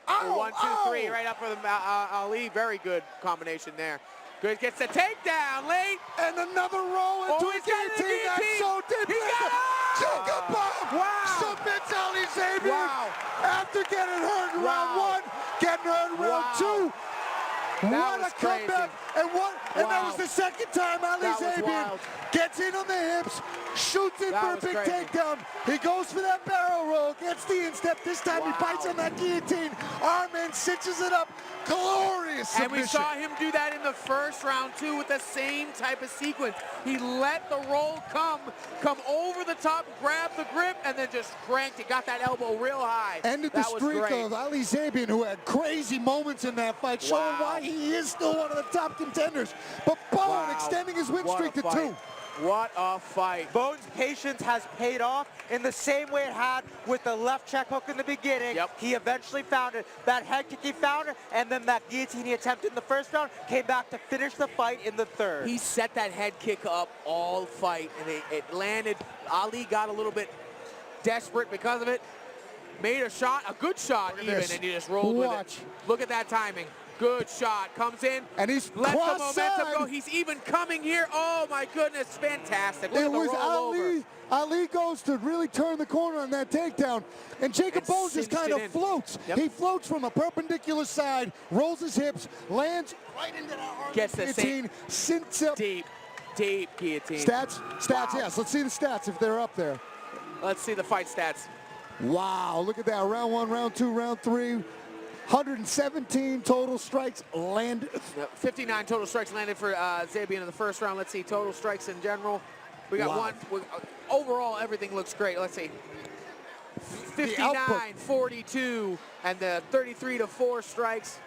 Oh, 1, 2, 3, right up for the Ali. Very good combination there. Good, gets the takedown late. And another roll into a guillotine. That's so deep. Jacob Bone submits Ali Zabian. Wow. After getting hurt in round 1, getting hurt in round 2. What a comeback. And that was the second time Ali Zabian gets in on the hips, shoots in for a big takedown. He goes for that barrel roll, gets the instep. This time he bites on that guillotine. Arman cinches it up. Glorious submission. And we saw him do that in the first round too with the same type of sequence. He let the roll come over the top, grab the grip, and then just cranked it. Got that elbow real high. Ended the streak of Ali Zabian, who had crazy moments in that fight, showing why he is still one of the top contenders. But Bone extending his win streak to 2. What a fight. Bone's patience has paid off in the same way it had with the left check hook in the beginning. He eventually found it. That head kick he found it, and then that guillotine he attempted in the first round came back to finish the fight in the third. He set that head kick up all fight, and it landed. Ali got a little bit desperate because of it. Made a shot, a good shot even, and he just rolled with it. Look at that timing. Good shot, comes in, and he's lets the momentum go. He's even coming here. Oh my goodness, fantastic. Look at the rollover. Ali goes to really turn the corner on that takedown, and Jacob Bone just kind of floats. He floats from a perpendicular side, rolls his hips, lands right into that arm guillotine, sinks up. Deep guillotine. Stats, yes. Let's see the stats if they're up there. Let's see the fight stats. Wow, look at that. Round 1, round 2, round 3. 117 total strikes landed. 59 total strikes landed for Zabian in the first round. Let's see total strikes in general. We got one. Overall, everything looks great. Let's see. 59, 42, and the 33-4 strikes.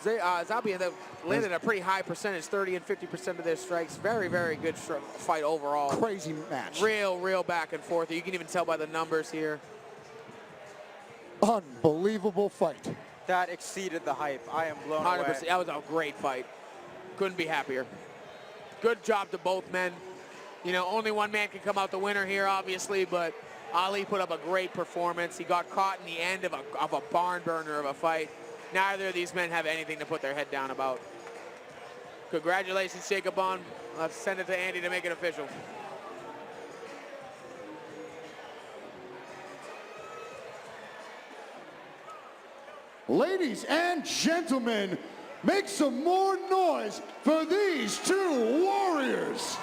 Zabian landed a pretty high percentage, 30 and 50% of their strikes. Very, very good fight overall. Crazy match. Real back and forth. You can even tell by the numbers here. Unbelievable fight. That exceeded the hype. I am blown away. That was a great fight. Couldn't be happier. Good job to both men. You know, only one man can come out the winner here, obviously, but Ali put up a great performance. He got caught in the end of a barn burner of a fight. Neither of these men have anything to put their head down about. Congratulations, Jacob Bone. Let's send it to Andy to make it official. Ladies and gentlemen, make some more noise for these two warriors.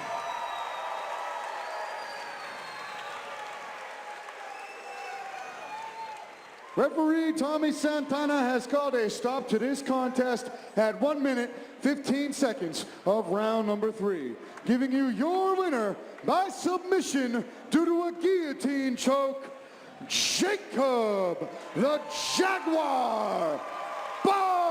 Referee Tommy Santana has called a stop to this contest at 1 minute, 15 seconds of round number 3, giving you your winner by submission due to a guillotine choke, Jacob the Jaguar Bone.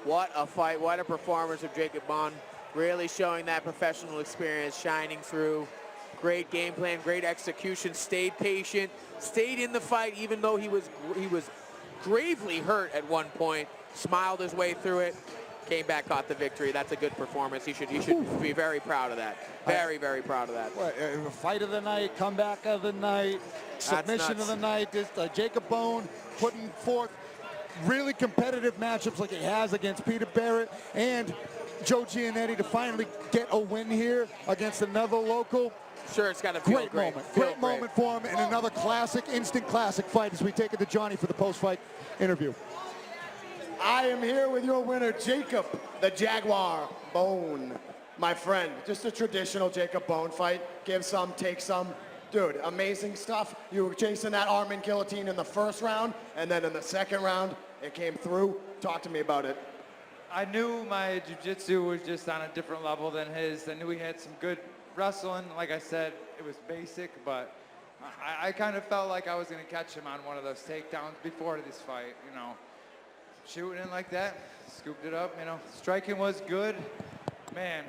What a fight, what a performance of Jacob Bone. Really showing that professional experience shining through. Great game plan, great execution, stayed patient, stayed in the fight even though he was gravely hurt at one point, smiled his way through it, came back, got the victory. That's a good performance. He should be very proud of that. Very, very proud of that. What, fight of the night, comeback of the night, submission of the night. This, Jacob Bone putting forth really competitive matchups like he has against Peter Barrett and Joe Giannetti to finally get a win here against another local. Sure, it's got to feel great. Great moment for him, and another classic, instant classic fight as we take it to Johnny for the post-fight interview. I am here with your winner, Jacob the Jaguar Bone. My friend, just a traditional Jacob Bone fight. Give some, take some. Dude, amazing stuff. You were chasing that Armin guillotine in the first round, and then in the second round, it came through. Talk to me about it. I knew my jiu-jitsu was just on a different level than his. I knew he had some good wrestling. Like I said, it was basic, but I kind of felt like I was going to catch him on one of those takedowns before this fight, you know. Shooting in like that, scooped it up, you know. Striking was good. Man,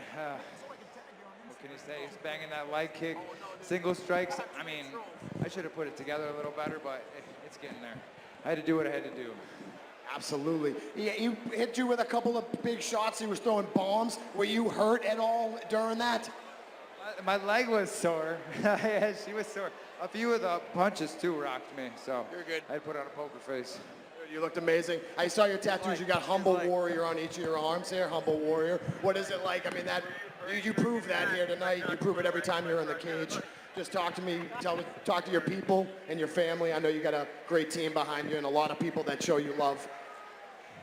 what can you say? He's banging that leg kick, single strikes. I mean, I should have put it together a little better, but it's getting there. I had to do what I had to do. Absolutely. He hit you with a couple of big shots. He was throwing bombs. Were you hurt at all during that? My leg was sore. Yeah, she was sore. A few of the punches, too, rocked me. So you're good. I put on a poker face. Dude, you looked amazing. I saw your tattoos. You got Humble Warrior on each of your arms here. Humble Warrior. What is it like? I mean, that you prove that here tonight. You prove it every time you're in the cage. Just talk to me. Talk to your people and your family. I know you got a great team behind you and a lot of people that show you love.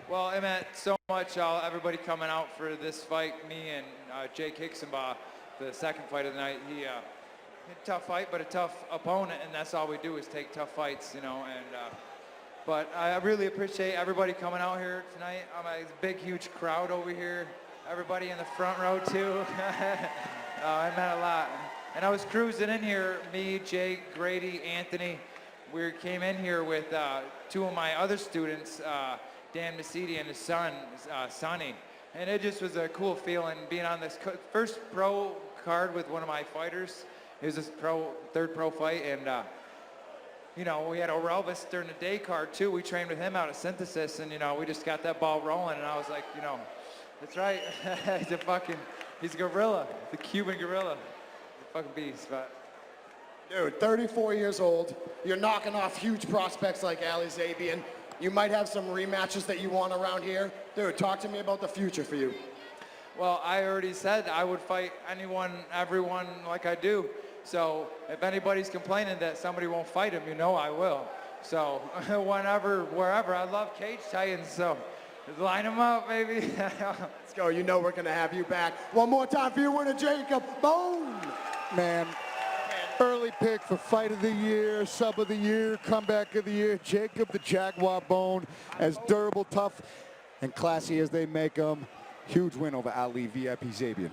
Well, it meant so much, everybody coming out for this fight, me and Jake Hixsonbaugh, the second fight of the night. He a tough fight, but a tough opponent, and that's all we do is take tough fights, you know. And but I really appreciate everybody coming out here tonight. A big, huge crowd over here. Everybody in the front row, too. It meant a lot. And I was cruising in here, me, Jake, Grady, Anthony. We came in here with two of my other students, Dan Masidi and his son, Sonny. And it just was a cool feeling being on this first pro card with one of my fighters. It was his third pro fight. And, you know, we had Orelvis during the day card, too. We trained with him out of Synthesis. And, you know, we just got that ball rolling. And I was like, you know, that's right. He's a gorilla, the Cuban gorilla. He's a fucking beast, but. Dude, 34 years old. You're knocking off huge prospects like Ali Zabian. You might have some rematches that you want around here. Dude, talk to me about the future for you. Well, I already said I would fight anyone, everyone like I do. So if anybody's complaining that somebody won't fight him, you know I will. So whenever, wherever, I love cage titans, so line them up, baby. Let's go. You know we're going to have you back. One more time for your winner, Jacob Bone. Man. Early pick for fight of the year, sub of the year, comeback of the year, Jacob the Jaguar Bone, as durable, tough, and classy as they make them. Huge win over Ali VIP Zabian.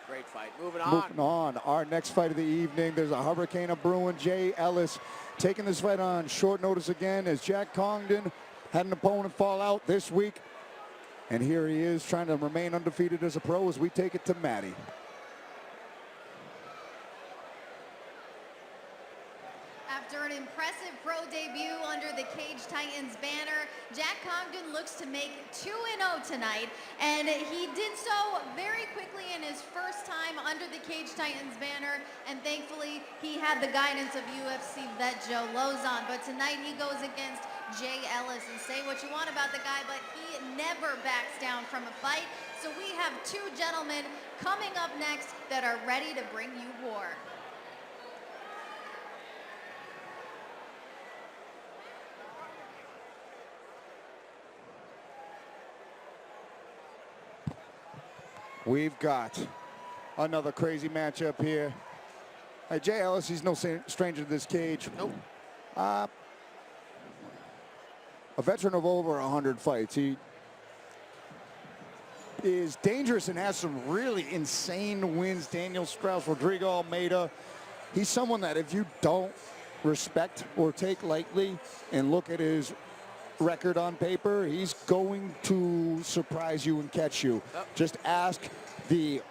Great fight. Moving on. Our next fight of the evening, there's a hurricane of brewing. Jay Ellis taking this fight on short notice again as Jack Congdon had an opponent fall out this week. And here he is trying to remain undefeated as a pro as we take it to Maddie. After an impressive pro debut under the Cage Titans banner, Jack Congdon looks to make 2-0 tonight, and he did so very quickly in his first time under the Cage Titans banner, and thankfully he had the guidance of UFC vet Joe Lozon. But tonight he goes against Jay Ellis, and say what you want about the guy, but he never backs down from a fight. So we have two gentlemen coming up next that are ready to bring you war. We've got another crazy matchup here. Hey, Jay Ellis, he's no stranger to this cage. Nope. A veteran of over 100 fights. He is dangerous and has some really insane wins. Daniel Strauss, Rodrigo Almeida. He's someone that if you don't respect or take lightly and look at his record on paper, he's going to surprise you and catch you. Just ask the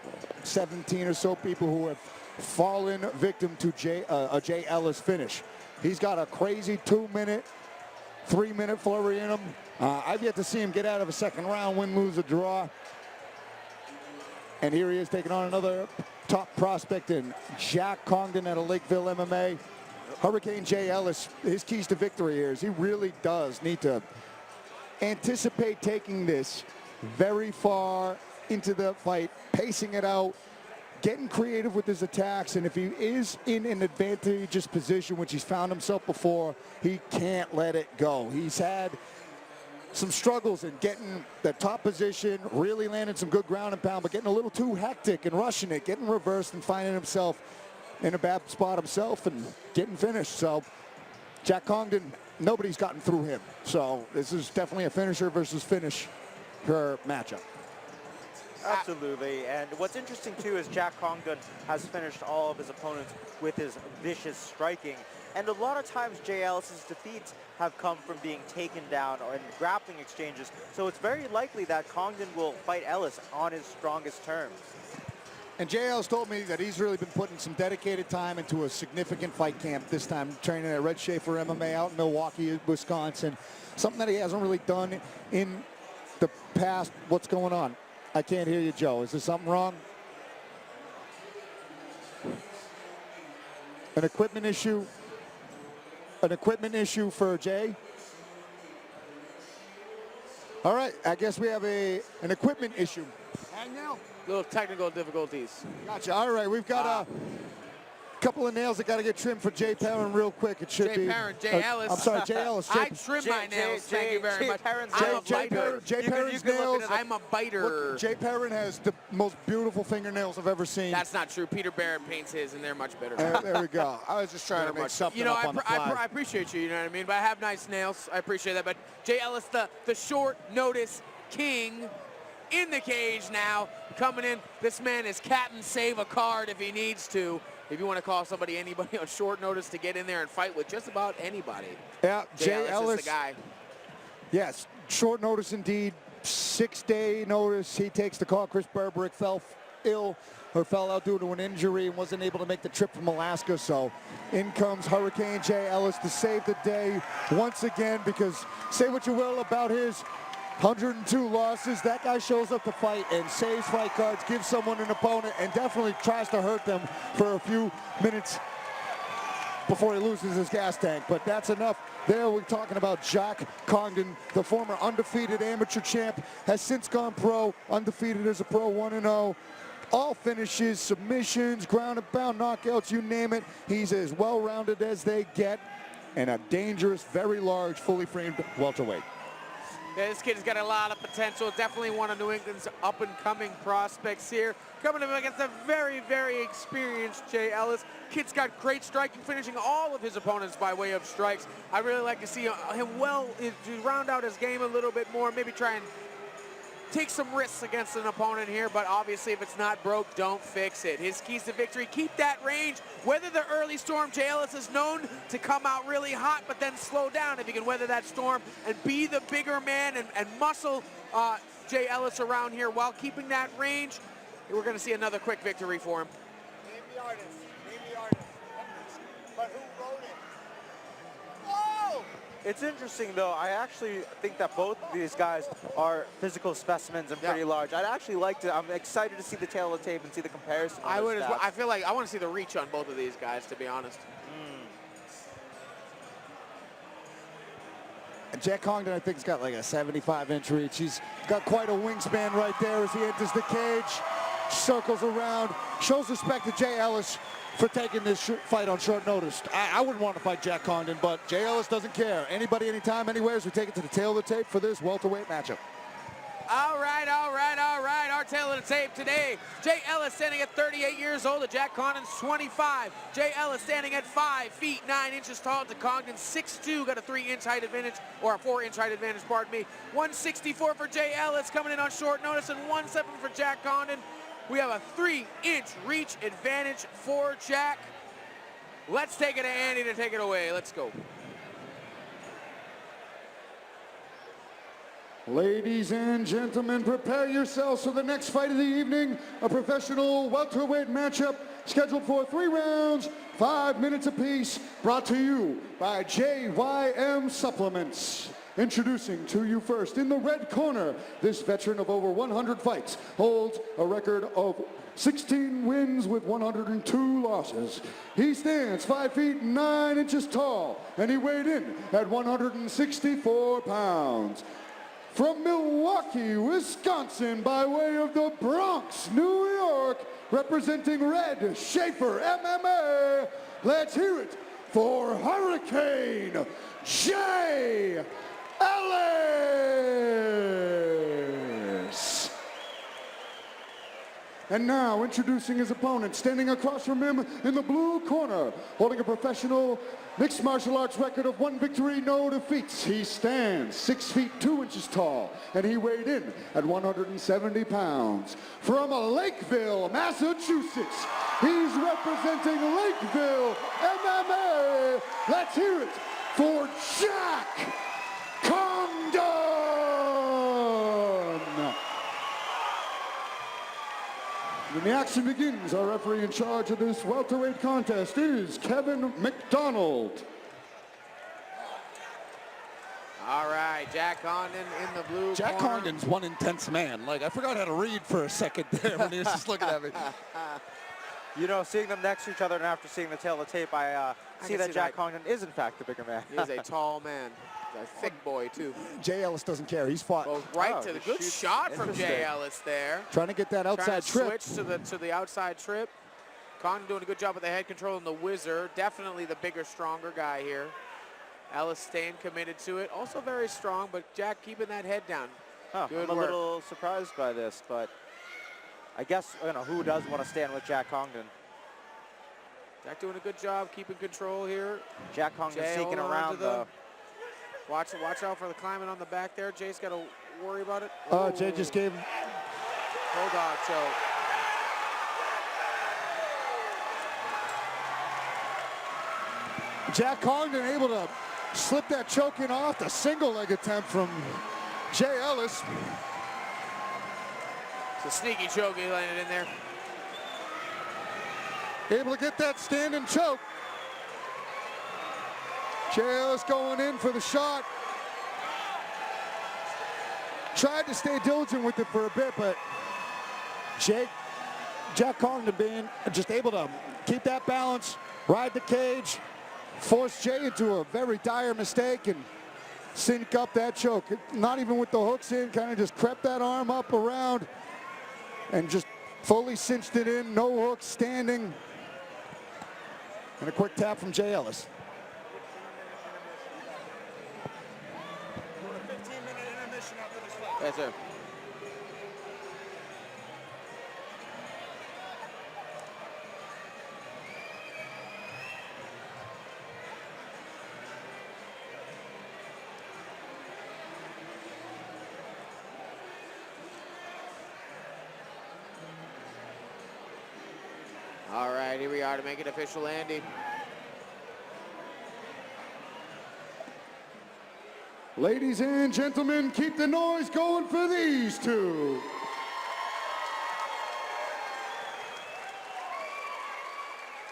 17 or so people who have fallen victim to a Jay Ellis finish. He's got a crazy 2-minute, 3-minute flurry in him. I've yet to see him get out of a second round, win, lose, or draw. And here he is taking on another top prospect in Jack Congdon out of Lakeville MMA. Hurricane Jay Ellis, his keys to victory here is he really does need to anticipate taking this very far into the fight, pacing it out, getting creative with his attacks, and if he is in an advantageous position, which he's found himself before, he can't let it go. He's had some struggles in getting the top position, really landing some good ground and pound, but getting a little too hectic and rushing it, getting reversed and finding himself in a bad spot himself and getting finished. So Jack Congdon, nobody's gotten through him. So this is definitely a finisher versus finisher matchup. Absolutely, and what's interesting too is Jack Congdon has finished all of his opponents with his vicious striking, and a lot of times Jay Ellis's defeats have come from being taken down or in grappling exchanges, so it's very likely that Congdon will fight Ellis on his strongest terms. And Jay Ellis told me that he's really been putting some dedicated time into a significant fight camp this time, training at Red Schaefer MMA out in Milwaukee, Wisconsin, something that he hasn't really done in the past. What's going on? I can't hear you, Joe. Is there something wrong? An equipment issue? An equipment issue for Jay? All right, I guess we have an equipment issue. Hang now. Little technical difficulties. Gotcha. All right, we've got a couple of nails that got to get trimmed for Jay Perrin real quick. It should be. Jay Perrin, Jay Ellis. I'm sorry, Jay Ellis. I trim my nails. Thank you very much. Jay Perrin's nails. I'm a biter. Look, Jay Perrin has the most beautiful fingernails I've ever seen. That's not true. Peter Barrett paints his, and they're much better. There we go. I was just trying to make something up on the fly. I appreciate you. You know what I mean. But I have nice nails. I appreciate that. But Jay Ellis, the short notice king, in the cage now, coming in. This man is Captain Save a Card if he needs to. If you want to call somebody anybody on short notice to get in there and fight with just about anybody. Yeah, Jay Ellis is the guy. Yes, short notice indeed. 6-day notice. He takes the call. Chris Berberick fell ill or fell out due to an injury and wasn't able to make the trip from Alaska. So in comes Hurricane Jay Ellis to save the day once again, because say what you will about his 102 losses, that guy shows up to fight and saves fight cards, gives someone an opponent, and definitely tries to hurt them for a few minutes before he loses his gas tank. But that's enough. There we're talking about Jack Congdon, the former undefeated amateur champ, has since gone pro, undefeated as a pro, 1-0. All finishes, submissions, ground and pound, knockouts, you name it. He's as well-rounded as they get, and a dangerous, very large, fully framed welterweight. Yeah, this kid has got a lot of potential. Definitely one of New England's up-and-coming prospects here. Coming up against a very, very experienced Jay Ellis. Kid's got great striking, finishing all of his opponents by way of strikes. I really like to see him to round out his game a little bit more, maybe try and take some risks against an opponent here, but obviously if it's not broke, don't fix it. His keys to victory, keep that range. Weather the early storm. Jay Ellis is known to come out really hot, but then slow down. If you can weather that storm and be the bigger man and muscle Jay Ellis around here while keeping that range, we're going to see another quick victory for him. Name the artist. Name the artist. But who wrote it? Oh! It's interesting, though. I actually think that both of these guys are physical specimens and pretty large. I'd actually like to. I'm excited to see the tail of the tape and see the comparison. I would as well. I feel like I want to see the reach on both of these guys, to be honest. And Jack Congdon, I think, has got like a 75-inch reach. He's got quite a wingspan right there as he enters the cage, circles around, shows respect to Jay Ellis for taking this fight on short notice. I wouldn't want to fight Jack Congdon, but Jay Ellis doesn't care. Anybody, anytime, anywhere, as we take it to the tail of the tape for this welterweight matchup. All right. Our tail of the tape today. Jay Ellis standing at 38 years old. Jack Congdon's 25. Jay Ellis standing at 5 feet 9 inches tall. To Congdon 6'2", got a 3-inch height advantage, or a 4-inch height advantage, pardon me. 164 for Jay Ellis coming in on short notice, and 1'7" for Jack Congdon. We have a 3-inch reach advantage for Jack. Let's take it to Andy to take it away. Let's go. Ladies and gentlemen, prepare yourselves for the next fight of the evening, a professional welterweight matchup scheduled for 3 rounds, 5 minutes apiece, brought to you by JYM Supplements. Introducing to you first, in the red corner, this veteran of over 100 fights holds a record of 16 wins with 102 losses. He stands 5 feet 9 inches tall, and he weighed in at 164 pounds. From Milwaukee, Wisconsin, by way of the Bronx, New York, representing Red Schaefer MMA, let's hear it for Hurricane J. Ellis. And now introducing his opponent, standing across from him in the blue corner, holding a professional mixed martial arts record of 1 victory, no defeats. He stands 6 feet 2 inches tall, and he weighed in at 170 pounds. From Lakeville, Massachusetts, he's representing Lakeville MMA. Let's hear it for Jack Congdon. When the action begins, our referee in charge of this welterweight contest is Kevin McDonald. All right, Jack Congdon in the blue Jack corner. Congdon's one intense man. Like, I forgot how to read for a second there when he was just looking at me. You know, seeing them next to each other and after seeing the tail of the tape, I see that Jack Congdon is, in fact, the bigger man. He is a tall man. A thick boy, too. Jay Ellis doesn't care. He's fought. Goes right to the good shot from Jay Ellis there. Trying to get that outside trip. Switch to the outside trip. Congdon doing a good job with the head control and the whizzer. Definitely the bigger, stronger guy here. Ellis staying committed to it. Also very strong, but Jack keeping that head down. Good I'm a work. little surprised by this, but I guess, you know, who does want to stand with Jack Congdon? Jack doing a good job keeping control here. Jack Congdon Jay sneaking holding on around, to the- though. Watch out for the climbing on the back there. Jay's got to worry about it. Jay just gave him. Bulldog choke. Jack Congdon able to slip that choke in off the single leg attempt from Jay Ellis. It's a sneaky choke he landed in there. Able to get that standing choke. Jay Ellis going in for the shot. Tried to stay diligent with it for a bit, but Jack Congdon being just able to keep that balance, ride the cage, force Jay into a very dire mistake and sink up that choke. Not even with the hooks in, kind of just crept that arm up around and just fully cinched it in, no hooks, standing. And a quick tap from Jay Ellis. Yes, sir. All right, here we are to make it official, Andy. Ladies and gentlemen, keep the noise going for these two.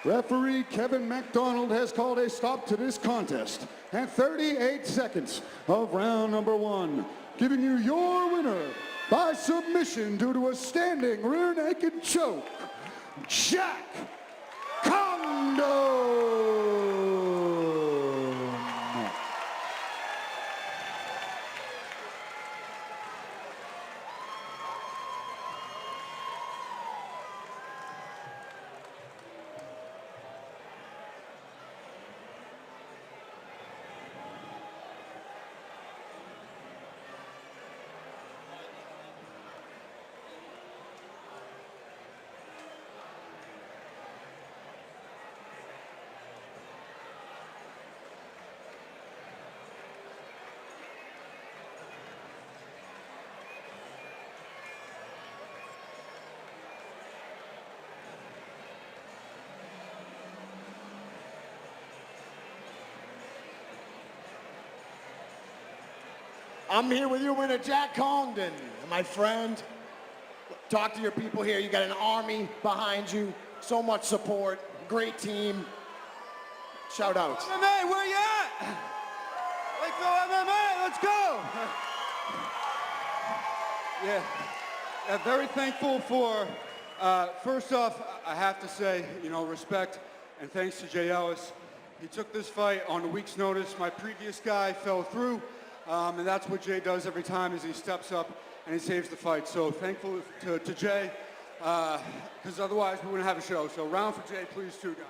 Referee Kevin McDonald has called a stop to this contest at 38 seconds of round number 1, giving you your winner by submission due to a standing rear naked choke, Jack Congdon. I'm here with your winner, Jack Congdon. My friend, talk to your people here. You got an army behind you, so much support, great team. Shout out. MMA, where you at? Lakeville MMA, let's go. Yeah, very thankful for, first off, I have to say, respect and thanks to Jay Ellis. He took this fight on a week's notice. My previous guy fell through, and that's what Jay does every time is he steps up and he saves the fight. So thankful to Jay, because otherwise we wouldn't have a show. So round for Jay, please, too, guys.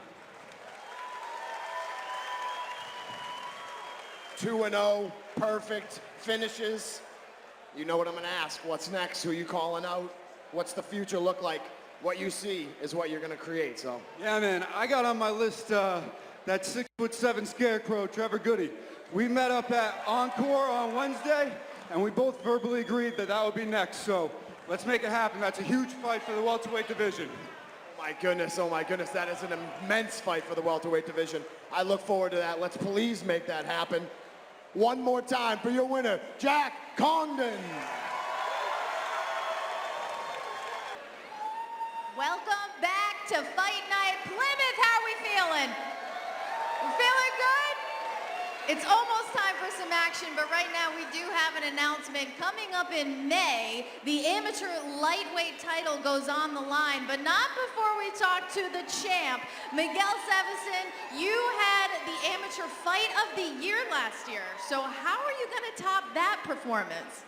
2-0, perfect finishes. You know what I'm gonna ask. What's next? Who you calling out? What's the future look like? What you see is what you're gonna create, so. Yeah, man, I got on my list that 6'7" scarecrow, Trevor Goody. We met up at Encore on Wednesday, and we both verbally agreed that would be next, so let's make it happen. That's a huge fight for the welterweight division. Oh my goodness, that is an immense fight for the welterweight division. I look forward to that. Let's please make that happen. One more time for your winner, Jack Congdon. Welcome back to Fight Night Plymouth. How are we feeling? We're feeling good? It's almost time for some action, but right now we do have an announcement. Coming up in May, the amateur lightweight title goes on the line, but not before we talk to the champ. Miguel Sevison, you had the amateur fight of the year last year, so how are you going to top that performance?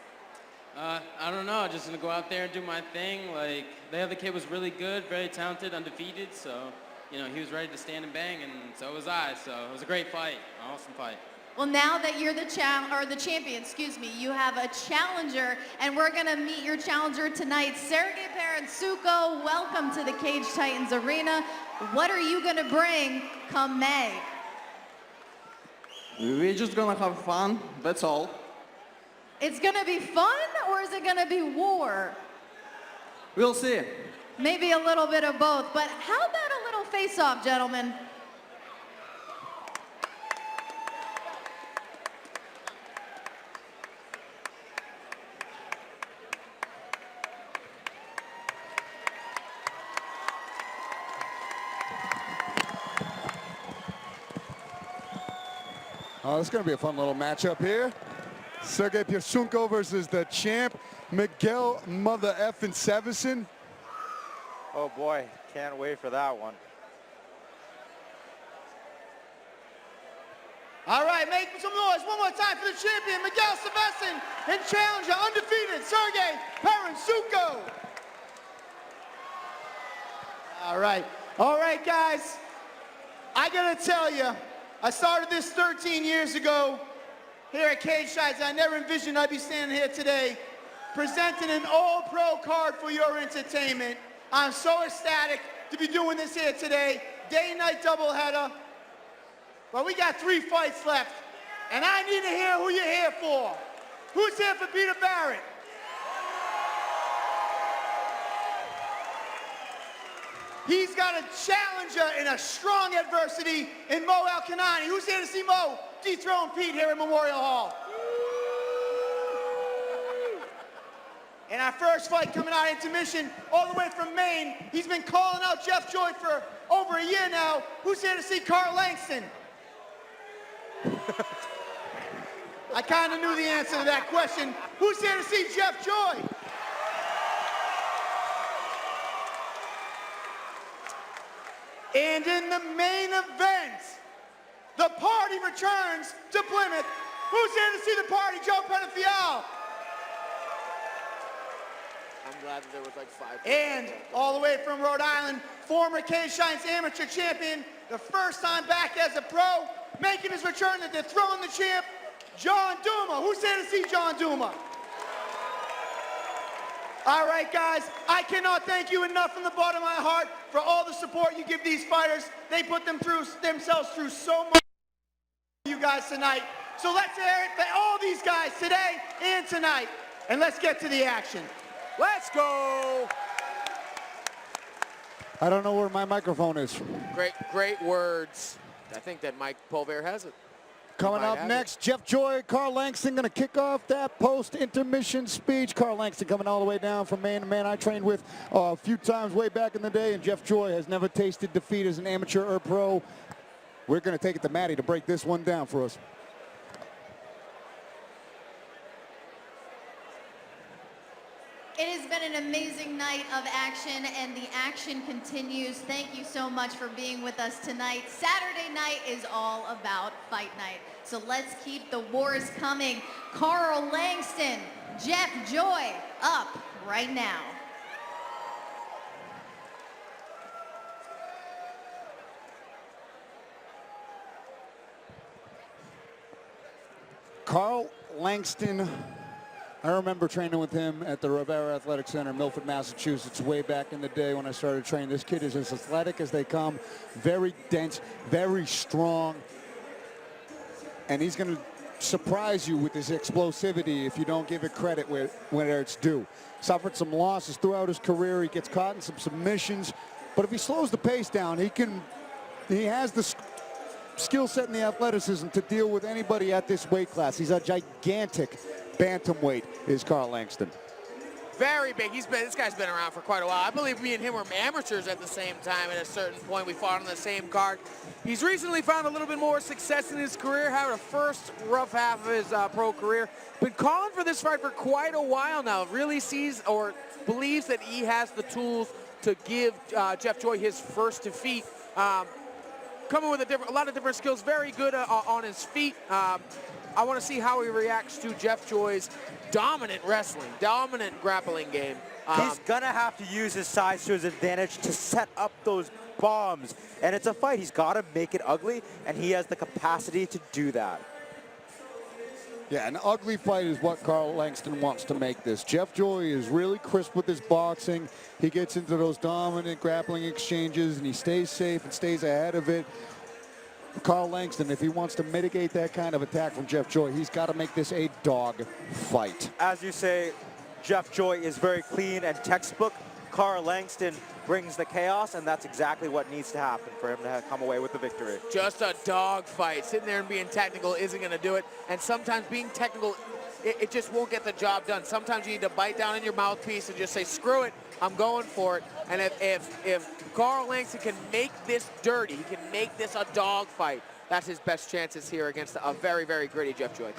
I don't know, just gonna go out there and do my thing. Like, the other kid was really good, very talented, undefeated, so, he was ready to stand and bang, and so was I, so it was a great fight, awesome fight. Well, now that you're the champion, you have a challenger, and we're gonna meet your challenger tonight, Sergey Paransuko. Welcome to the Cage Titans Arena. What are you gonna bring come May? We're just gonna have fun, that's all. It's gonna be fun, or is it gonna be war? We'll see. Maybe a little bit of both, but how about a little face-off, gentlemen? Oh, it's going to be a fun little matchup here. Sergey Paransuko versus the champ, Miguel Mother Effin Sevison. Oh boy, can't wait for that one. All right, make some noise one more time for the champion, Miguel Sevison, and challenger, undefeated, Sergey Paransuko. All right, guys. I gotta tell you, I started this 13 years ago here at Cage Titans. I never envisioned I'd be standing here today presenting an all-pro card for your entertainment. I'm so ecstatic to be doing this here today. Day-night doubleheader. But we got 3 fights left, and I need to hear who you're here for. Who's here for Peter Barrett? He's got a challenger in a strong adversity in Mo Al-Kanani. Who's here to see Mo dethrone Pete here at Memorial Hall? And our first fight coming out of intermission, all the way from Maine. He's been calling out Jeff Joy for over a year now. Who's here to see Carl Langston? I kind of knew the answer to that question. Who's here to see Jeff Joy? And in the main event, the party returns to Plymouth. Who's here to see the party? Joe Penafeil. I'm glad that there was like 5. And all the way from Rhode Island, former Cage Titans amateur champion, the first time back as a pro, making his return to dethrone the champ, John Duma. Who's here to see John Duma? All right, guys, I cannot thank you enough from the bottom of my heart for all the support you give these fighters. They put themselves through so much for you guys tonight. So let's hear it for all these guys today and tonight. And let's get to the action. Let's go. I don't know where my microphone is. Great words. I think that Mike Poirier has it. Coming up next, Jeff Joy, Carl Langston going to kick off that post-intermission speech. Carl Langston coming all the way down from man to man I trained with a few times way back in the day, and Jeff Joy has never tasted defeat as an amateur or pro. We're going to take it to Matty to break this one down for us. It has been an amazing night of action, and the action continues. Thank you so much for being with us tonight. Saturday night is all about fight night. So let's keep the wars coming. Carl Langston, Jeff Joy, up right now. Carl Langston, I remember training with him at the Rivera Athletic Center in Milford, Massachusetts, way back in the day when I started training. This kid is as athletic as they come, very dense, very strong, and he's going to surprise you with his explosivity if you don't give it credit where it's due. Suffered some losses throughout his career. He gets caught in some submissions, but if he slows the pace down, he has the skill set and the athleticism to deal with anybody at this weight class. He's a gigantic bantamweight, is Carl Langston. Very big. This guy's been around for quite a while. I believe me and him were amateurs at the same time. At a certain point, we fought on the same card. He's recently found a little bit more success in his career, having a first rough half of his pro career. Been calling for this fight for quite a while now. Really sees or believes that he has the tools to give Jeff Joy his first defeat. Coming with a lot of different skills, very good on his feet. I want to see how he reacts to Jeff Joy's dominant wrestling, dominant grappling game. He's going to have to use his size to his advantage to set up those bombs. And it's a fight. He's got to make it ugly, and he has the capacity to do that. Yeah, an ugly fight is what Carl Langston wants to make this. Jeff Joy is really crisp with his boxing. He gets into those dominant grappling exchanges, and he stays safe and stays ahead of it. Carl Langston, if he wants to mitigate that kind of attack from Jeff Joy, he's got to make this a dog fight. As you say, Jeff Joy is very clean and textbook. Carl Langston brings the chaos, and that's exactly what needs to happen for him to come away with the victory. Just a dog fight. Sitting there and being technical isn't going to do it. And sometimes being technical, it just won't get the job done. Sometimes you need to bite down in your mouthpiece and just say, screw it, I'm going for it. And if Carl Langston can make this dirty, he can make this a dog fight, that's his best chances here against a very, very gritty Jeff Joy.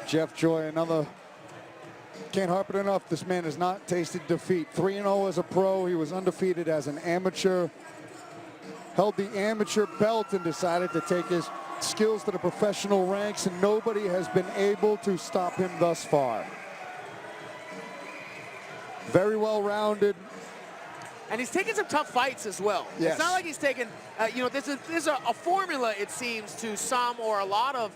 Jeff Joy, another, can't harp it enough, this man has not tasted defeat. 3-0 as a pro, he was undefeated as an amateur. Held the amateur belt and decided to take his skills to the professional ranks, and nobody has been able to stop him thus far. Very well-rounded. And he's taking some tough fights as well. Yes. It's not like he's taking, this is a formula, it seems, to some or a lot of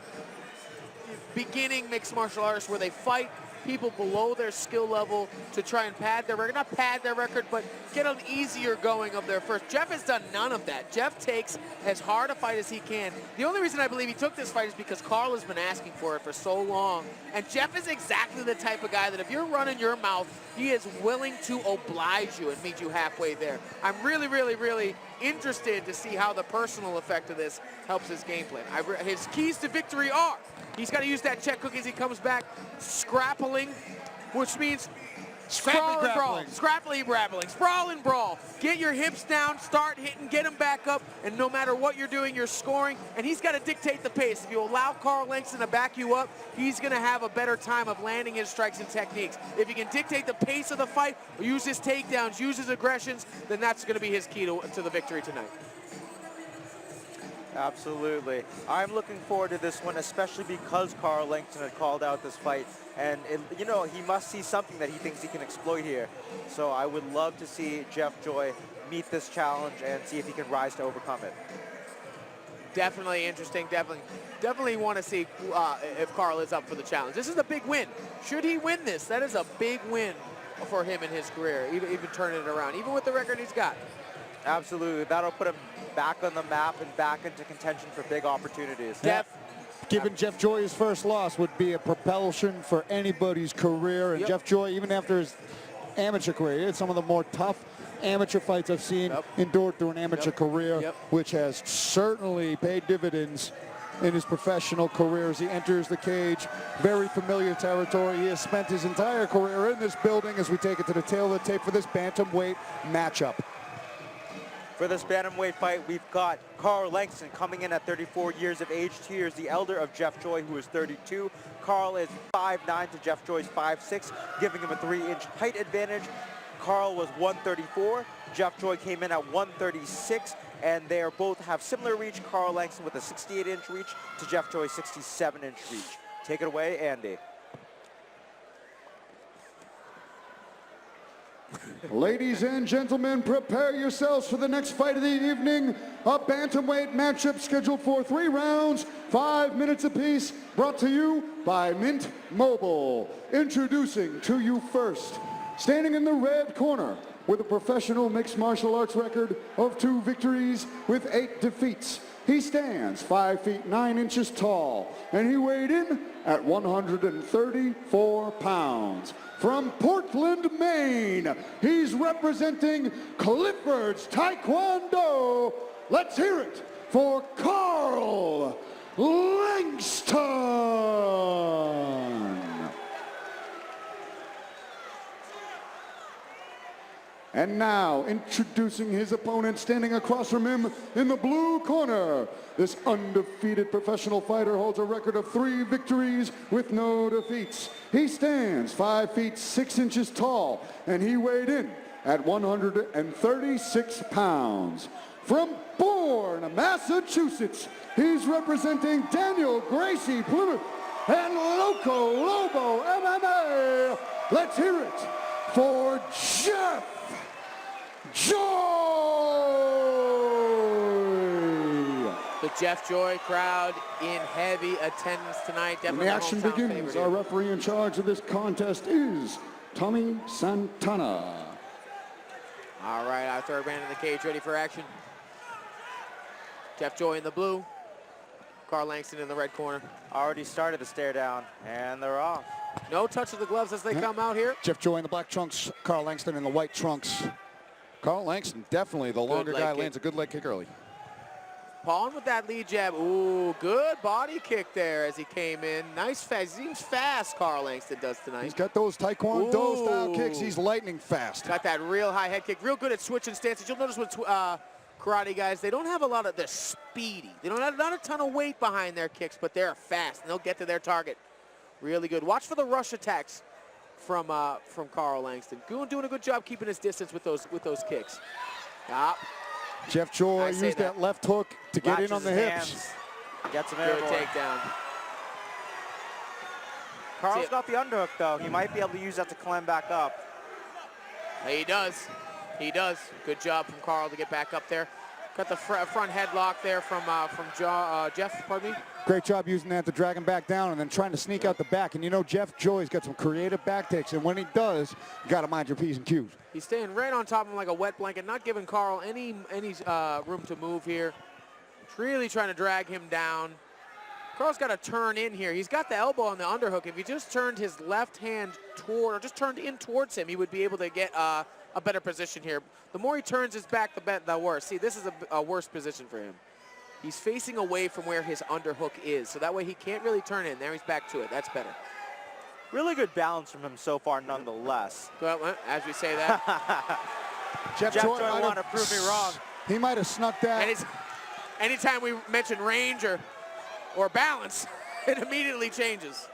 beginning mixed martial artists where they fight people below their skill level to try and pad their record. Not pad their record, but get an easier going of their first. Jeff has done none of that. Jeff takes as hard a fight as he can. The only reason I believe he took this fight is because Carl has been asking for it for so long. And Jeff is exactly the type of guy that if you're running your mouth, he is willing to oblige you and meet you halfway there. I'm really, really, really interested to see how the personal effect of this helps his game plan. His keys to victory are, he's got to use that check hook as he comes back, scrappling, which means sprawl and brawl, scrapply grappling, sprawl and brawl. Get your hips down, start hitting, get them back up, and no matter what you're doing, you're scoring, and he's got to dictate the pace. If you allow Carl Langston to back you up, he's going to have a better time of landing his strikes and techniques. If he can dictate the pace of the fight, use his takedowns, use his aggressions, then that's going to be his key to the victory tonight. Absolutely. I'm looking forward to this one, especially because Carl Langston had called out this fight. And, he must see something that he thinks he can exploit here. So I would love to see Jeff Joy meet this challenge and see if he can rise to overcome it. Definitely interesting. Definitely want to see if Carl is up for the challenge. This is a big win. Should he win this, that is a big win for him in his career, even turning it around, even with the record he's got. Absolutely. That'll put him back on the map and back into contention for big opportunities. Giving Jeff Joy his first loss would be a propulsion for anybody's career. And Jeff Joy, even after his amateur career, he had some of the more tough, amateur fights I've seen endured through an amateur career, which has certainly paid dividends in his professional career as he enters the cage. Very familiar territory. He has spent his entire career in this building as we take it to the tail of the tape for this bantamweight matchup. For this bantamweight fight, we've got Carl Langston coming in at 34 years of age. 2 years the elder of Jeff Joy, who is 32. Carl is 5'9" to Jeff Joy's 5'6", giving him a 3-inch height advantage. Carl was 134. Jeff Joy came in at 136, and they both have similar reach. Carl Langston with a 68-inch reach to Jeff Joy's 67-inch reach. Take it away, Andy. Ladies and gentlemen, prepare yourselves for the next fight of the evening. A bantamweight matchup scheduled for 3 rounds, 5 minutes apiece, brought to you by Mint Mobile. Introducing to you first, standing in the red corner with a professional mixed martial arts record of 2 victories with 8 defeats. He stands 5 feet 9 inches tall, and he weighed in at 134 pounds. From Portland, Maine, he's representing Clifford's Taekwondo. Let's hear it for Carl Langston. And now, introducing his opponent, standing across from him in the blue corner. This undefeated professional fighter holds a record of 3 victories with no defeats. He stands 5 feet 6 inches tall, and he weighed in at 136 pounds. From Bourne, Massachusetts, he's representing Daniel Gracie Plymouth and Loco Lobo MMA. Let's hear it for Jeff Joy! The Jeff Joy crowd in heavy attendance tonight. When the action begins, our referee in charge of this contest is Tommy Santana. All right, our third man in the cage ready for action. Jeff Joy in the blue. Carl Langston in the red corner. Already started the stare down, and they're off. No touch of the gloves as they come out here. Jeff Joy in the black trunks, Carl Langston in the white trunks. Carl Langston, definitely the longer guy, lands a good leg kick early. Pawn with that lead jab. Ooh, good body kick there as he came in. Nice fast. Seems fast, Carl Langston does tonight. He's got those Taekwondo style kicks. He's lightning fast. Got that real high head kick. Real good at switching stances. You'll notice with karate guys, they don't have a lot of, they're speedy. They don't have not a ton of weight behind their kicks, but they're fast and they'll get to their target. Really good. Watch for the rush attacks from Carl Langston. Doing a good job keeping his distance with those kicks. Yep. Jeff Joy used that left hook to get in on the hips. Gets him good airborne. takedown. Carl's got the underhook though. He might be able to use that to climb back up. He does. He does. Good job from Carl to get back up there. Got the front headlock there from Jeff, pardon me. Great job using that to drag him back down and then trying to sneak out the back. And you know Jeff Joy's got some creative back takes, and when he does, you got to mind your P's and Q's. He's staying right on top of him like a wet blanket, not giving Carl any room to move here. Really trying to drag him down. Carl's got to turn in here. He's got the elbow on the underhook. If he just turned his left hand toward, or just turned in towards him, he would be able to get a better position here. The more he turns his back, the worse. See, this is a worse position for him. He's facing away from where his underhook is, so that way he can't really turn in. There he's back to it. That's better. Really good balance from him so far, nonetheless. Well, as we say that. Jeff Joy wanted to prove me wrong. He might have snuck that. And anytime we mention range or balance, it immediately changes.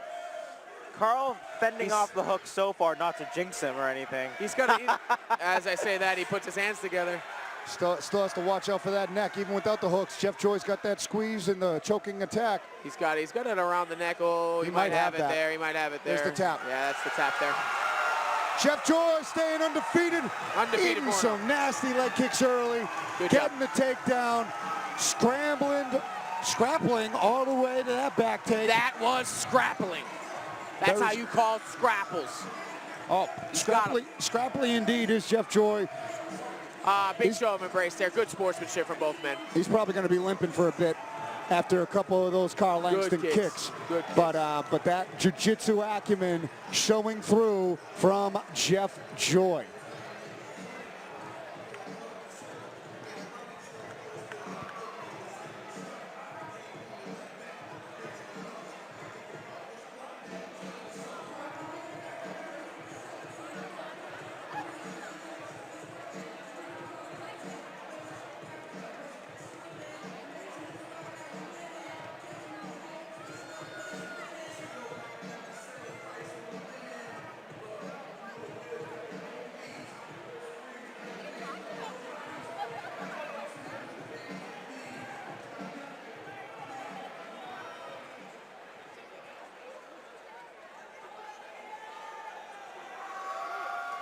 Carl fending off the hook so far, not to jinx him or anything. He's got to, as I say that, he puts his hands together. Still has to watch out for that neck, even without the hooks. Jeff Joy's got that squeeze and the choking attack. He's got it around the neck. Oh, he might have it there. He might have it there. There's the tap. Yeah, that's the tap there. Jeff Joy staying undefeated. Eating some nasty leg kicks early. Getting the takedown. Scrappling all the way to that back take. That was scrappling. That's how you call scrapples. Oh, scrapply indeed is Jeff Joy. Big show of embrace there. Good sportsmanship from both men. He's probably going to be limping for a bit after a couple of those Carl Langston kicks. Good kicks. But that jiu-jitsu acumen showing through from Jeff Joy.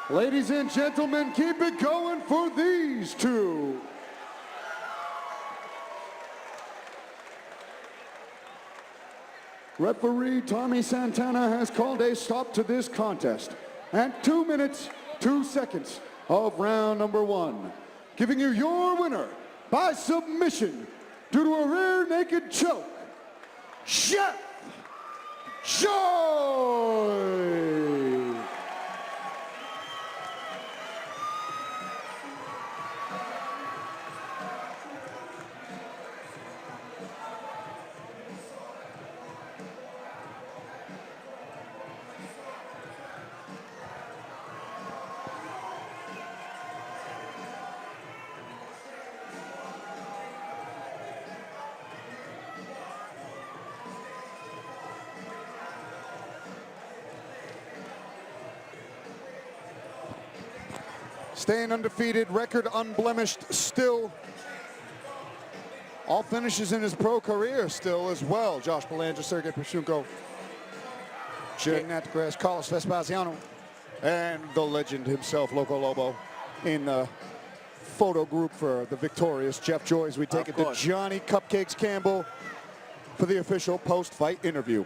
Ladies and gentlemen, keep it going for these two. Referee Tommy Santana has called a stop to this contest at 2 minutes, 2 seconds of round number 1, giving you your winner by submission due to a rear naked choke, Jeff Joy. Staying undefeated, record unblemished still. All finishes in his pro career still as well. Josh Belanger, Sergey Pashunko, Jared Natgras, Carlos Vespasiano, and the legend himself, Loco Lobo, in the photo group for the victorious Jeff Joy. As we take it to Johnny Cupcakes Campbell for the official post-fight interview.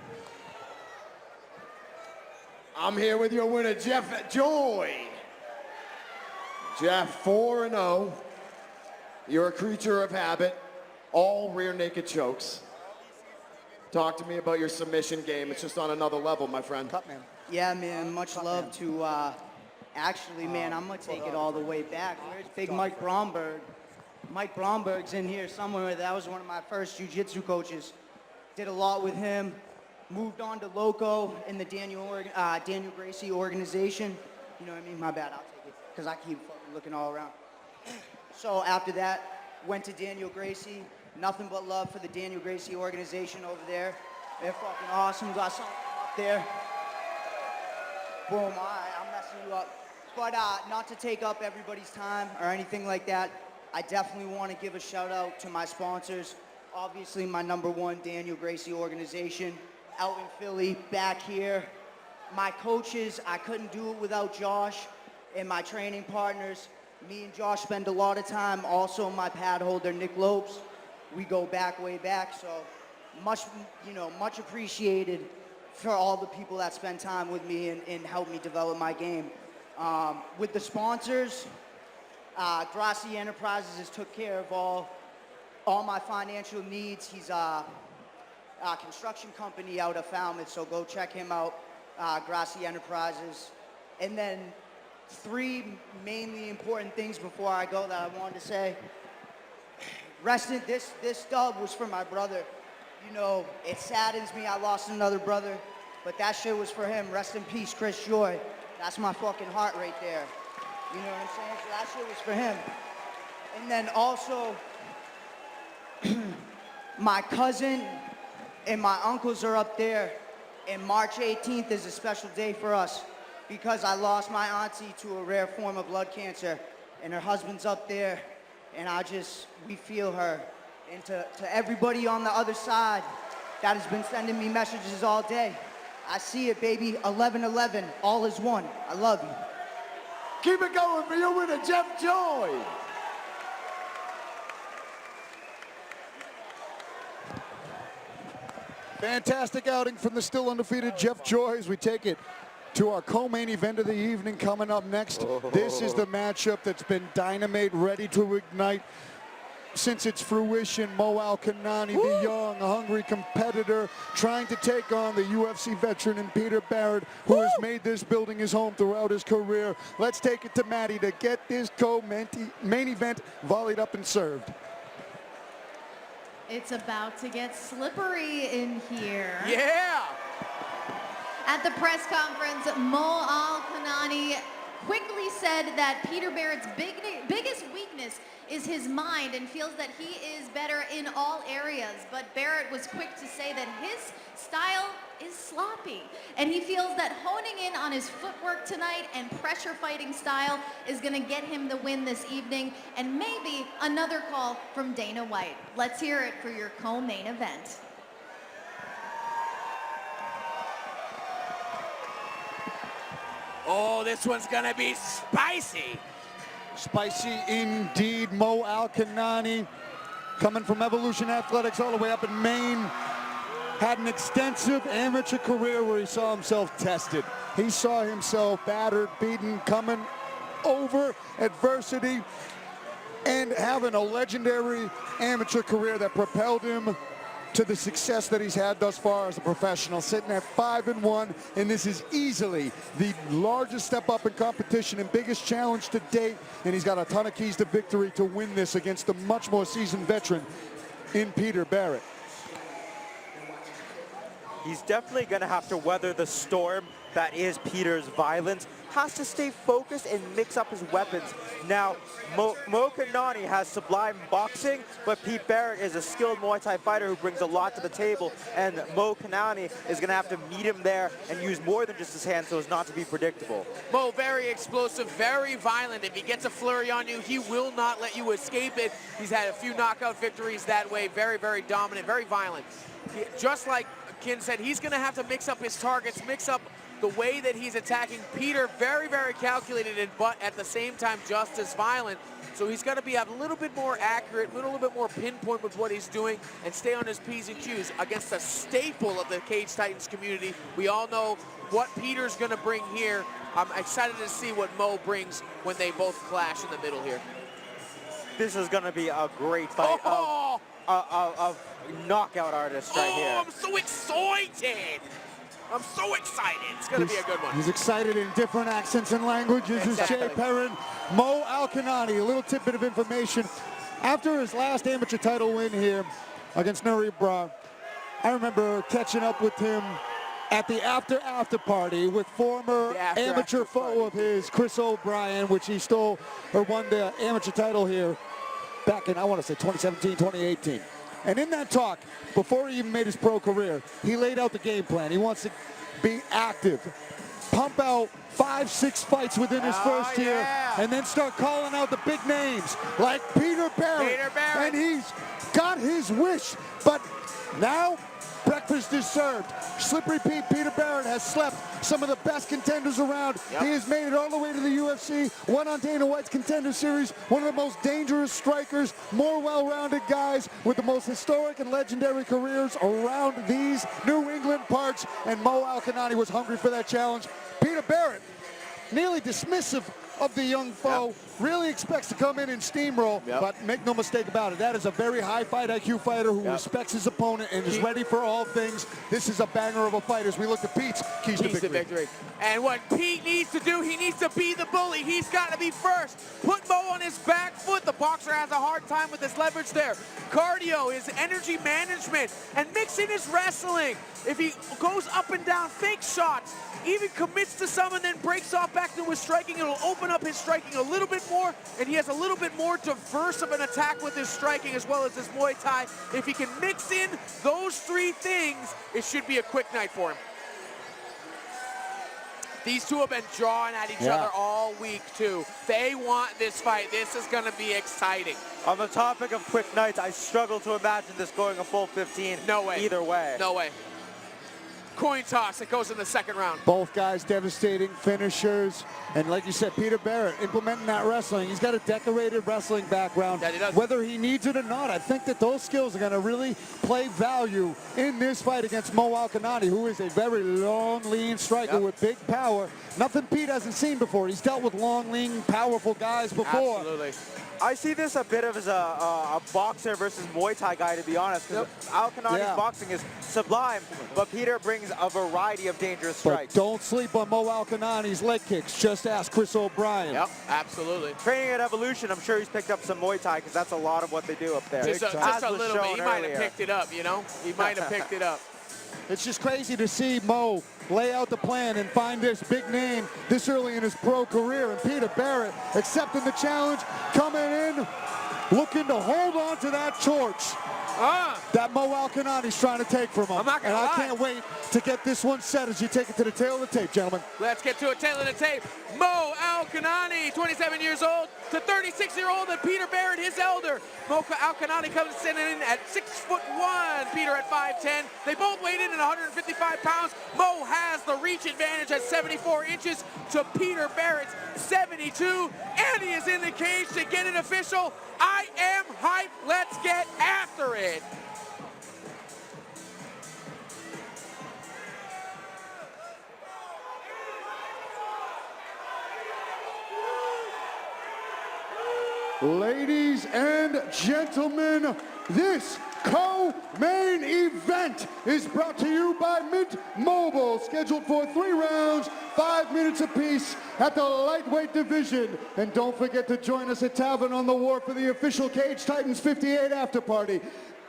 I'm here with your winner, Jeff Joy. Jeff, 4-0. You're a creature of habit. All rear naked chokes. Talk to me about your submission game. It's just on another level, my friend. Cut, man. Yeah, man, much love to, actually, man, I'm gonna take it all the way back. Where's Big Mike Bromberg? Mike Bromberg's in here somewhere. That was one of my first jiu-jitsu coaches. Did a lot with him. Moved on to Loco in the Daniel Gracie organization. You know what I mean? My bad, I'll take it, because I keep fucking looking all around. So after that, went to Daniel Gracie. Nothing but love for the Daniel Gracie organization over there. They're fucking awesome. Got something up there. Boom, all right, I'm messing you up. But not to take up everybody's time or anything like that, I definitely want to give a shout out to my sponsors. Obviously, my #1 Daniel Gracie organization out in Philly, back here. My coaches, I couldn't do it without Josh, and my training partners. Me and Josh spend a lot of time. Also, my pad holder, Nick Lopes. We go back, way back. So much, much appreciated for all the people that spend time with me and help me develop my game. With the sponsors, Gracie Enterprises has took care of all my financial needs. He's a construction company out of Falmouth, so go check him out, Gracie Enterprises. And then 3 mainly important things before I go that I wanted to say. This dub was for my brother. You know, it saddens me I lost another brother, but that shit was for him. Rest in peace, Chris Joy. That's my fucking heart right there. You know what I'm saying? So that shit was for him. And then also, my cousin and my uncles are up there, and March 18th is a special day for us because I lost my auntie to a rare form of blood cancer, and her husband's up there, and we feel her. And to everybody on the other side that has been sending me messages all day, I see it, baby. 11-11, all is one. I love you. Keep it going for your winner, Jeff Joy. Fantastic outing from the still undefeated Jeff Joy as we take it to our co-main event of the evening coming up next. This is the matchup that's been dynamite, ready to ignite since its fruition. Mo Al-Kanani, the young, hungry competitor, trying to take on the UFC veteran and Peter Barrett, who has made this building his home throughout his career. Let's take it to Maddie to get this co-main event volleyed up and served. It's about to get slippery in here. Yeah! At the press conference, Mo Al-Kanani quickly said that Peter Barrett's biggest weakness is his mind and feels that he is better in all areas. But Barrett was quick to say that his style is sloppy. And he feels that honing in on his footwork tonight and pressure fighting style is gonna get him the win this evening, and maybe another call from Dana White. Let's hear it for your co-main event. Oh, this one's gonna be spicy. Spicy indeed. Mo Alkanani, coming from Evolution Athletics all the way up in Maine, had an extensive amateur career where he saw himself tested. He saw himself battered, beaten, coming over adversity, and having a legendary amateur career that propelled him to the success that he's had thus far as a professional, sitting at 5-1, and this is easily the largest step up in competition and biggest challenge to date, and he's got a ton of keys to victory to win this against a much more seasoned veteran in Peter Barrett. He's definitely going to have to weather the storm that is Peter's violence. Has to stay focused and mix up his weapons. Now, Mo Kanani has sublime boxing, but Pete Barrett is a skilled Muay Thai fighter who brings a lot to the table, and Mo Kanani is going to have to meet him there and use more than just his hands so as not to be predictable. Mo, very explosive, very violent. If he gets a flurry on you, he will not let you escape it. He's had a few knockout victories that way. Very, very dominant, very violent. Just like Kin said, he's going to have to mix up his targets, mix up the way that he's attacking Peter. Very, very calculated, but at the same time just as violent. So he's got to be a little bit more accurate, a little bit more pinpoint with what he's doing, and stay on his P's and Q's against a staple of the Cage Titans community. We all know what Peter's going to bring here. I'm excited to see what Mo brings when they both clash in the middle here. This is going to be a great fight of knockout artists right here. I'm so excited. I'm so excited. It's going to be a good one. He's excited in different accents and languages. Exactly. Is Jay Perrin. Mo Alkanani, a little tidbit of information. After his last amateur title win here against Nuri Bra, I remember catching up with him at the after party with former amateur foe of his, Chris O'Brien, which he stole or won the amateur title here back in, I want to say 2017, 2018. And in that talk, before he even made his pro career, he laid out the game plan. He wants to be active, pump out 5-6 fights within his first year, and then start calling out the big names like Peter Barrett. And he's got his wish, but now breakfast is served. Slippery Pete Peter Barrett has slept some of the best contenders around. He has made it all the way to the UFC, won on Dana White's Contender Series, one of the most dangerous strikers, more well-rounded guys with the most historic and legendary careers around these New England parts, and Mo Alkanani was hungry for that challenge. Peter Barrett, nearly dismissive of the young foe, really expects to come in and steamroll, but make no mistake about it, that is a very high fight IQ fighter who respects his opponent and is ready for all things. This is a banger of a fight as we look at Pete's keys to victory. And what Pete needs to do, he needs to be the bully. He's got to be first. Put Mo on his back foot. The boxer has a hard time with his leverage there. Cardio, his energy management, and mix in his wrestling. If he goes up and down, fake shots, even commits to some and then breaks off back to his striking, it'll open up his striking a little bit more, and he has a little bit more diverse of an attack with his striking as well as his Muay Thai. If he can mix in those three things, it should be a quick night for him. These two have been drawing at each other all week, too. They want this fight. This is going to be exciting. On the topic of quick nights, I struggle to imagine this going a full 15 either way. No way. Coin toss, it goes in the second round. Both guys devastating finishers. And like you said, Peter Barrett implementing that wrestling. He's got a decorated wrestling background. That he does. Whether he needs it or not, I think that those skills are going to really play value in this fight against Mo Alkanani, who is a very long, lean striker with big power. Nothing Pete hasn't seen before. He's dealt with long, lean, powerful guys before. Absolutely. I see this a bit of as a boxer versus Muay Thai guy, to be honest, because Alkanani's boxing is sublime, but Peter brings a variety of dangerous strikes. But don't sleep on Mo Alkanani's leg kicks. Just ask Chris O'Brien. Yep, absolutely. Training at Evolution, I'm sure he's picked up some Muay Thai, because that's a lot of what they do up there. Just a little bit. He might have picked it up, you know? He might have picked it up. It's just crazy to see Mo lay out the plan and find this big name this early in his pro career. And Peter Barrett accepting the challenge, coming in, looking to hold on to that torch. that Mo Alkanani's trying to take from him. I'm not gonna and lie. I can't wait to get this one set as you take it to the tail of the tape, gentlemen. Let's get to a tail of the tape. Mo Alkanani, 27 years old, to 36-year-old, and Peter Barrett, his elder. Mo Alkanani comes in at 6'1", Peter at 5'10". They both weighed in at 155 pounds. Mo has the reach advantage at 74 inches to Peter Barrett's 72, and he is in the cage to get it official. I am hyped. Let's get after it. Ladies and gentlemen, this co-main event is brought to you by Mint Mobile, scheduled for 3 rounds, 5 minutes apiece at the lightweight division. And don't forget to join us at Tavern on the Wharf for the official Cage Titans 58 after party.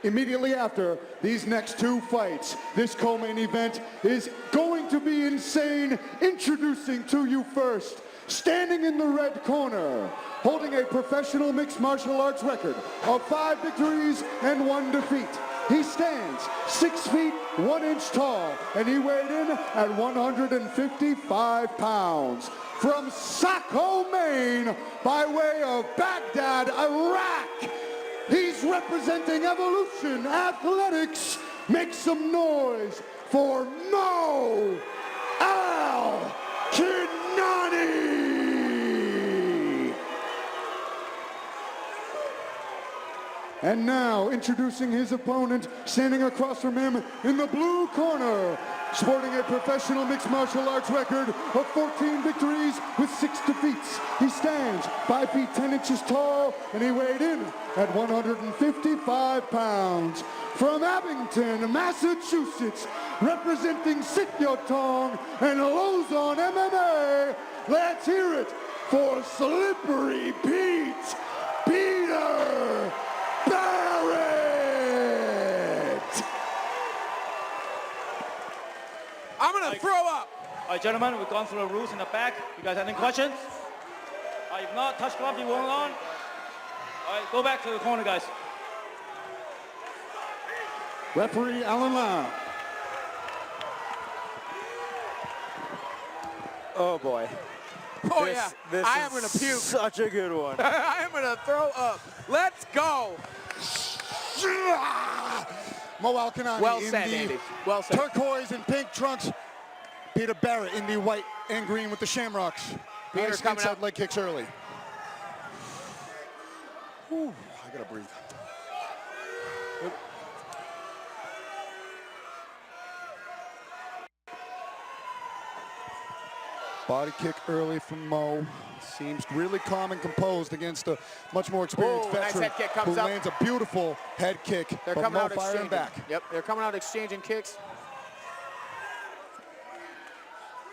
Immediately after these next 2 fights, this co-main event is going to be insane. Introducing to you first, standing in the red corner, holding a professional mixed martial arts record of 5 victories and 1 defeat. He stands 6 feet 1 inch tall, and he weighed in at 155 pounds. From Saco, Maine, by way of Baghdad, Iraq, he's representing Evolution Athletics. Make some noise for Mo Alkanani. And now, introducing his opponent, standing across from him in the blue corner, sporting a professional mixed martial arts record of 14 victories with 6 defeats. He stands 5 feet 10 inches tall, and he weighed in at 155 pounds. From Abington, Massachusetts, representing Sityodtong and Luzon MMA, let's hear it for Slippery Pete, Peter Barrett! I'm gonna throw up. All right, gentlemen, we've gone through the rules in the back. You guys have any questions? If not, touch glove, you won't on. All right, go back to the corner, guys. Referee Alan Lau. Oh boy. Oh this, yeah, this I am gonna is puke. Such a good one. I am gonna throw up. Let's go. Mo Alkanani Well in said, the Andy. Well said. turquoise and pink trunks. Peter Barrett in the white and green with the shamrocks. Peter Nice coming inside out. leg kicks early. Whew, I gotta breathe. Body kick early from Mo. Seems really calm and composed against a much more experienced Whoa, nice veteran head kick comes who up. lands a beautiful head kick. They're but coming Mo out firing exchanging. back. Yep, they're coming out exchanging kicks.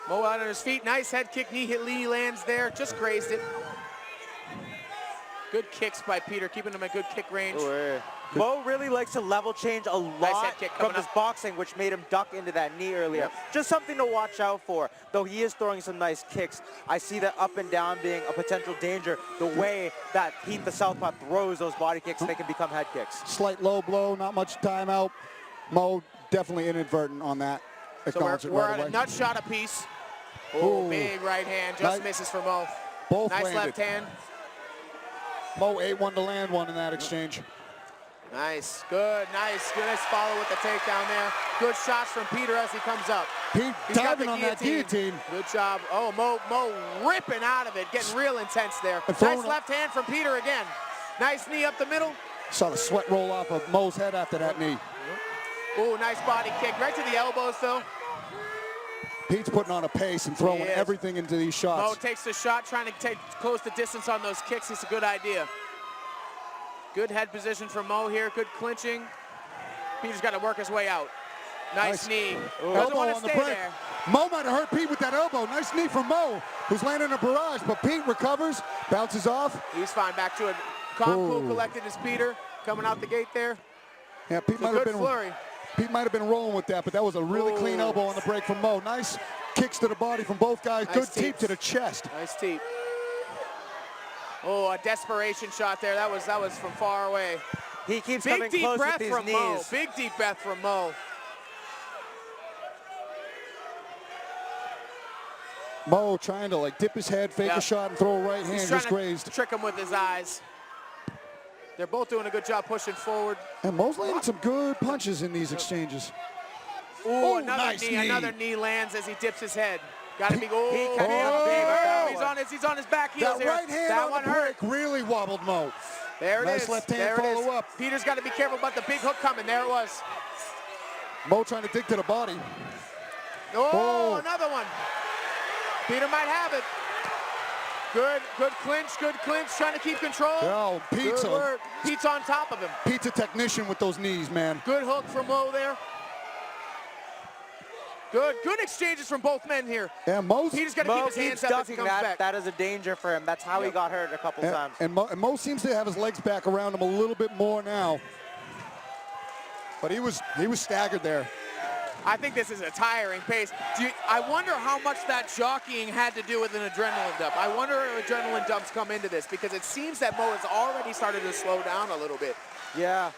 Mo out on his feet. Nice head kick. Knee lands there. Just grazed it. Good kicks by Peter, keeping him at good kick range. Mo really likes to level change a Nice lot head kick from coming his up. boxing, which made him duck into that knee earlier. Yep. Just something to watch out for. Though he is throwing some nice kicks, I see that up and down being a potential danger. The way that Pete the Southpaw throws those body kicks, they can become head kicks. Slight low blow, not much timeout. Mo definitely inadvertent on that. So we're right at away. a nut shot apiece. Oh, Ooh. big right hand. Just Nice. misses for Mo. Both Nice landed. left hand. Mo ate one to land one in that exchange. Nice. Good. Nice. Nice follow with the takedown there. Good shots from Peter as he comes up. Pete He's got the diving on that guillotine. Good job. Oh, Mo ripping out of it, getting real intense there. And throwing Nice a- left hand from Peter again. Nice knee up the middle. Saw the sweat roll off of Mo's head after that knee. Ooh, nice body kick. Right to the elbows, though. Pete's putting on a pace and throwing He is. everything into these Mo shots. takes the shot, trying to close the distance on those kicks. It's a good idea. Good head position from Mo here. Good clinching. Peter's got to work his way out. Nice knee. Doesn't Elbow want to on the stay break. there. Mo might have hurt Pete with that elbow. Nice knee from Mo, who's landing a barrage, but Pete recovers, bounces off. He's fine. Back to it. Calm, cool, Ooh. collected is Peter. Coming out the gate there. Yeah, Pete It's a might have good been flurry. Pete might have been rolling with that, but that was a really clean elbow on the break from Mo. Nice kicks to the body from both guys. Nice Good teep teeps. to the chest. Nice teep. Oh, a desperation shot there. That was from far away. He keeps big coming deep close breath with these from knees. Mo. Big deep breath from Mo. Mo trying to like dip his head, fake a shot, and throw a right hand, He's just trying grazed. to trick him with his eyes. They're both doing a good job pushing forward. And Mo's landing some good punches in these exchanges. Ooh, nice knee. another knee lands as he dips his head. Got to be. Oh, He can can he's on his back heels that here. right hand that on one the hurt. break really wobbled Mo. There it is. Nice left hand there it is. follow up. Peter's got to be careful about the big hook coming. There it was. Mo trying to dig to the body. Oh, another one. Peter might have it. Good clinch, trying to keep control. Oh, Pete's good work. Pete's on top of him. Pete's a technician with those knees, man. Good hook from Mo there. Good exchanges from both men here. Yeah, Peter's got to keep his hands up as he comes back. That is a danger for him. That's how he got hurt a couple times. And Mo seems to have his legs back around him a little bit more now. But he was staggered there. I think this is a tiring pace. I wonder how much that jockeying had to do with an adrenaline dump. I wonder if adrenaline dumps come into this, because it seems that Mo has already started to slow down a little bit. Yeah.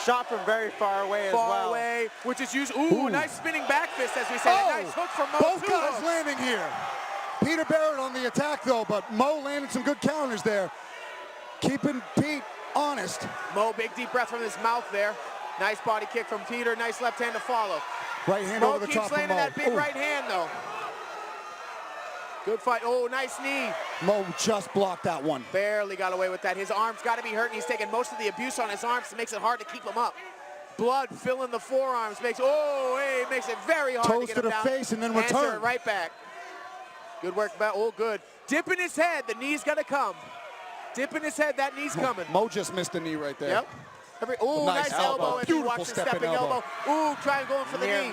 Shot from very far away as well. Far away, which is usually, ooh, nice spinning back fist, as we say. A nice hook from Mo. Both guys landing here. Peter Barrett on the attack, though, but Mo landed some good counters there. Keeping Pete honest. Mo, big deep breath from his mouth there. Nice body kick from Peter. Nice left hand to follow. Right hand Mo over the top of Mo. keeps landing that big right hand, though. Good fight. Oh, nice knee. Mo just blocked that one. Barely got away with that. His arm's got to be hurt, and he's taking most of the abuse on his arms. It makes it hard to keep him up. Blood filling the forearms. Makes it very hard Toes to get to him the down. face and then Answer return. it right back. Good work. Oh, good. Dipping his head. The knee's got to come. Dipping his head. That knee's coming. Mo just missed the knee right there. Yep. Oh, nice elbow. If you watch the stepping elbow. Ooh, trying going for the knee.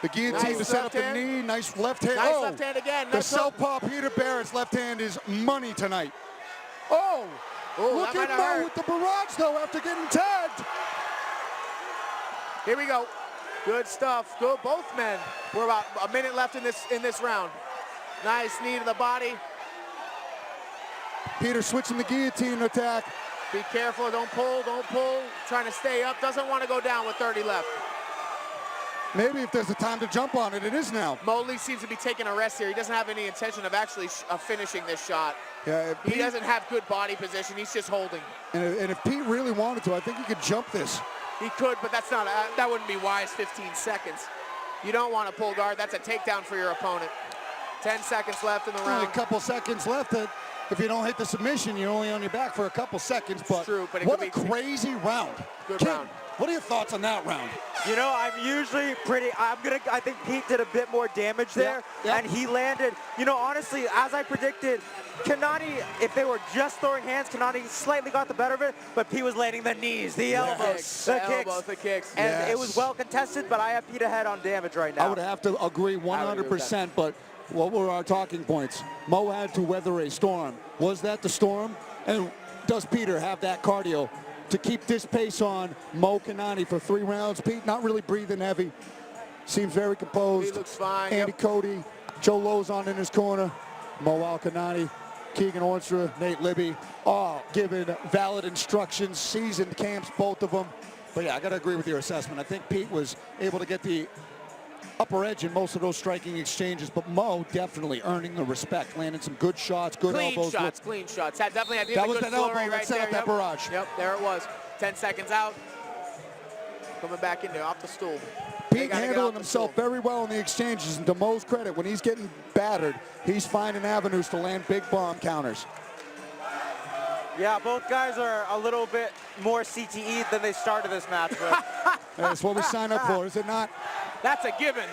The guillotine Nice to set up the left hand. knee. Nice left hand. Nice left hand again. The Nice hook. southpaw Peter Barrett's left hand is money tonight. Oh, look that at might have Mo hurt. with the barrage, though, after getting tagged. Here we go. Good stuff. Good. Both men. We're about a minute left in this round. Nice knee to the body. Peter switching the guillotine attack. Be careful. Don't pull. Trying to stay up. Doesn't want to go down with 30 left. Maybe if there's a time to jump on it, it is now. Motley seems to be taking a rest here. He doesn't have any intention of actually finishing this shot. Yeah, He doesn't have good body position. He's just holding. And if Pete really wanted to, I think he could jump this. He could, but that's not. That wouldn't be wise. 15 seconds. You don't want to pull guard. That's a takedown for your opponent. 10 seconds left in the Only round. a couple seconds left. If you don't hit the submission, you're only on your back for a couple seconds. But true, but it what could a crazy round. Good King, round. What are your thoughts on that round? You know, I think Pete did a bit more damage there, and he landed, honestly, as I predicted, Kanani, if they were just throwing hands, Kanani slightly got the better of it, but Pete was landing the knees, the elbows, the kicks. And it was well contested, but I have Pete ahead on damage right now. I would have to agree 100%, but what were our talking points? Mo had to weather a storm. Was that the storm? And does Peter have that cardio to keep this pace on Mo Kanani for 3 rounds? Pete not really breathing heavy. Seems very composed. He looks fine. Andy Cody, Joe Lozon in his corner. Mo Kanani, Keegan Ornstra, Nate Libby, all giving valid instructions, seasoned camps, both of them. But yeah, I got to agree with your assessment. I think Pete was able to get the upper edge in most of those striking exchanges, but Mo definitely earning the respect, landing some good shots, good elbows. Clean shots. Definitely had That was good that elbow flurry that right set there. up that barrage. Yep, there it was. 10 seconds out. Coming back in there, off the stool. Pete handling himself very well in the exchanges, and to Mo's credit, when he's getting battered, he's finding avenues to land big bomb counters. Yeah, both guys are a little bit more CTE than they started this match with. That's what we signed up for, is it not? That's a given.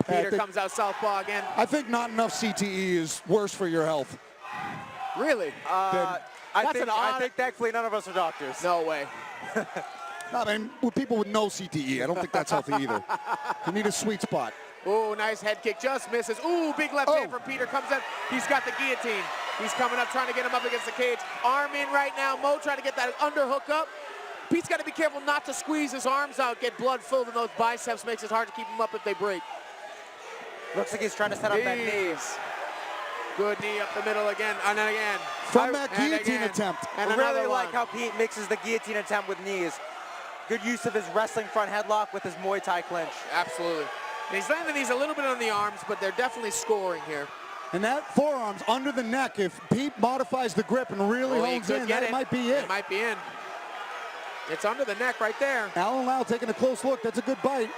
Peter comes out southpaw again. I think not enough CTE is worse for your health. Really? I think thankfully none of us are doctors. No way. I mean, with people with no CTE, I don't think that's healthy either. You need a sweet spot. Ooh, nice head kick, just misses. Ooh, big left hand from Peter comes in. He's got the guillotine. He's coming up, trying to get him up against the cage. Arm in right now. Mo trying to get that underhook up. Pete's got to be careful not to squeeze his arms out, get blood filled in those biceps. Makes it hard to keep him up if they break. Looks like he's trying to set up that knee. Good knee up the middle again, and then again. From that guillotine attempt. And I another really one. like how Pete mixes the guillotine attempt with knees. Good use of his wrestling front headlock with his Muay Thai clinch. Absolutely. And he's landing these a little bit on the arms, but they're definitely scoring here. And that forearm's under the neck. If Pete modifies the grip and really hones in, that might be it. It might be in. It's under the neck right there. Alan Lau taking a close look. That's a good bite.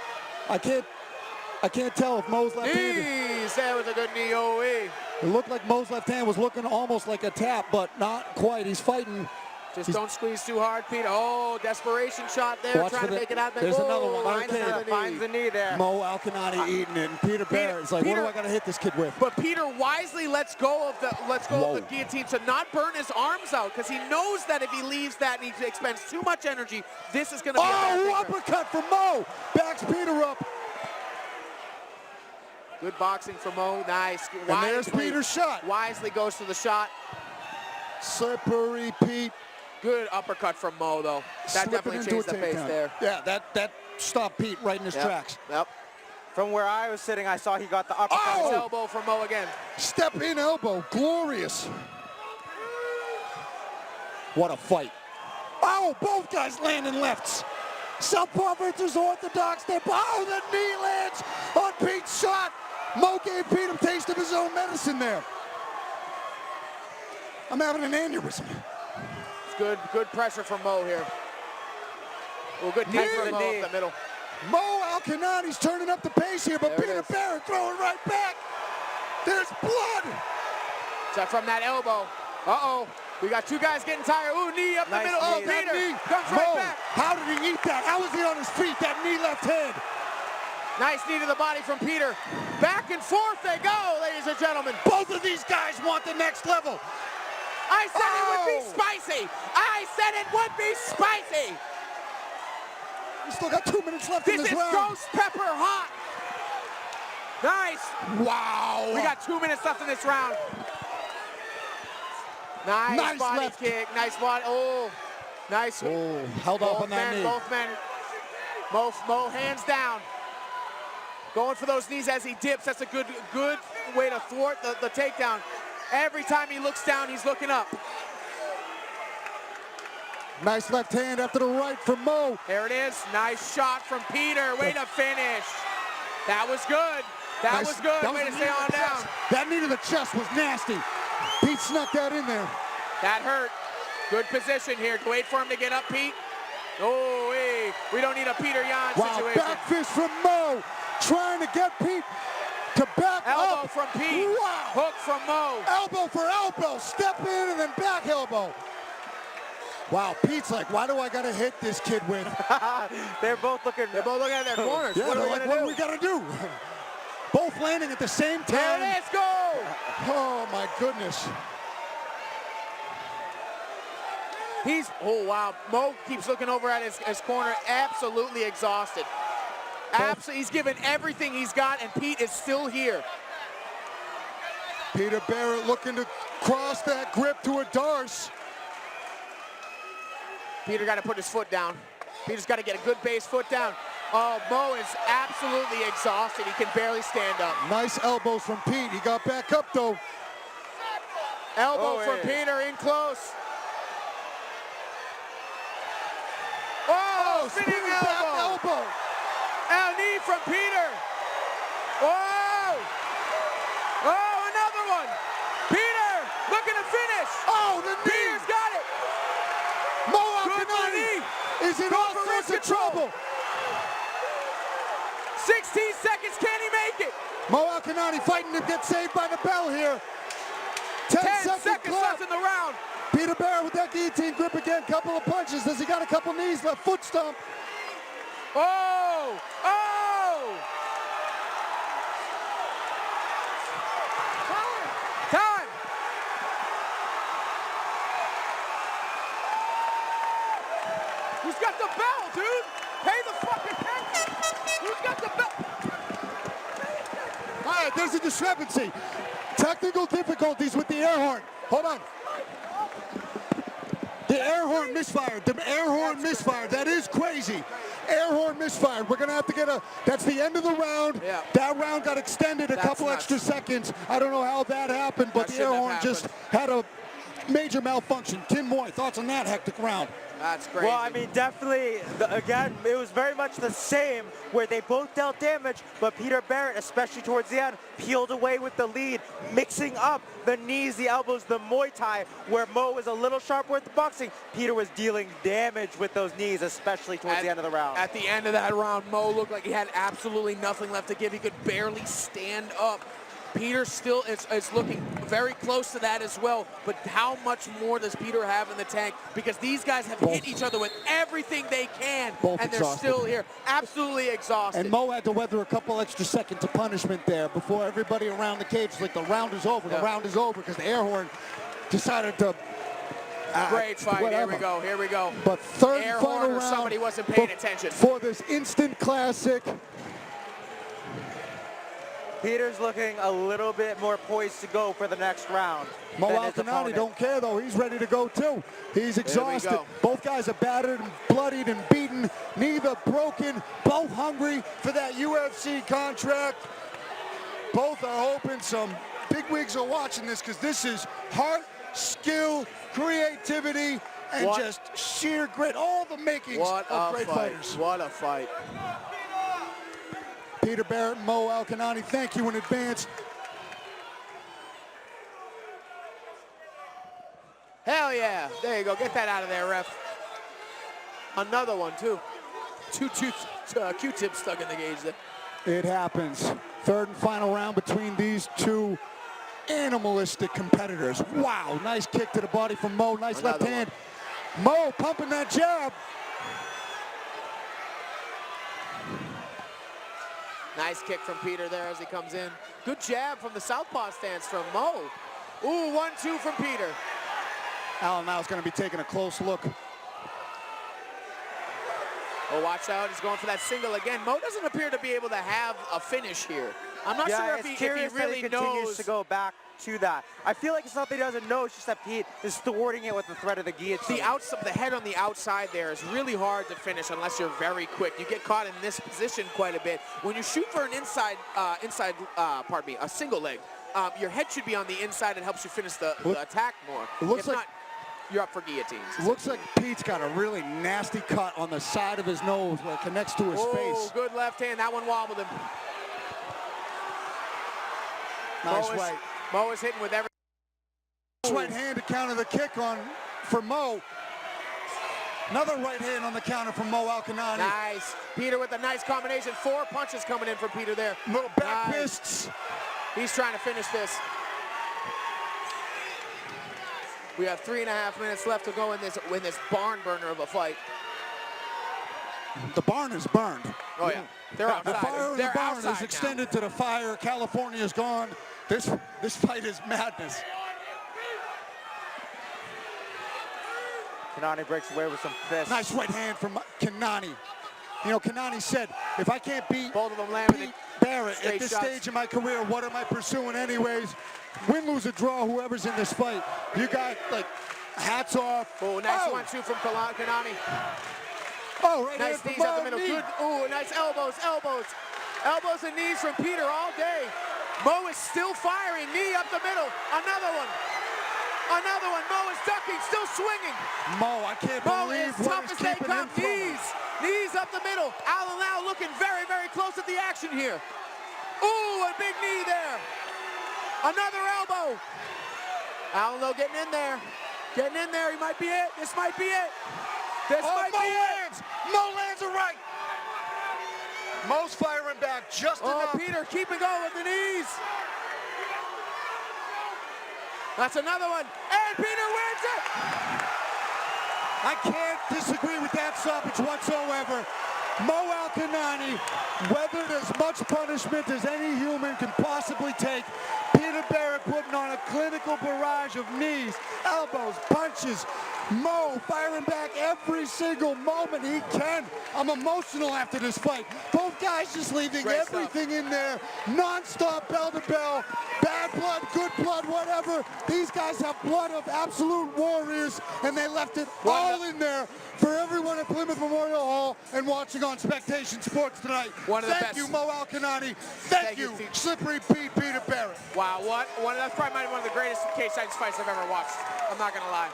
I can't tell if Mo's left-handed. Knees. That was a good knee. Oh-wee. It looked like Mo's left hand was looking almost like a tap, but not quite. He's fighting. Just don't squeeze too hard, Peter. Oh, desperation shot there, trying to make it out. There's another one. Finds the knee there. Mo Alcanati eating it, and Peter Barrett's like, what do I got to hit this kid with? But Peter wisely lets go of the guillotine to not burn his arms out, because he knows that if he leaves that and he expends too much energy, this is going to be a bad thing. Uppercut from Mo. Backs Peter up. Good boxing from Mo. Nice. And there's Peter's shot. Wisely goes to the shot. Slippery Pete. Good uppercut from Mo, though. That definitely changed the pace there. Yeah, that stopped Pete right in his tracks. Yep. From where I was sitting, I saw he got the uppercut. Nice elbow from Mo again. Step in elbow. Glorious. What a fight. Oh, both guys landing lefts. Southpaw versus orthodox. Oh, the knee lands on Pete's shot. Mo gave Pete a taste of his own medicine there. I'm having an aneurysm. Good pressure from Mo here. Oh, good knee from Mo up the middle. Mo Alcanati's turning up the pace here, but Peter Barrett throwing right back. There's blood. So from that elbow. Uh-oh. We got two guys getting tired. Ooh, knee up the middle. Oh, Peter comes right back. How did he eat that? How was he on his feet? That knee left hand. Nice knee to the body from Peter. Back and forth they go, ladies and gentlemen. Both of these guys want the next level. I said it would be spicy. I said it would be spicy. We still got 2 minutes left in this round. This is ghost pepper hot. Nice. Wow. We got 2 minutes left in this round. Nice body left kick. Nice body. Oh, nice. Oh, held off on that knee. Both men. Mo hands down. Going for those knees as he dips. That's a good way to thwart the takedown. Every time he looks down, he's looking up. Nice left hand after the right from Mo. There it is. Nice shot from Peter. Way to finish. That was good. That was good. Way to stay on down. That knee to the chest was nasty. Pete snuck that in there. That hurt. Good position here. Wait for him to get up, Pete. Oh, hey. We don't need a Peter Yan situation. Back fist from Mo. Trying to get Pete to back up. Elbow from Pete. Wow. Hook from Mo. Elbow for elbow. Step in and then back elbow. Wow, Pete's like, why do I got to hit this kid with? They're both looking at their corners. Yeah, what do we got to do? Both landing at the same time. There it is, go! Oh, my goodness. Oh, wow. Mo keeps looking over at his corner, absolutely exhausted. He's given everything he's got, and Pete is still here. Peter Barrett looking to cross that grip to a Darce. Peter got to put his foot down. Peter's got to get a good base foot down. Oh, Mo is absolutely exhausted. He can barely stand up. Nice elbows from Pete. He got back up, though. Elbow from Peter in close. Oh, spinning elbow. And knee from Peter. Oh! Oh, another one. Peter looking to finish. Oh, the knee. Peter's got it. Mo Alcanati is in all sorts of trouble. 16 seconds, can he make it? Mo Alcanati fighting to get saved by the bell here. 10 seconds left in the round. Peter Barrett with that guillotine grip again. Couple of punches. Does he got a couple knees left? Foot stomp. Oh! Oh! Time! Who's got the bell, dude? Pay the fucking attention. Who's got the bell? All right, there's a discrepancy. Technical difficulties with the air horn. Hold on. The air horn misfired. The air horn misfired. That is crazy. Air horn misfired. We're going to have to get that's the end of the round. Yeah. That round got extended a couple extra seconds. I don't know how that happened, but the air horn just had a major malfunction. Tim Moy, thoughts on that hectic round? That's crazy. Well, I mean, definitely, again, it was very much the same where they both dealt damage, but Peter Barrett, especially towards the end, peeled away with the lead, mixing up the knees, the elbows, the Muay Thai, where Mo was a little sharp with the boxing. Peter was dealing damage with those knees, especially towards the end of the round. At the end of that round, Mo looked like he had absolutely nothing left to give. He could barely stand up. Peter still is looking very close to that as well, but how much more does Peter have in the tank? Because these guys have hit each other with everything they can, and they're still here, absolutely exhausted. And Mo had to weather a couple extra seconds of punishment there before everybody around the cage was like, the round is over, the round is over, because the air horn decided to... Great fight, whatever. here we go, here we go. But third air and final horn or round, somebody wasn't paying attention. For this instant classic. Peter's looking a little bit more poised to go for the next round. Mo Alcanani don't care, though. He's ready to go, too. He's exhausted. Both guys are battered and bloodied and beaten. Neither broken. Both hungry for that UFC contract. Both are hoping some bigwigs are watching this, because this is heart, skill, creativity, and just sheer grit. All the makings of great fighters. What a fight. Peter Barrett and Mo Alcanani, thank you in advance. Hell yeah. There you go. Get that out of there, ref. Another one, too. Two Q-tips stuck in the gauge there. It happens. Third and final round between these two animalistic competitors. Wow, nice kick to the body from Mo. Nice left hand. Mo pumping that jab. Nice kick from Peter there as he comes in. Good jab from the southpaw stance from Mo. Ooh, 1-2 from Peter. Alan now is going to be taking a close look. Oh, watch out. He's going for that single again. Mo doesn't appear to be able to have a finish here. I'm not sure if he really continues to go back to that. I feel like it's not that he doesn't know, it's just that Pete is thwarting it with the threat of the guillotine. The head on the outside there is really hard to finish unless you're very quick. You get caught in this position quite a bit. When you shoot for an a single leg, your head should be on the inside. It helps you finish the attack more. It looks if like not, you're up for guillotines. Looks like Pete's got a really nasty cut on the side of his nose where it connects to his face. Oh, good left hand. That one wobbled him. Nice right. Mo is hitting with everything. Right hand to counter the kick for Mo. Another right hand on the counter from Mo Alcanani. Nice. Peter with a nice combination. 4 punches coming in from Peter there. Little back fists. He's trying to finish this. We have 3.5 minutes left to go in this barn burner of a fight. The barn is burned. Oh yeah, they're outside. The fire in the barn is extended to the fire. California's gone. This fight is madness. Kanani breaks away with some fists. Nice right hand from Kanani. You know, Kanani said, if I can't beat both of them landed Barrett at this stage of my career, what am I pursuing anyways? Win, lose, or draw, whoever's in this fight. You got, like, hats off. Oh, nice 1-2 from Kanani. Oh, right nice hand knees up the middle. Knee. Good. Ooh, nice elbows. Elbows and knees from Peter all day. Mo is still firing. Knee up the middle. Another one. Mo is ducking, still swinging. Mo, I can't believe what is keeping him from him. Knees up the middle. Alan Lau looking very, very close at the action here. Ooh, a big knee there. Another elbow. Alan Lau getting in there. He might be it. This might be it. Mo lands a right. Mo's firing back just enough. Peter keeping going with the knees. That's another one. And Peter wins it. I can't disagree with that stoppage whatsoever. Mo Alcanani weathered as much punishment as any human can possibly take. Peter Barrett putting on a clinical barrage of knees, elbows, punches. Mo firing back every single moment he can. I'm emotional after this fight. Both Both guys just leaving Great everything in there, non-stop, bell to bell, bad blood, good blood, whatever. These guys have blood of absolute warriors, and they left it all in there for everyone at Plymouth Memorial Hall and watching on Spectation Sports tonight. Thank you, Mo Alkanani. Thank you, Slippery Pete, Peter Barrett. Wow, that's probably one of the greatest cage fights I've ever watched. I'm not gonna lie.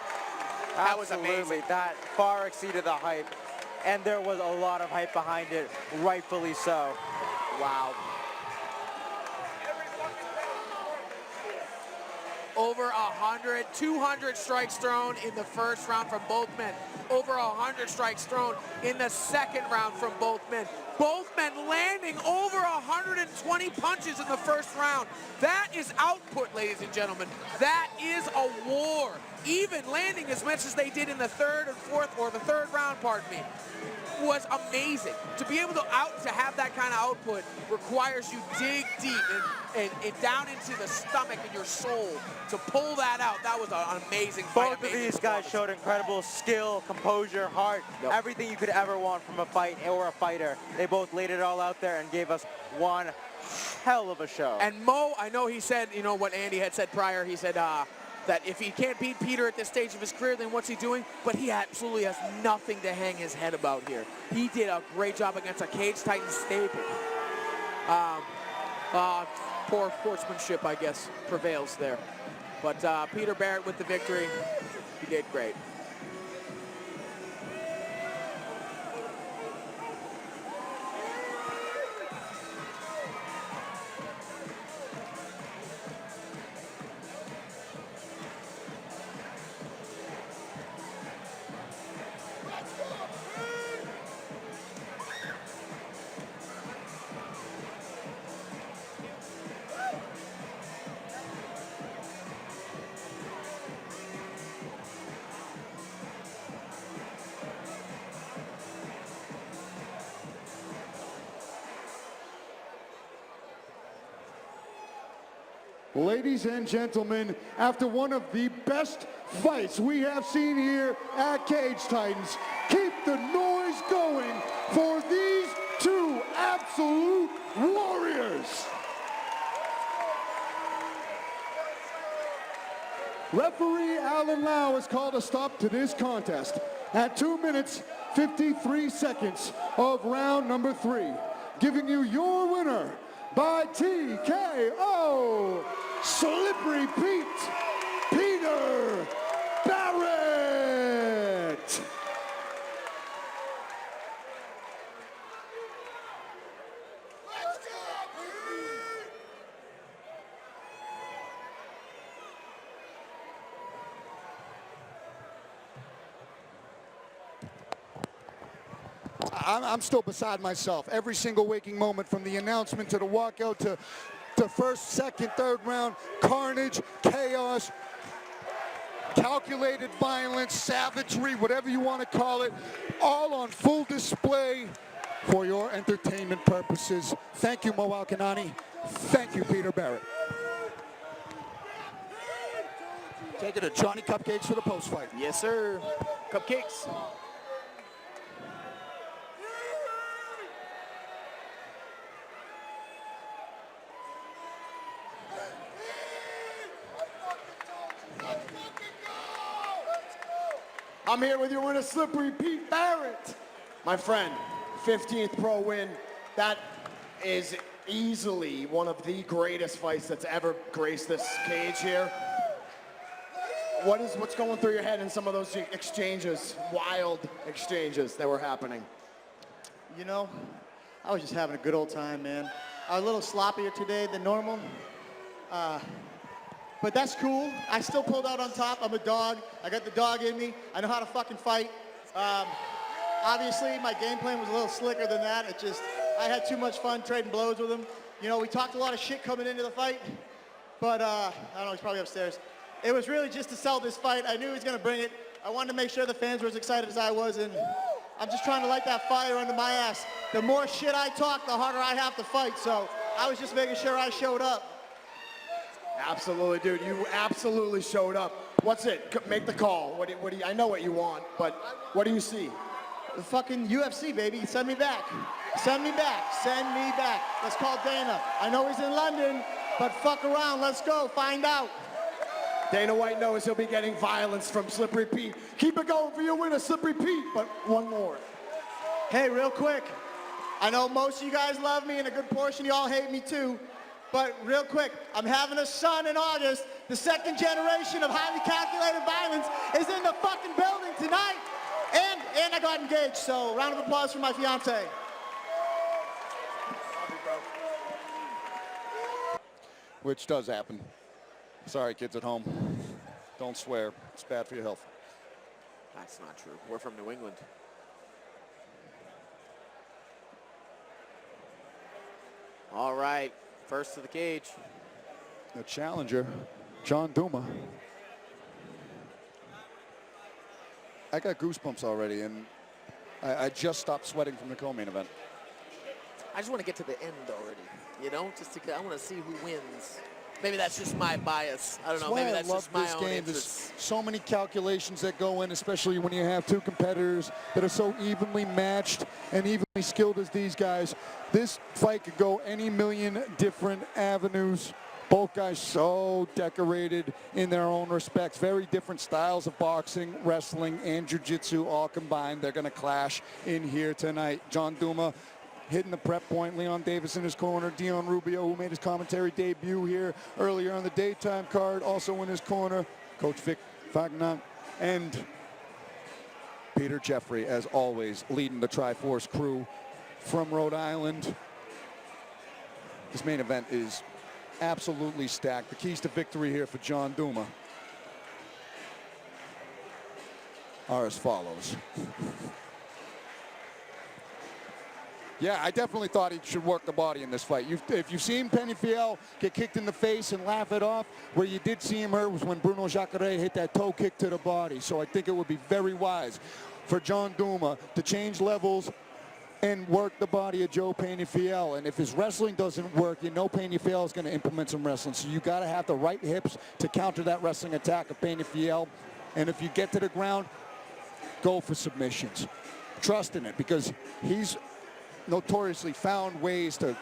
That was amazing. That far exceeded the hype. And there was a lot of hype behind it, rightfully so. Wow. Over 100, 200 strikes thrown in the first round from both men. Over 100 strikes thrown in the second round from both men. Both men landing over 120 punches in the first round. That is output, ladies and gentlemen. That is a war. Even landing as much as they did in the third round, pardon me, was amazing. To be able to have that kind of output requires you dig deep and down into the stomach and your soul to pull that out. That was an amazing fight. Both of these guys showed incredible skill, composure, heart, everything you could ever want from a fight or a fighter. They both laid it all out there and gave us one hell of a show. And Mo, I know he said, you know what Andy had said prior, he said that if he can't beat Peter at this stage of his career, then what's he doing? But he absolutely has nothing to hang his head about here. He did a great job against a Cage Titan staple. Poor sportsmanship, I guess, prevails there. But Peter Barrett with the victory. He did great. Ladies and gentlemen, after one of the best fights we have seen here at Cage Titans, keep the noise going for these two absolute warriors. Referee Alan Lau has called a stop to this contest at 2 minutes, 53 seconds of round number 3, giving you your winner by TKO, Slippery Pete, Peter Barrett. I'm still beside myself. Every single waking moment, from the announcement to the walkout to first, second, third round, carnage, chaos, calculated violence, savagery, whatever you want to call it, all on full display for your entertainment purposes. Thank you, Mo Alkanani. Thank you, Peter Barrett. Take it to Johnny Cupcakes for the post-fight. Yes, sir. Cupcakes. I'm here with your winner, Slippery Pete Barrett. My friend, 15th pro win. That is easily one of the greatest fights that's ever graced this cage here. What's going through your head in some of those exchanges, wild exchanges that were happening? You know, I was just having a good old time, man. I was a little sloppier today than normal. But that's cool. I still pulled out on top. I'm a dog. I got the dog in me. I know how to fucking fight. Obviously, my game plan was a little slicker than that. I had too much fun trading blows with him. You know, we talked a lot of shit coming into the fight. But, I don't know, he's probably upstairs. It was really just to sell this fight. I knew he was going to bring it. I wanted to make sure the fans were as excited as I was. And I'm just trying to light that fire under my ass. The more shit I talk, the harder I have to fight. So I was just making sure I showed up. Absolutely, dude. You absolutely showed up. What's it? Make the call. What do you, I know what you want, but what do you see? The fucking UFC, baby. Send me back. Send me back. Send me back. Let's call Dana. I know he's in London, but fuck around. Let's go. Find out. Dana White knows he'll be getting violence from Slippery Pete. Keep it going for your winner, Slippery Pete. But one more. Hey, real quick. I know most of you guys love me and a good portion of y'all hate me too. But real quick, I'm having a son in August. The second generation of highly calculated violence is in the fucking building tonight. And I got engaged, so round of applause for my fiance. Which does happen. Sorry, kids at home. Don't swear. It's bad for your health. That's not true. We're from New England. All right, first to the cage. The challenger, John Duma. I got goosebumps already, and I just stopped sweating from the co-main event. I just want to get to the end already, you know? I want to see who wins. Maybe that's just my bias. I don't know. Maybe that's just my own interest. There's so many calculations that go in, especially when you have two competitors that are so evenly matched and evenly skilled as these guys. This fight could go any million different avenues. Both guys so decorated in their own respects. Very different styles of boxing, wrestling, and jiu-jitsu all combined. They're going to clash in here tonight. John Duma hitting the prep point. Leon Davis in his corner. Dion Rubio, who made his commentary debut here earlier on the daytime card, also in his corner. Coach Vic Fagnan and Peter Jeffrey, as always, leading the Triforce crew from Rhode Island. This main event is absolutely stacked. The keys to victory here for John Duma are as follows. Yeah, I definitely thought he should work the body in this fight. If you've seen Penafeil get kicked in the face and laugh it off, where you did see him hurt was when Bruno Jacare hit that toe kick to the body. So I think it would be very wise for John Duma to change levels and work the body of Joe Penafeil. And if his wrestling doesn't work, you know Penafeil is going to implement some wrestling. So you got to have the right hips to counter that wrestling attack of Penafeil. And if you get to the ground, go for submissions. Trust in it, because he's notoriously found ways to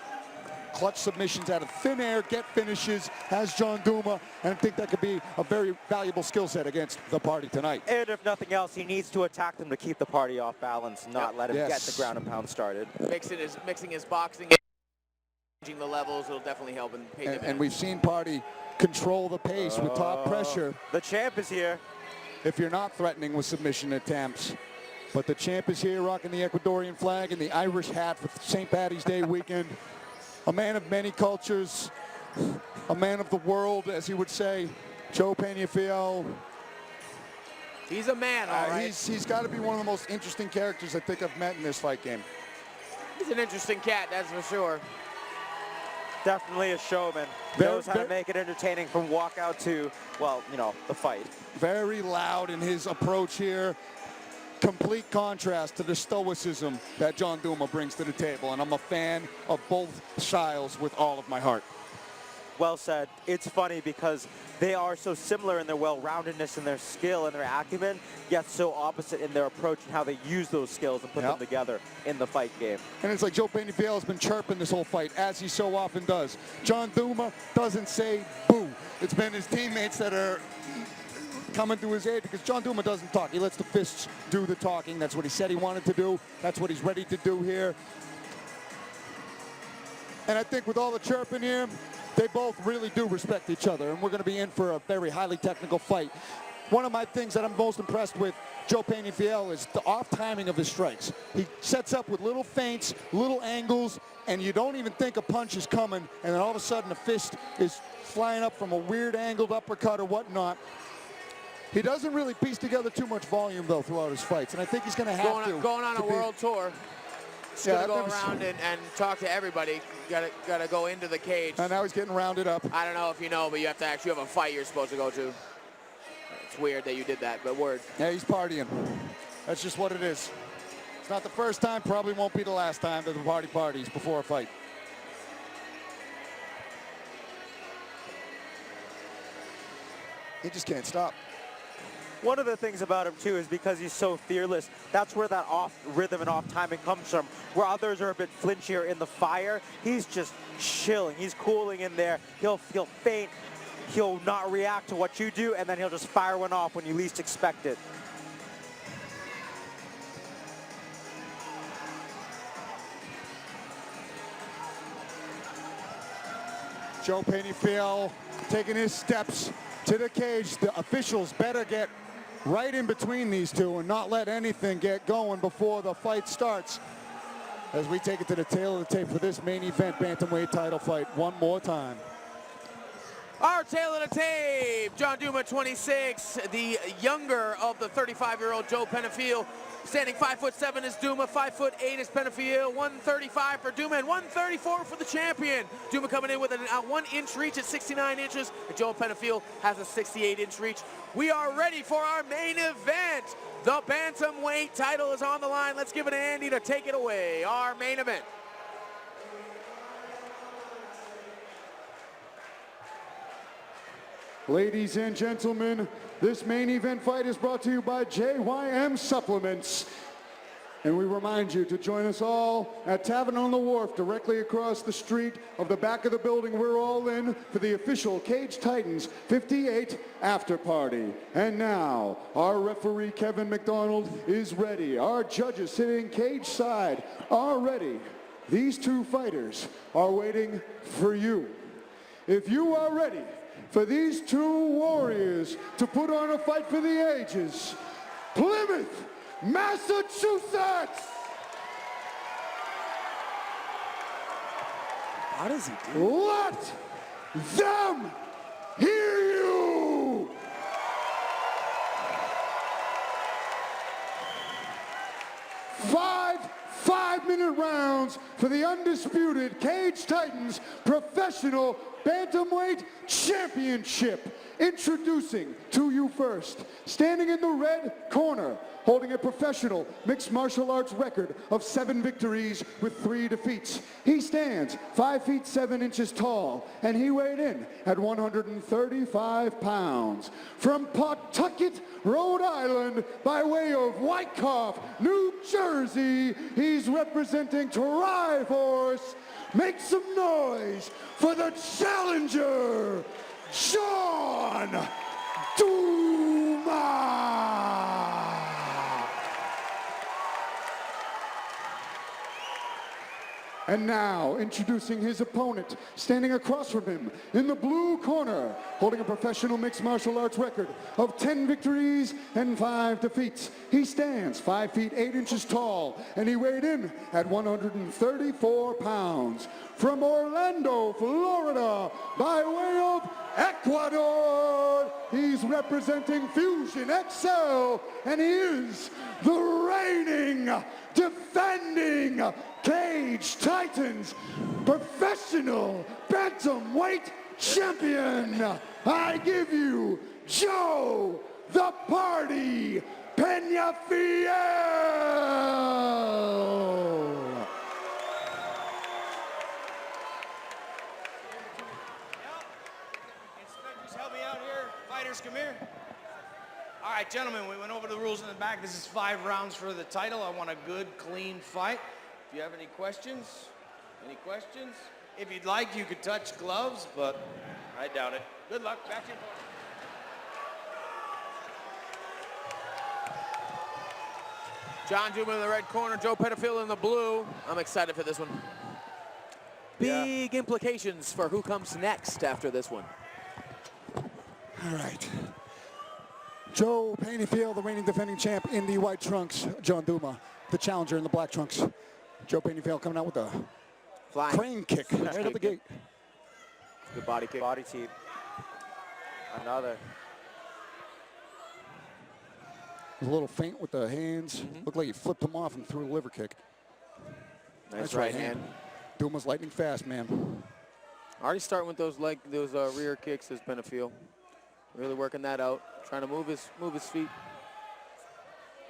clutch submissions out of thin air, get finishes, has John Duma, and I think that could be a very valuable skill set against the party tonight. And if nothing else, he needs to attack them to keep the party off balance, not let him get the ground and pound started. Mixing his boxing, changing the levels, it'll definitely help him pay dividends. And we've seen Party control the pace with top pressure. The champ is here. If you're not threatening with submission attempts. But the champ is here rocking the Ecuadorian flag and the Irish hat for St. Paddy's Day weekend. A man of many cultures, a man of the world, as he would say, Joe Penafeil. He's a man, all right. He's got to be one of the most interesting characters I think I've met in this fight game. He's an interesting cat, that's for sure. Definitely a showman. Knows how to make it entertaining from walkout to, well, you know, the fight. Very loud in his approach here. Complete contrast to the stoicism that John Duma brings to the table, and I'm a fan of both styles with all of my heart. Well said. It's funny because they are so similar in their well-roundedness and their skill and their acumen, yet so opposite in their approach and how they use those skills and put them together in the fight game. And it's like Joe Penafeil has been chirping this whole fight, as he so often does. John Duma doesn't say boo. It's been his teammates that are coming to his aid, because John Duma doesn't talk. He lets the fists do the talking. That's what he said he wanted to do. That's what he's ready to do here. And I think with all the chirping here, they both really do respect each other, and we're going to be in for a very highly technical fight. One of my things that I'm most impressed with Joe Penafeil is the off timing of his strikes. He sets up with little feints, little angles, and you don't even think a punch is coming, and then all of a sudden a fist is flying up from a weird angled uppercut or whatnot. He doesn't really piece together too much volume, though, throughout his fights, and I think he's going to have to. Going on a world tour. He's going to go around and talk to everybody. You got to go into the cage. And now he's getting rounded up. I don't know if you know, but you have to actually have a fight you're supposed to go to. It's weird that you did that, but word. Yeah, he's partying. That's just what it is. It's not the first time, probably won't be the last time that the party parties before a fight. He just can't stop. One of the things about him, too, is because he's so fearless, that's where that off rhythm and off timing comes from. Where others are a bit flinchier in the fire, he's just chilling. He's cooling in there. He'll faint. He'll not react to what you do, and then he'll just fire one off when you least expect it. Joe Penafeil taking his steps to the cage. The officials better get right in between these two and not let anything get going before the fight starts. As we take it to the tail of the tape for this main event bantamweight title fight one more time. Our tail of the tape, John Duma, 26, the younger of the 35-year-old Joe Penafeil. Standing 5'7" is Duma, 5'8" is Penafeil, 135 for Duma, and 134 for the champion. Duma coming in with a 1-inch reach at 69 inches, and Joe Penafeil has a 68-inch reach. We are ready for our main event. The bantamweight title is on the line. Let's give it to Andy to take it away. Our main event. Ladies and gentlemen, this main event fight is brought to you by JYM Supplements. And we remind you to join us all at Tavern on the Wharf, directly across the street of the back of the building we're all in, for the official Cage Titans 58 after party. And now, our referee Kevin McDonald is ready. Our judges sitting cage side are ready. These two fighters are waiting for you. If you are ready for these two warriors to put on a fight for the ages, Plymouth, Massachusetts! How does he do? Let them hear you! Five-minute rounds for the undisputed Cage Titans Professional Bantamweight Championship. Introducing to you first, standing in the red corner, holding a professional mixed martial arts record of 7 victories with 3 defeats. He stands 5 feet 7 inches tall, and he weighed in at 135 pounds. From Pawtucket, Rhode Island, by way of Wyckoff, New Jersey, he's representing Triforce. Make some noise for the challenger, John Duma! And now, introducing his opponent, standing across from him in the blue corner, holding a professional mixed martial arts record of 10 victories and 5 defeats. He stands 5 feet 8 inches tall, and he weighed in at 134 pounds. From Orlando, Florida, by way of Ecuador, he's representing Fusion XL, and he is the reigning, defending Cage Titans Professional Bantamweight Champion. I give you Joe the Party Penafeil. Inspectors, help me out here. Fighters, come here. All right, gentlemen, we went over the rules in the back. This is 5 rounds for the title. I want a good, clean fight. If you have any questions? If you'd like, you could touch gloves, but I doubt it. Good luck. Back to you. John Duma in the red corner, Joe Penafeil in the blue. I'm excited for this one. Big implications for who comes next after this one. All right. Joe Penafeil, the reigning defending champ in the white trunks. John Duma, the challenger in the black trunks. Joe Penafeil coming out with a crane kick right out the gate. Good body kick. Body teep. Another. A little feint with the hands. Looked like he flipped him off and threw a liver kick. Nice right hand. Duma's lightning fast, man. Already starting with those rear kicks as Penafeil. Really working that out. Trying to move his feet.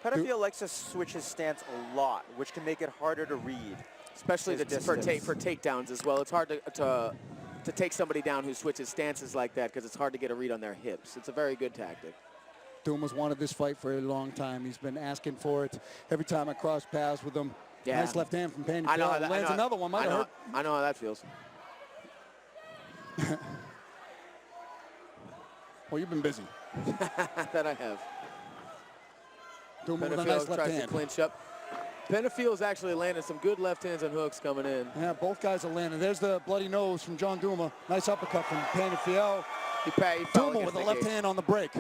Penafeil likes to switch his stance a lot, which can make it harder to read. Especially for takedowns as well. It's hard to take somebody down who switches stances like that because it's hard to get a read on their hips. It's a very good tactic. Duma's wanted this fight for a long time. He's been asking for it. Every time I cross paths with him, Yeah. nice left hand from Penafeil. I know. Lands another one. Might have hurt. I know how that feels. Well, you've been busy. That I have. Duma with a Penafeil nice left tries hand. to clinch up. Penafeil's actually landing some good left hands and hooks coming in. Yeah, both guys are landing. There's the bloody nose from John Duma. Nice uppercut from Penafeil. He fell Duma against with a the left cage. hand on the break.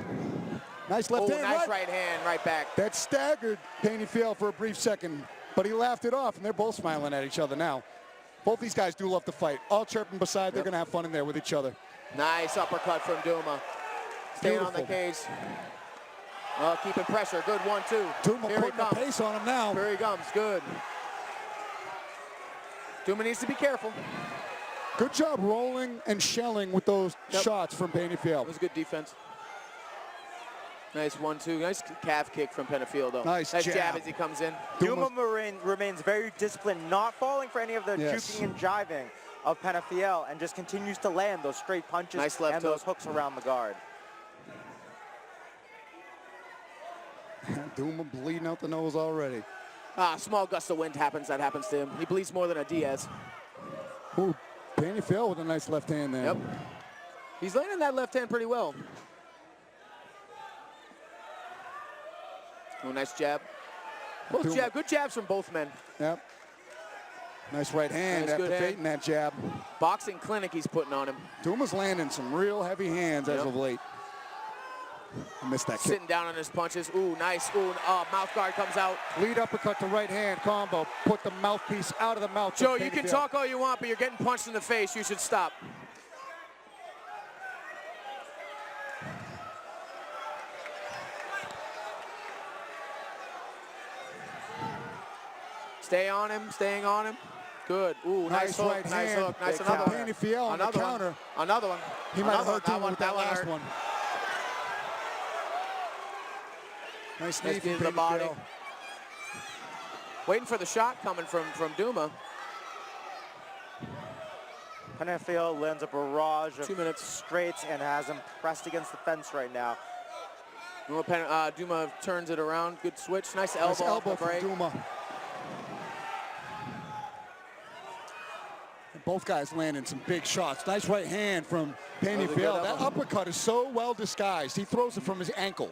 Nice left hand. Nice right hand, right back. That staggered Penafeil for a brief second, but he laughed it off, and they're both smiling at each other now. Both these guys do love to fight. All chirping beside, they're going to have fun in there with each other. Nice uppercut from Duma. Staying on the cage. Keeping pressure. Good 1-2. Duma Here he putting the comes. pace on him now. Here he comes. Good. Duma needs to be careful. Good job rolling and shelling with those shots from Penafeil. It was good defense. Nice 1-2. Nice calf kick from Penafeil, though. Nice jab jab. as he comes in. Duma remains very disciplined, not falling for any of the juking and jiving of Penafeil, and just continues to land those straight punches Nice left and those hooks around the guard. Duma bleeding out the nose already. Small gust of wind happens. That happens to him. He bleeds more than a Diaz. Ooh, Penafeil with a nice left hand there. Yep. He's landing that left hand pretty well. Oh, nice jab. Good jabs from both men. Yep. Nice right hand Nice, after good hand. baiting that jab. Boxing clinic he's putting on him. Duma's landing some real heavy hands as of late. I missed that kick. Sitting down on his punches. Ooh, nice. Ooh, mouth guard comes out. Lead uppercut to right hand combo. Put the mouthpiece out of the mouth. Joe, you can talk all you want, but you're getting punched in the face. You should stop. Staying on him. Good. Ooh, nice hook, right nice hand. hook. Nice, another one. Penafeil on the counter. Another one. He might have Another hurt Duma one. with that last hurt. one. Nice knee Nice from knee to the body. Penafeil. Waiting for the shot coming from Duma. Penafeil lands a barrage of 2 minutes. straights and has him pressed against the fence right now. Duma turns it around. Good switch. Nice elbow. Nice elbow off the break. from Duma. Both guys landing some big shots. Nice right hand from Penafeil. That uppercut is so well disguised. He throws it from his ankle.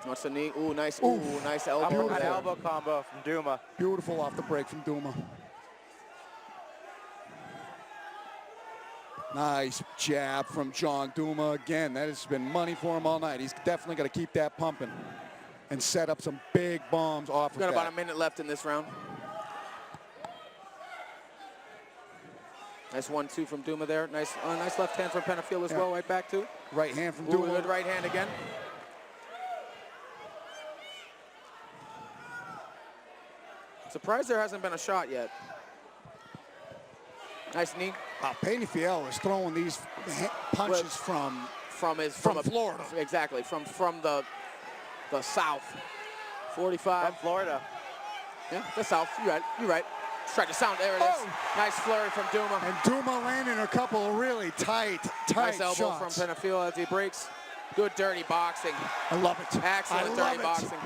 What's the knee? Ooh, nice. Ooh, nice elbow. Uppercut elbow combo from Duma. Beautiful off the break from Duma. Nice jab from John Duma. Again, that has been money for him all night. He's definitely got to keep that pumping and set up some big bombs off of We've got that. about a minute left in this round. Nice 1-2 from Duma there. Nice left hand from Penafeil as well. Right back too. Right hand from Ooh, Duma. good right hand again. Surprised there hasn't been a shot yet. Nice knee. Penafeil is throwing these punches from Florida. Exactly, from the south. 45. From Florida. Yeah, the south. You're right. Tried to sound. There it is. Nice flurry from Duma. And Duma landing a couple of really tight Nice elbow shots. from Penafeil as he breaks. Good dirty boxing. I love it. Excellent I love dirty it. boxing.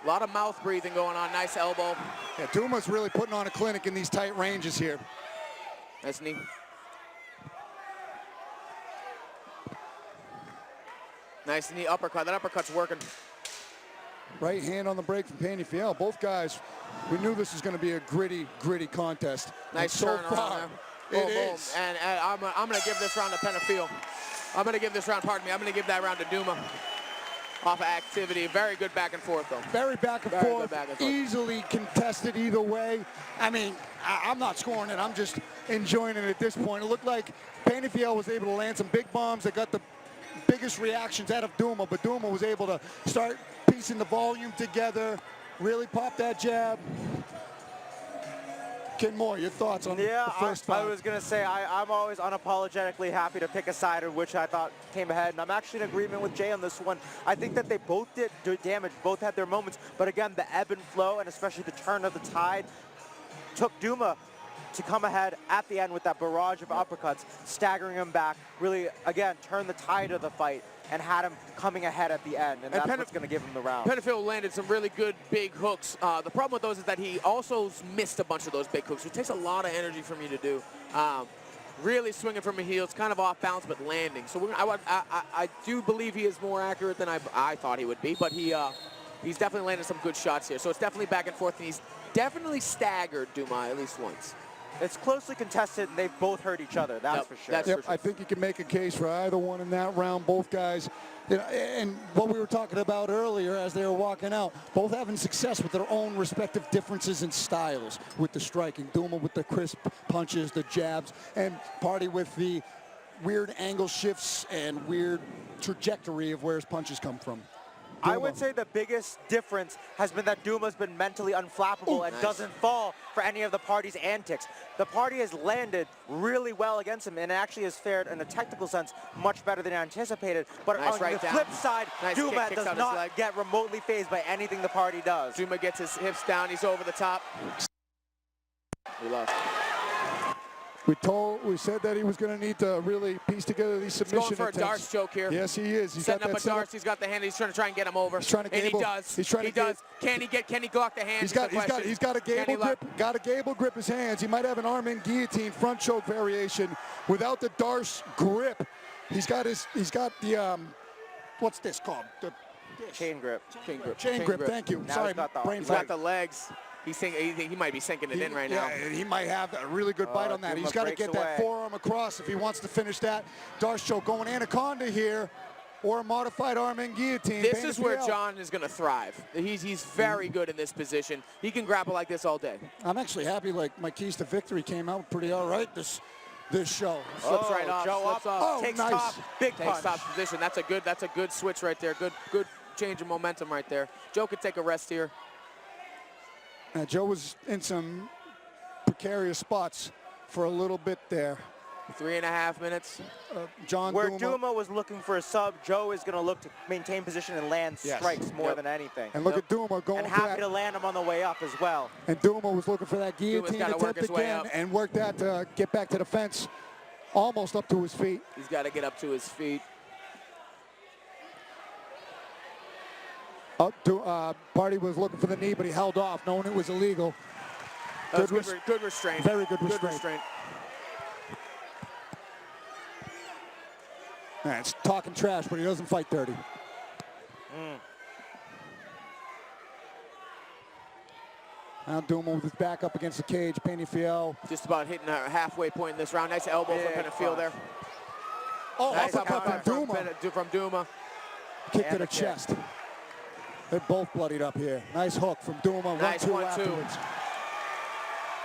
A lot of mouth breathing going on. Nice elbow. Yeah, Duma's really putting on a clinic in these tight ranges here. Nice knee. Nice knee uppercut. That uppercut's working. Right hand on the break from Penafeil. Both guys, we knew this was going to be a gritty contest. Nice and so turn far, around there. it Boom, boom. is. And I'm going to give this round to Penafeil. I'm going to give this round, pardon me, I'm going to give that round to Duma. Off of activity. Very good back and forth, though. Very back and Very forth, good back and forth. easily contested either way. I mean, I'm not scoring it. I'm just enjoying it at this point. It looked like Penafeil was able to land some big bombs that got the biggest reactions out of Duma, but Duma was able to start piecing the volume together, really pop that jab. Ken Moore, your thoughts on the first fight? I was going to say, I'm always unapologetically happy to pick a side of which I thought came ahead, and I'm actually in agreement with Jay on this one. I think that they both did damage, both had their moments, but again, the ebb and flow, and especially the turn of the tide, took Duma to come ahead at the end with that barrage of uppercuts, staggering him back, really, again, turn the tide of the fight and had him coming ahead at the end, and that's what's going to give him the round. Penafeil landed some really good big hooks. The problem with those is that he also missed a bunch of those big hooks, which takes a lot of energy from you to do. Really swinging from a heel. It's kind of off balance, but landing. So I do believe he is more accurate than I thought he would be, but he's definitely landed some good shots here. So it's definitely back and forth, and he's definitely staggered Duma at least once. It's closely contested, and they've both hurt each other. That's for sure. Yep, I think you can make a case for either one in that round. Both guys, you know, and what we were talking about earlier as they were walking out, both having success with their own respective differences in styles with the striking. Duma with the crisp punches, the jabs, and Party with the weird angle shifts and weird trajectory of where his punches come from. I would say the biggest difference has been that Duma's been mentally unflappable and doesn't fall for any of the Party's antics. The Party has landed really well against him and actually has fared in a technical sense much better than anticipated. But on the flip side, Duma does not get remotely fazed by anything the Party does. Duma gets his hips down, he's over the top. We lost. We said that he was going to need to really piece together these submission attempts. He's going for a Darce choke here. Yes, he is. He's setting up a Darce. He's got the hand. He's trying to get him over. He's trying to gable. And he does. He's trying he does. Can he glock the hand? He's got a gable grip. Got a gable grip his hands. He might have an arm in guillotine front choke variation without the Darce grip. He's got the what's this called? Chain grip. Chain grip. Thank you. Now Sorry, he's got the legs. He might be sinking it in right now. Yeah, he might have a really good bite on that. He's got to get that forearm across if he wants to finish that. Darce choke going anaconda here, or a modified arm in guillotine. This is where John is going to thrive. He's very good in this position. He can grapple like this all day. I'm actually happy. Like my keys to victory came out pretty all right this show. Flips right off. Flips off. Takes nice. top. Big punch. Takes top position. That's a good switch right there. Good change of momentum right there. Joe could take a rest here. Joe was in some precarious spots for a little bit there. 3.5 minutes. Where Duma was looking for a sub, Joe is going to look to maintain position and land strikes more than anything. And look at Duma going and happy to land him on the way up as well. And Duma was looking for that guillotine attempt again and worked that to get back to the fence, almost up to his feet. He's got to get up to his feet. Party was looking for the knee, but he held off, knowing it was illegal. Good restraint. Very good restraint. It's talking trash, but he doesn't fight dirty. Now Duma with his back up against the cage. Penafeil. Just about hitting a halfway point in this round. Nice elbow from Penafeil there. Oh, nice uppercut from Duma. From Duma. Kick to the chest. They're both bloodied up here. Nice hook from Duma. Nice 1-2 afterwards.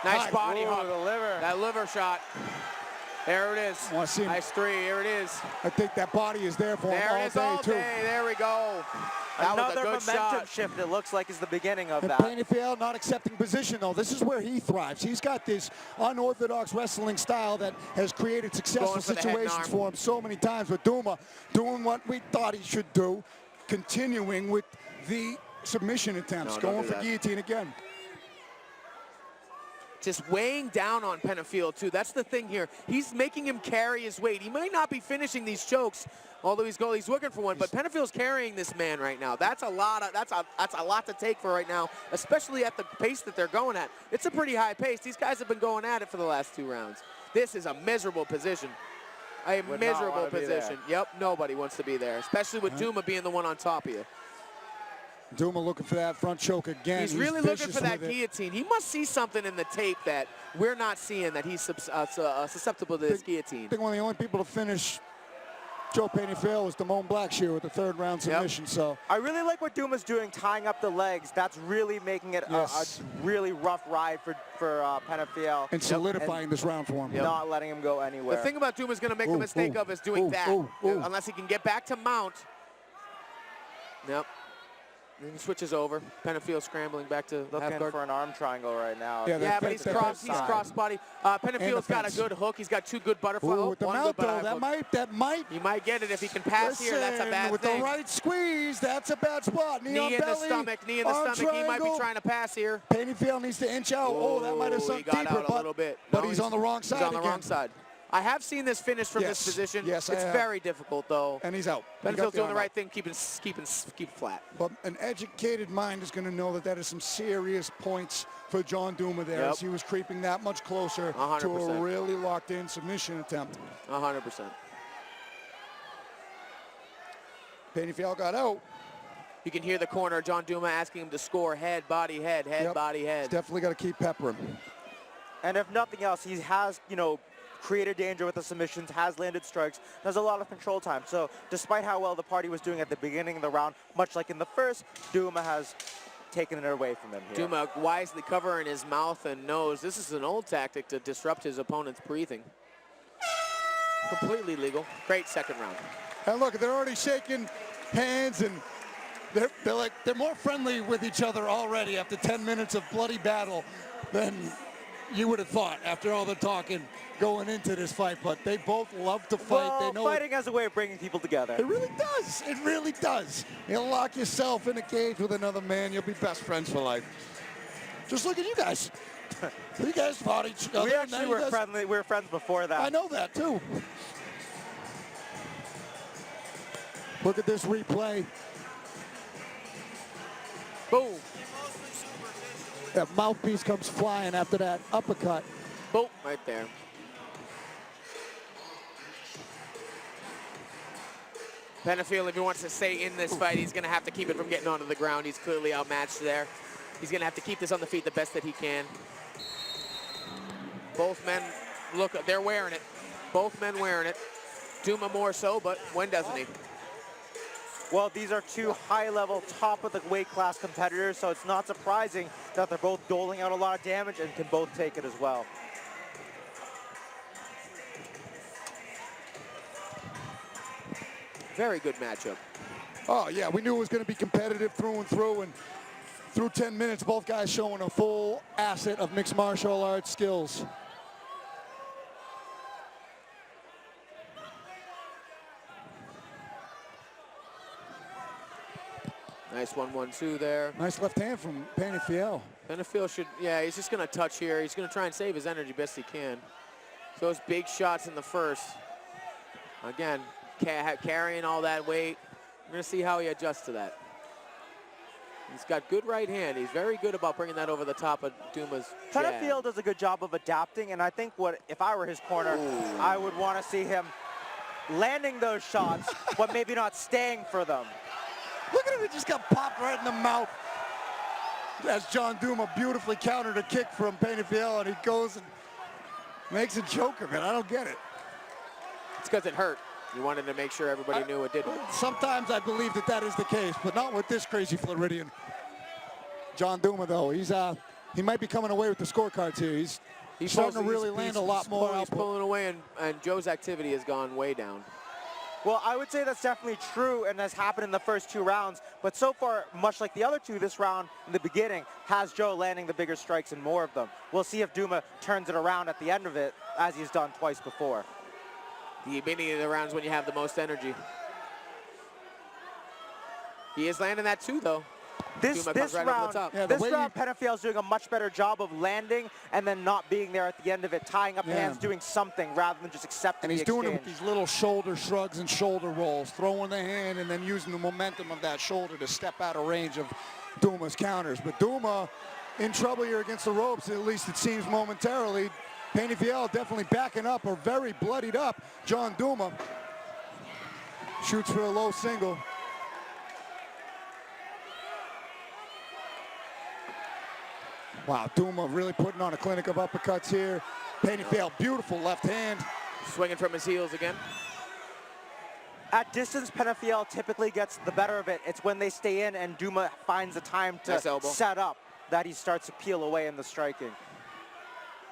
Nice body hook. The liver. That liver shot. There it is. Nice 3. Here it is. I think that body is there for him all day, too. There we go. That Another was a good momentum shot. shift, it looks like, is the beginning of and that. Penafeil not accepting position, though. This is where he thrives. He's got this unorthodox wrestling style that has created successful situations for him so many times. But Duma doing what we thought he should do, continuing with the submission attempts, going for guillotine again. Just weighing down on Penafeil, too. That's the thing here. He's making him carry his weight. He might not be finishing these chokes, although he's looking for one. But Penafeil's carrying this man right now. That's a lot to take for right now, especially at the pace that they're going at. It's a pretty high pace. These guys have been going at it for the last 2 rounds. This is a miserable position. A miserable position. Yep, nobody wants to be there, especially with Duma being the one on top of you. Duma looking for that front choke again. He's really looking for that guillotine. He must see something in the tape that we're not seeing, that he's susceptible to this guillotine. I think one of the only people to finish Joe Penafeil was Damone Blackshear with the 3rd round submission. So I really like what Duma's doing, tying up the legs. That's really making it a really rough ride for Penafeil. And solidifying this round for him. Not letting him go anywhere. The thing about Duma's going to make the mistake of is doing that. Unless he can get back to mount. Yep. And he switches over. Penafeil scrambling back to half Looking guard. for an arm triangle right now. Yeah, but he's cross body. Penafeil's got a fence. good hook. He's got 2 good butterfly. Ooh, with the one mouth, good though, butterfly that might. He might get it if he can pass here. That's a bad with thing. the right squeeze, that's a bad spot. Knee on in belly, the stomach. Knee in the arm stomach. He might be triangle. trying to pass here. Penafeil needs to inch out. Oh, that might have He sunk got deeper, out a little bit. but No, he's on the wrong side He's on the again. wrong side. I have seen this finish from Yes. this position. Yes, I it's have. very difficult, though. And he's out. He got Penafeil's the doing the arm right out. thing, keep flat. But an educated mind is going to know that that is some serious points for John Duma there, Yep. as he was creeping that much closer to a 100%. really locked-in submission attempt. 100%. Penafeil got out. You can hear the corner, John Duma asking him to score head, body, head, Yep. body, head. He's definitely got to keep peppering. And if nothing else, he has, created danger with the submissions, has landed strikes. There's a lot of control time. So despite how well the party was doing at the beginning of the round, much like in the first, Duma has taken it away from him here. Duma wisely covering his mouth and nose. This is an old tactic to disrupt his opponent's breathing. Completely legal. Great second round. And look, they're already shaking hands, and they're more friendly with each other already after 10 minutes of bloody battle than you would have thought after all the talking going into this fight. But they both love to fight. Well, they know fighting has a way of bringing people together. It really does. It really does. You'll lock yourself in a cage with another man. You'll be best friends for life. Just look at you guys. You guys fought each other. We now actually you were guys- friendly. We were friends before that. I know that too. Look at this replay. Boom. That mouthpiece comes flying after that uppercut. Boom, right there. Penafeil, if he wants to stay in this fight, he's going to have to keep it from getting onto the ground. He's clearly outmatched there. He's going to have to keep this on the feet the best that he can. Both men, look, they're wearing it. Both men wearing it. Duma more so, but when doesn't he? Well, these are two high-level, top-of-the-weight class competitors, so it's not surprising that they're both doling out a lot of damage and can both take it as well. Very good matchup. Oh, yeah, we knew it was going to be competitive through and through, and through 10 minutes, both guys showing a full asset of mixed martial arts skills. Nice 1-1-2 there. Nice left hand from Penafeil. Penafeil should, yeah, he's just going to touch here. He's going to try and save his energy best he can. Those big shots in the first. Again, carrying all that weight. We're going to see how he adjusts to that. He's got good right hand. He's very good about bringing that over the top of Duma's jab. Penafeil does a good job of adapting, and I think if I were his corner, I would want to see him landing those shots, but maybe not staying for them. Look at him, he just got popped right in the mouth. As John Duma beautifully countered a kick from Penafeil, and he goes and makes a joke of it. I don't get it. It's because it hurt. You wanted to make sure everybody knew it didn't. Sometimes I believe that is the case, but not with this crazy Floridian. John Duma, though, he might be coming away with the scorecards here. He's starting to really land a lot more He's output. pulling away, and Joe's activity has gone way down. Well, I would say that's definitely true and has happened in the first 2 rounds. But so far, much like the other 2 this round in the beginning, has Joe landing the bigger strikes and more of them. We'll see if Duma turns it around at the end of it, as he's done twice before. The beginning of the rounds when you have the most energy. He is landing that too, though. This right round, round, Penafeil's doing a much better job of landing and then not being there at the end of it, tying up hands, doing something rather than just accepting And he's the doing it exchange. with these little shoulder shrugs and shoulder rolls, throwing the hand and then using the momentum of that shoulder to step out of range of Duma's counters. But Duma in trouble here against the ropes, at least it seems momentarily. Penafeil definitely backing up or very bloodied up. John Duma shoots for a low single. Wow, Duma really putting on a clinic of uppercuts here. Penafeil, beautiful left hand. Swinging from his heels again. At distance, Penafeil typically gets the better of it. It's when they stay in and Duma finds the time to set up that he starts to peel away in the striking.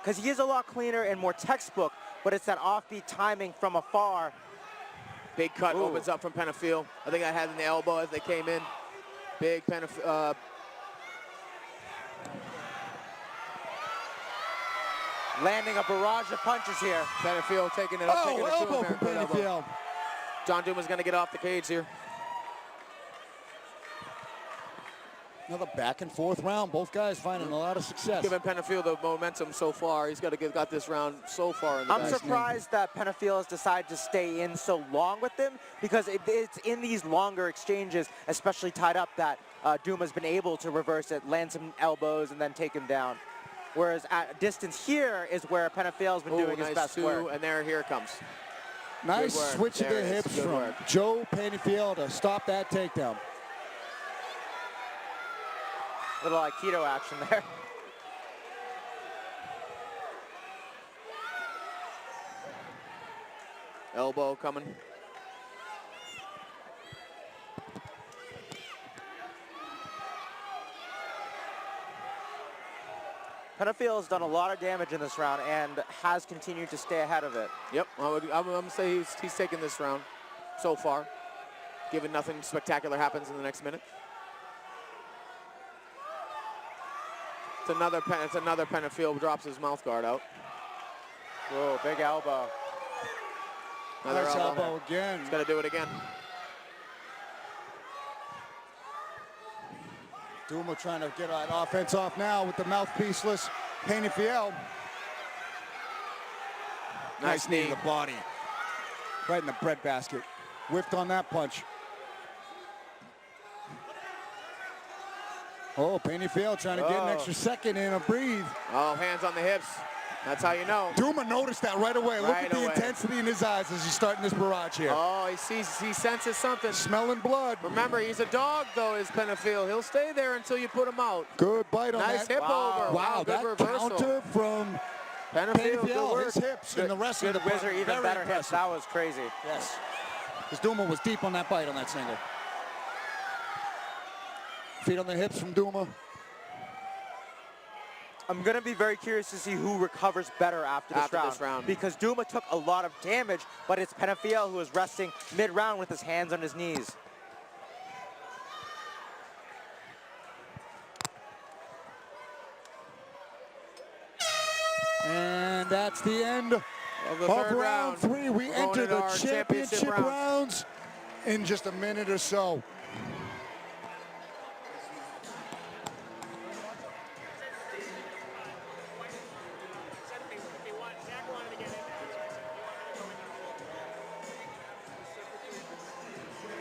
Because he is a lot cleaner and more textbook, but it's that offbeat timing from afar. Big cut opens up from Penafeil. I think I had in the elbow as they came in. Big Penafeil. Landing a barrage of punches here. Penafeil taking it up. Oh, taking it elbow to him. from Penafeil. John Duma's going to get off the cage here. Another back and forth round. Both guys finding a lot of success. Giving Penafeil the momentum so far. He's got this round so far in the I'm bag. surprised that Penafeil has decided to stay in so long with them, because it's in these longer exchanges, especially tied up, that Duma's been able to reverse it, land some elbows, and then take him down. Whereas at distance here is where Penafeil's been doing his best work. And here it comes. Nice switch of the hips from Joe Penafeil to stop that takedown. Little Aikido action there. Elbow coming. Penafeil has done a lot of damage in this round and has continued to stay ahead of it. Yep, I'm going to say he's taking this round so far, given nothing spectacular happens in the next minute. It's another Penafeil drops his mouth guard out. Whoa, big elbow. Another nice elbow again. He's got to do it again. Duma trying to get that offense off now with the mouthpiece-less Penafeil. Nice knee to the body. Right in the breadbasket. Whiffed on that punch. Oh, Penafeil trying to get an extra second in a breathe. Oh, hands on the hips. That's how you know. Duma noticed that right away. Look at the intensity in his eyes as he's starting this barrage here. Oh, he senses something. Smelling blood. Remember, he's a dog, though, is Penafeil. He'll stay there until you put him out. Good bite on that. Nice hip over. Wow, good that reversal. counter from Penafeil. His hips and the rest of the Wizard, even better hips. That was crazy. Yes. Because Duma was deep on that bite on that single. Feet on the hips from Duma. I'm going to be very curious to see who recovers better after this round. Because Duma took a lot of damage, but it's Penafeil who is resting mid-round with his hands on his knees. And that's the end of round 3. We enter the championship rounds in just a minute or so.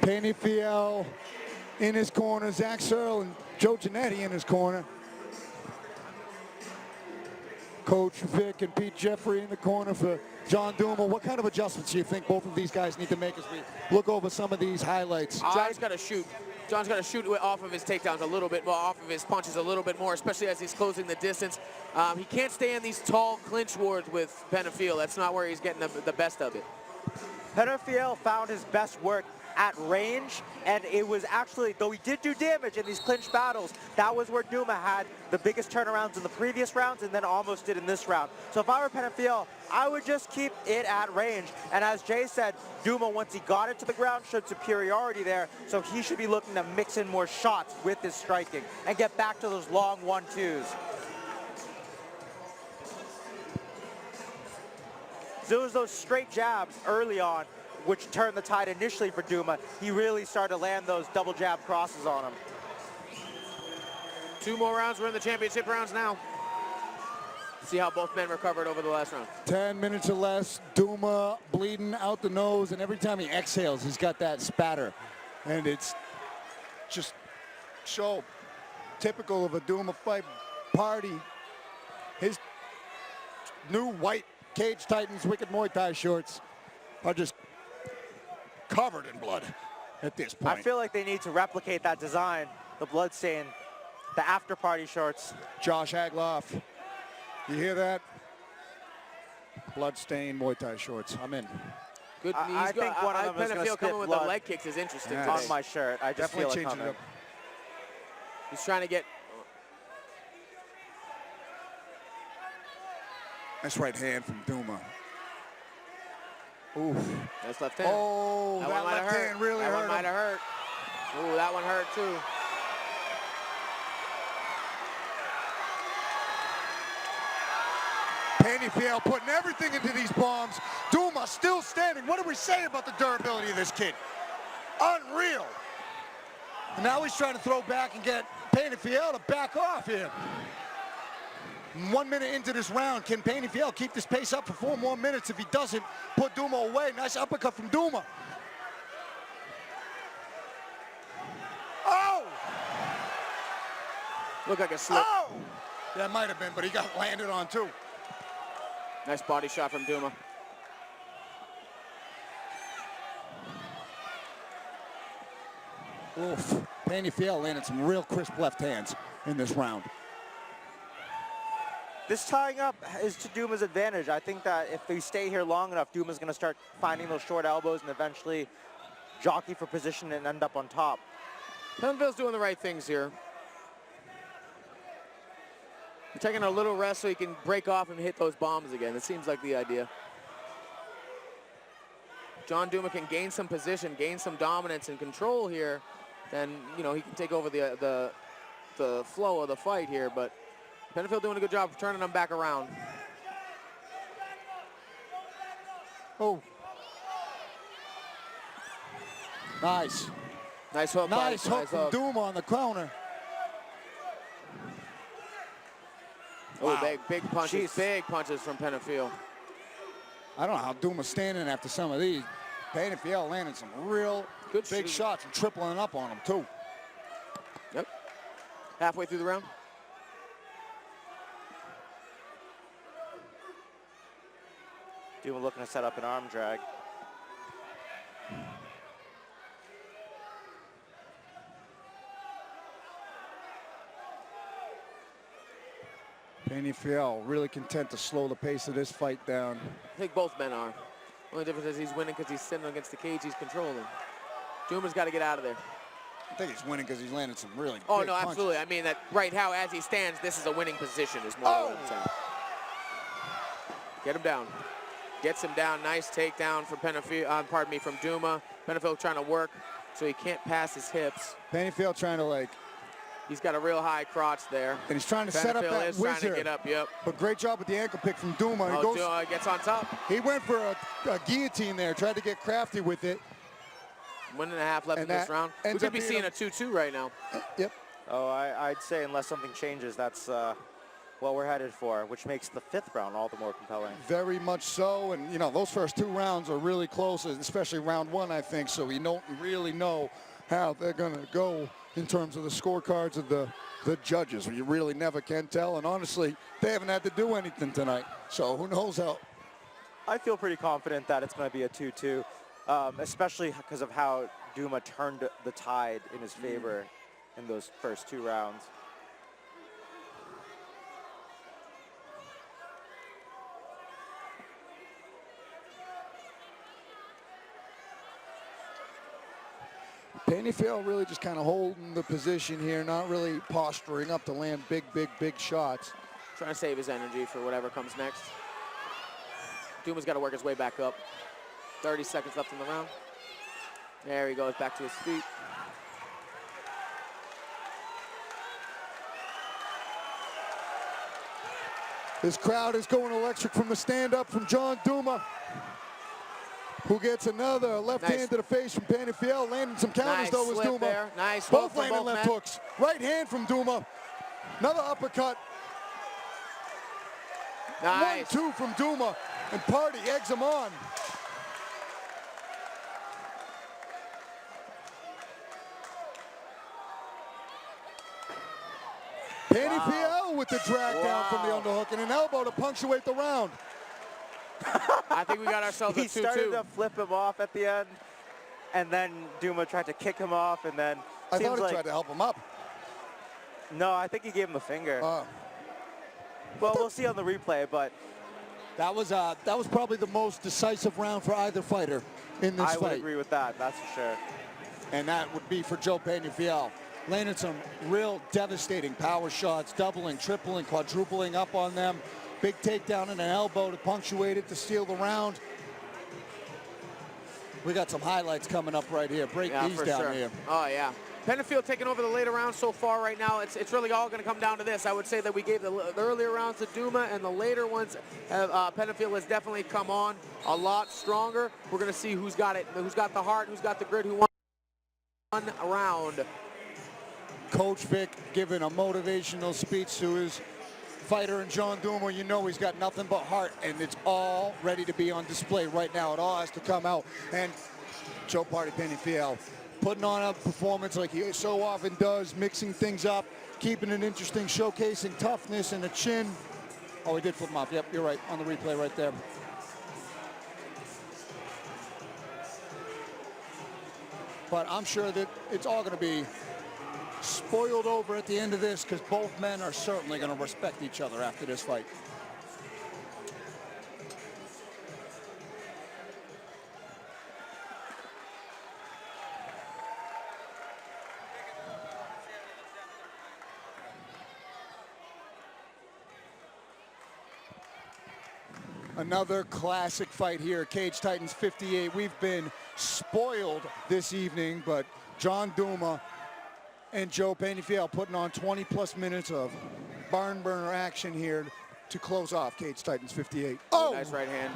Penafeil in his corner, Zach Searle and Joe Giannetti in his corner. Coach Vic and Pete Jeffrey in the corner for John Duma. What kind of adjustments do you think both of these guys need to make as we look over some of these highlights? John's got to shoot. John's got to shoot off of his takedowns a little bit more, off of his punches a little bit more, especially as he's closing the distance. He can't stay in these tall clinch wars with Penafeil. That's not where he's getting the best of it. Penafeil found his best work at range, and it was actually, though he did do damage in these clinch battles, that was where Duma had the biggest turnarounds in the previous rounds and then almost did in this round. So if I were Penafeil, I would just keep it at range. And as Jay said, Duma, once he got it to the ground, showed superiority there, so he should be looking to mix in more shots with his striking and get back to those long 1-2s. There was those straight jabs early on, which turned the tide initially for Duma. He really started to land those double jab crosses on him. 2 more rounds. We're in the championship rounds now. See how both men recovered over the last round. 10 minutes or less. Duma bleeding out the nose, and every time he exhales, he's got that spatter. And it's just so typical of a Duma fight party. His new white Cage Titans Wicked Muay Thai shorts are just covered in blood at this point. I feel like they need to replicate that design, the blood stain, the after party shorts. Josh Agloff, you hear that? Blood-stained Muay Thai shorts. I'm in. Good. I think one of them is going to spit coming with blood the leg kicks is interesting. on my shirt. I just Definitely feel it changing coming. it up. He's trying to get. Nice right hand from Duma. Ooh. That's left hand. Oh, that that one might left have hurt. hand really that hurt one might have hurt. Ooh, that one hurt too. Penafeil putting everything into these bombs. Duma still standing. What do we say about the durability of this kid? Unreal. And now he's trying to throw back and get Penafeil to back off here. 1 minute into this round, can Penafeil keep this pace up for 4 more minutes? If he doesn't, put Duma away. Nice uppercut from Duma. Oh! Looked like a slip. Oh! That might have been, but he got landed on too. Nice body shot from Duma. Oof. Penafeil landed some real crisp left hands in this round. This tying up is to Duma's advantage. I think that if we stay here long enough, Duma's going to start finding those short elbows and eventually jockey for position and end up on top. Penafeil's doing the right things here. He's taking a little rest so he can break off and hit those bombs again. It seems like the idea. John Duma can gain some position, gain some dominance and control here, then, you know, he can take over the flow of the fight here, but Penafeil doing a good job of turning them back around. Oh. Nice. Nice hook. Nice hook from Duma on the counter. Oh, Wow. big punches, big punches from Penafeil. I don't know how Duma's standing after some of these. Penafeil landing some real good big shots and tripling up on him too. Yep. Halfway through the round. Duma looking to set up an arm drag. Penafeil really content to slow the pace of this fight down. I think both men are. Only difference is he's winning because he's sitting against the cage he's controlling. Duma's got to get out of there. I think he's winning because he's landed some really Oh, big no, punches. absolutely. I mean, that right now, as he stands, this is a winning position is more what I'm saying. Get him down. Gets him down. Nice takedown from Penafeil, from Duma. Penafeil trying to work so he can't pass his hips. Penafeil trying to He's got a real high crotch there. And he's trying to set up Penafeil that is whiz trying to here. get up, yep. But great job with the ankle pick from Duma. He goes, Duma gets on top. He went for a guillotine there, tried to get crafty with it. 1.5 left in this round. We could be seeing a 2-2 right now. Yep. Oh, I'd say unless something changes, that's what we're headed for, which makes the 5th round all the more compelling. Very much so, and you know, those first 2 rounds are really close, especially round 1, I think, so we don't really know how they're gonna go in terms of the scorecards of the judges. You really never can tell, and honestly, they haven't had to do anything tonight, so who knows how. I feel pretty confident that it's going to be a 2-2, especially because of how Duma turned the tide in his favor in those first 2 rounds. Penafeil really just kind of holding the position here, not really posturing up to land big shots. Trying to save his energy for whatever comes next. Duma's got to work his way back up. 30 seconds left in the round. There he goes, back to his feet. This crowd is going electric from the stand-up from John Duma, who gets another left hand to the face from Penafeil, landing some counters though was Duma. There. Nice both hook landing left men. hooks. Right hand from Duma. Another uppercut. Nice. 1-2 from Duma, and Party eggs him on. Penafeil with the drag down from the underhook and an elbow to punctuate the round. I think we got ourselves a 2-2. He started to flip him off at the end, and then Duma tried to kick him off, and then I thought he tried to help him up. No, I think he gave him the finger. Well, we'll see on the replay, but that was probably the most decisive round for either fighter in this fight. I would agree with that, that's for sure. And that would be for Joe Penafeil. Landed some real devastating power shots, doubling, tripling, quadrupling up on them. Big takedown and an elbow to punctuate it to steal the round. We got some highlights coming up right here. Break these down here. Oh, yeah. Penafeil taking over the later rounds so far right now. It's really all going to come down to this. I would say that we gave the earlier rounds to Duma, and the later ones, Penafeil has definitely come on a lot stronger. We're going to see who's got it, who's got the heart, who's got the grit, who won one round. Coach Vic giving a motivational speech to his fighter and John Duma. You know he's got nothing but heart, and it's all ready to be on display right now. It all has to come out. And Joe Party Penafeil putting on a performance like he so often does, mixing things up, keeping it interesting, showcasing toughness and a chin. Oh, he did flip him off. Yep, you're right, on the replay right there. But I'm sure that it's all going to be spoiled over at the end of this, because both men are certainly going to respect each other after this fight. Another classic fight here, Cage Titans 58. We've been spoiled this evening, but John Duma and Joe Penafeil putting on 20-plus minutes of barn burner action here to close off Cage Titans 58. Oh! Nice right hand.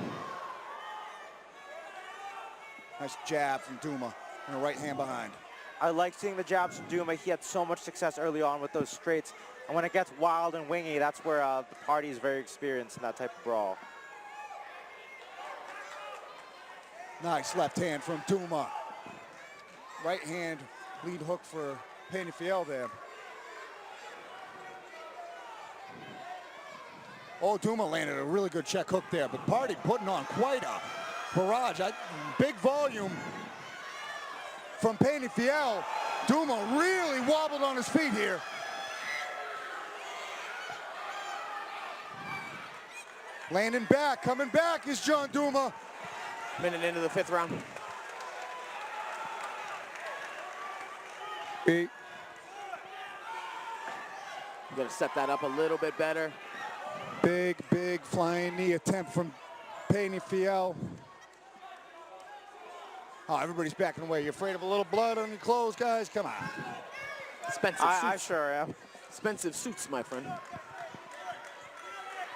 Nice jab from Duma and a right hand behind. I like seeing the jabs from Duma. He had so much success early on with those straights. And when it gets wild and wingy, that's where the party is very experienced in that type of brawl. Nice left hand from Duma. Right hand lead hook for Penafeil there. Oh, Duma landed a really good check hook there, but Party putting on quite a barrage. Big volume from Penafeil. Duma really wobbled on his feet here. Landing back, coming back is John Duma. Minute into the 5th round. You got to set that up a little bit better. Big flying knee attempt from Penafeil. Oh, everybody's backing away. You're afraid of a little blood on your clothes, guys? Come on. Expensive suits. I sure am. Expensive suits, my friend.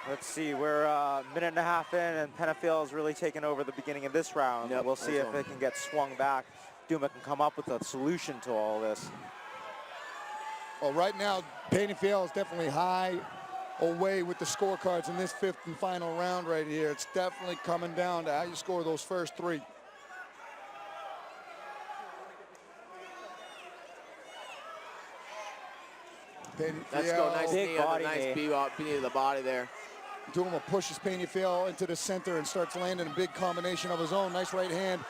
Let's see, we're a minute and a half in, and Penafeil is really taking over the beginning of this round. Yep, we'll see if it can get swung back. Duma can come up with a solution to all this. Well, right now, Penafeil is definitely high away with the scorecards in this 5th and final round right here. It's definitely coming down to how you score those first 3. Let's go, nice knee, nice knee to the body there. Duma pushes Penafeil into the center and starts landing a big combination of his own. Nice right hand.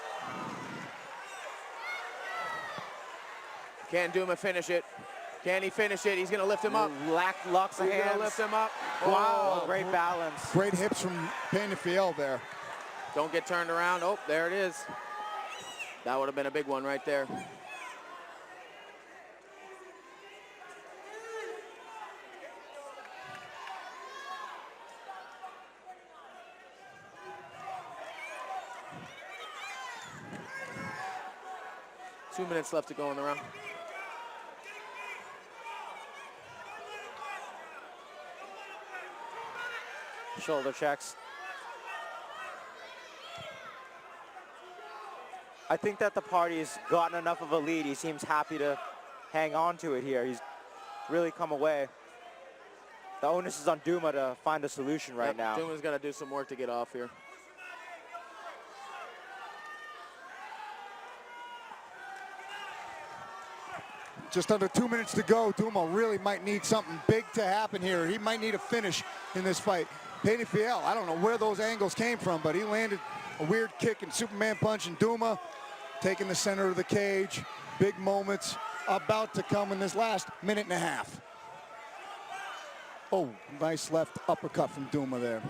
Can Duma finish it? Can he finish it? He's going to lift him up. Lackluster hands. He's going to lift him up. Wow, great balance. Great hips from Penafeil there. Don't get turned around. Oh, there it is. That would have been a big one right there. Two minutes left to go in the round. Shoulder checks. I think that the party's gotten enough of a lead. He seems happy to hang on to it here. He's really come away. The onus is on Duma to find a solution right now. Duma's got to do some work to get off here. Just under 2 minutes to go. Duma really might need something big to happen here. He might need a finish in this fight. Penafeil, I don't know where those angles came from, but he landed a weird kick and Superman punch, and Duma taking the center of the cage. Big moments about to come in this last minute and a half. Oh, nice left uppercut from Duma there.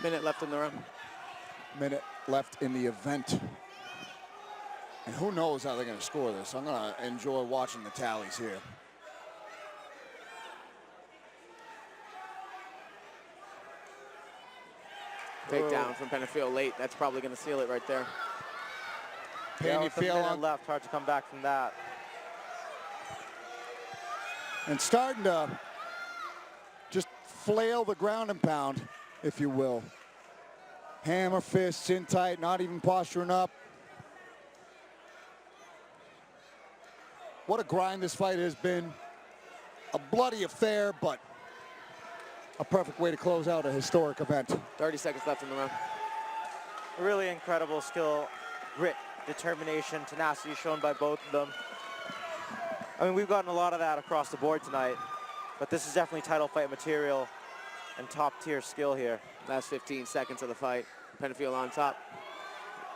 Minute left in the round. Minute left in the event. And who knows how they're going to score this. I'm going to enjoy watching the tallies here. Takedown from Penafeil late. That's probably going to seal it right there. Yeah, with a minute on left, hard to come back from that. and starting to just flail the ground and pound, if you will. Hammer fists in tight, not even posturing up. What a grind this fight has been. A bloody affair, but a perfect way to close out a historic event. 30 seconds left in the round. Really incredible skill, grit, determination, tenacity shown by both of them. I mean, we've gotten a lot of that across the board tonight, but this is definitely title fight material and top tier skill here. Last 15 seconds of the fight. Penafeil on top.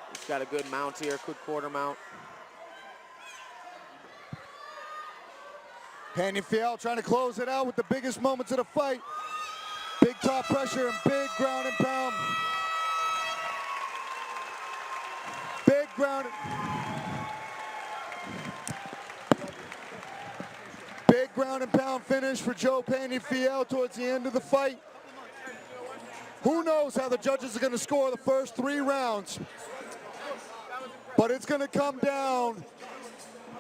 He's got a good mount here, good quarter mount. Penafeil trying to close it out with the biggest moments of the fight. Big top pressure and big ground and pound. Big ground. Big ground and pound finish for Joe Penafeil towards the end of the fight. Who knows how the judges are going to score the first 3 rounds, but it's going to come down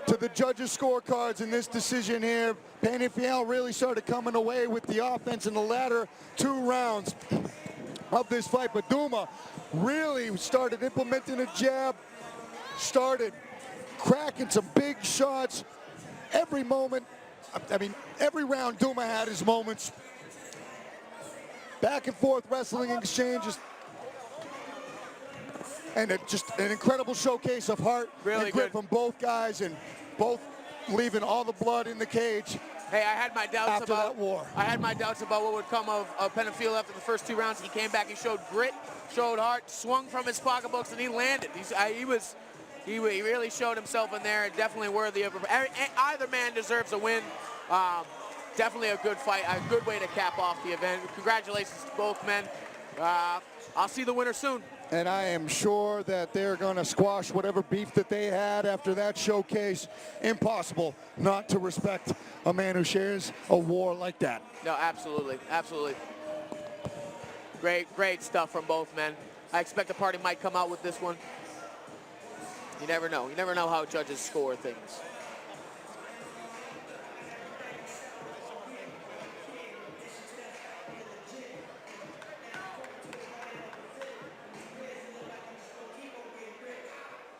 to the judges' scorecards in this decision here. Penafeil really started coming away with the offense in the latter 2 rounds of this fight, but Duma really started implementing a jab, started cracking some big shots. Every moment, I mean, every round Duma had his moments. Back and forth wrestling exchanges. And just an incredible showcase of heart and grit from both guys, and both leaving all the blood in the cage. Hey, I had my doubts after about that war. I had my doubts about what would come of Penafeil after the first 2 rounds. He came back, he showed grit, showed heart, swung from his pocketbooks, and he landed. He really showed himself in there. Definitely worthy of either man deserves a win. Definitely a good fight, a good way to cap off the event. Congratulations to both men. I'll see the winner soon. And I am sure that they're going to squash whatever beef that they had after that showcase. Impossible not to respect a man who shares a war like that. No, absolutely, absolutely. Great stuff from both men. I expect the party might come out with this one. You never know. You never know how judges score things.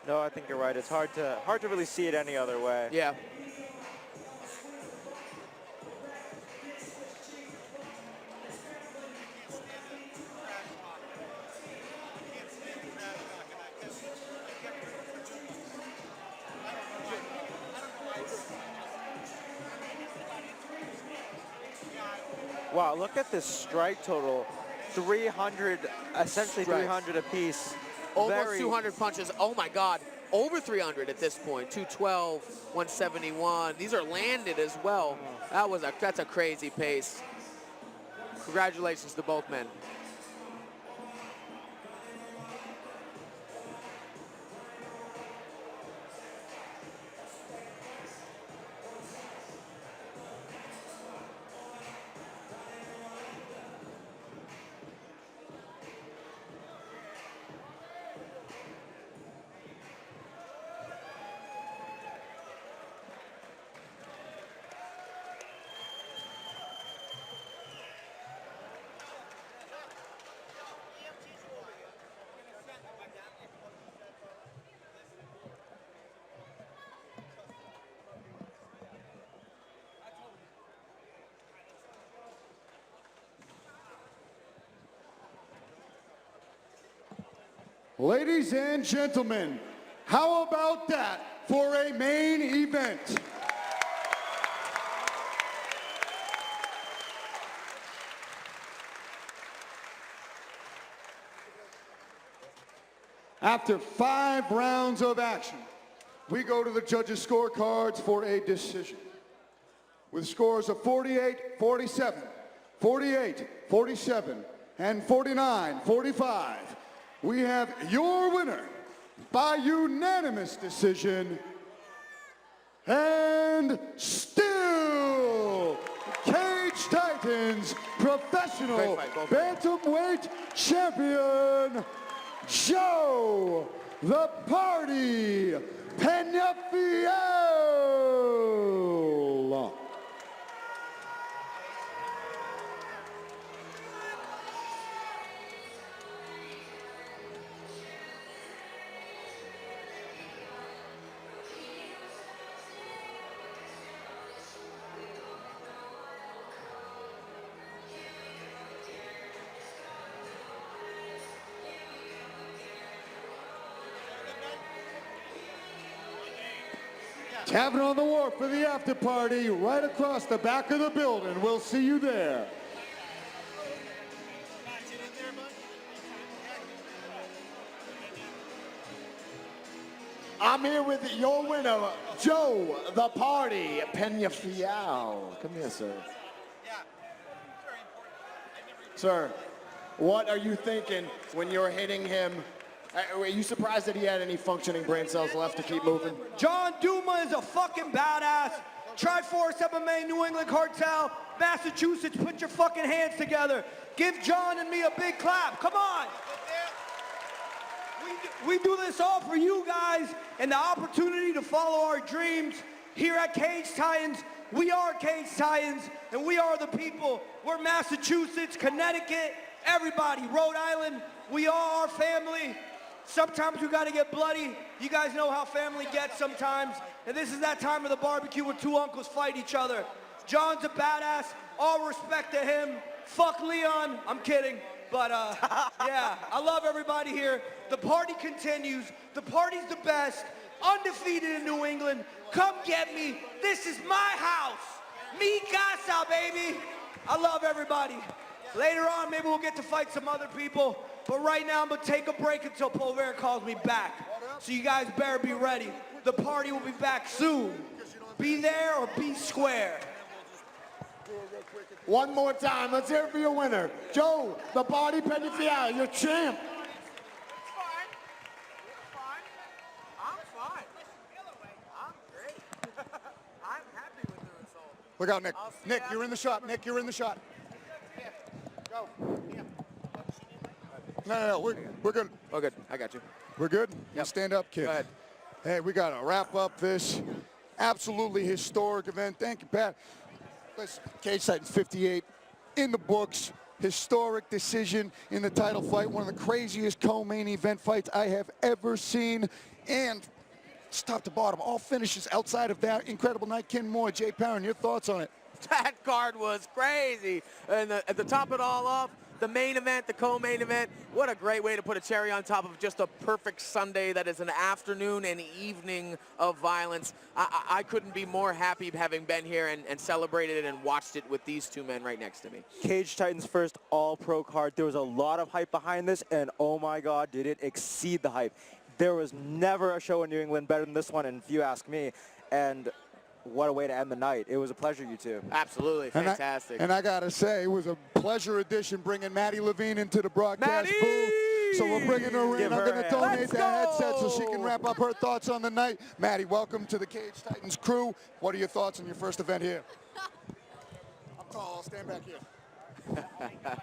No, I think you're right. It's hard to really see it any other way. Yeah. Wow, look at this strike total. 300, essentially Strikes. 300 apiece. Almost 200 punches. Oh my God. Over 300 at this point. 212, 171. These are landed as well. That's a crazy pace. Congratulations to both men. Ladies and gentlemen, how about that for a main event? After 5 rounds of action, we go to the judges' scorecards for a decision. With scores of 48-47, 48-47, and 49-45, we have your winner by unanimous decision, and still cage Cage Titans Professional Bantamweight Champion, Joe the Party Penafeil. Tavern on the Wharf for the after party right across the back of the building. We'll see you there. I'm here with your winner, Joe the Party Penafeil. Come here, sir. Sir, what are you thinking when you're hitting him? Are you surprised that he had any functioning brain cells left to keep moving? John Duma is a fucking badass. Triforce MMA, New England Cartel, Massachusetts, put your fucking hands together. Give John and me a big clap, come on. We do this all for you guys and the opportunity to follow our dreams. Here at Cage Titans, we are Cage Titans and we are the people. We're Massachusetts, Connecticut, everybody, Rhode Island, we are our family. Sometimes we gotta get bloody. You guys know how family gets sometimes. And this is that time of the barbecue where two uncles fight each other. John's a badass, all respect to him. Fuck Leon, I'm kidding. But yeah, I love everybody here. The party continues. The party's the best. Undefeated in New England. Come get me. This is my house. Mi casa, baby. I love everybody. Later on, maybe we'll get to fight some other people. But right now, I'm going to take a break until Poirier calls me back. So you guys better be ready. The party will be back soon. Be there or be square. One more time, let's hear it for your winner, Joe the Party Penafeil, your champ. Look out, Nick. Nick, you're in the shot. Nick, you're in the shot. Go. No, we're good. Oh, good. I got you. We're good? You stand up, kid. Go ahead. Hey, we got to wrap up this absolutely historic event. Thank you, Pat. Listen, Cage Titans 58 in the books. Historic decision in the title fight. One of the craziest co-main event fights I have ever seen. And it's top to bottom. All finishes outside of that incredible night. Ken Moore, Jay Perrin, your thoughts on it? That card was crazy. And at the top it all off, the main event, the co-main event, what a great way to put a cherry on top of just a perfect Sunday that is an afternoon and evening of violence. I couldn't be more happy having been here and celebrated it and watched it with these two men right next to me. Cage Titans' first all-pro card. There was a lot of hype behind this, and oh my God, did it exceed the hype. There was never a show in New England better than this one, and if you ask me, and what a way to end the night. It was a pleasure, you two. Absolutely, fantastic. And I gotta say, it was a pleasure addition bringing Maddie Levine into the broadcast booth. So we're bringing her in. I'm gonna donate the headset so she can wrap up her thoughts on the night. Maddie, welcome to the Cage Titans crew. What are your thoughts on your first event here? I'm tall, I'll stand back here.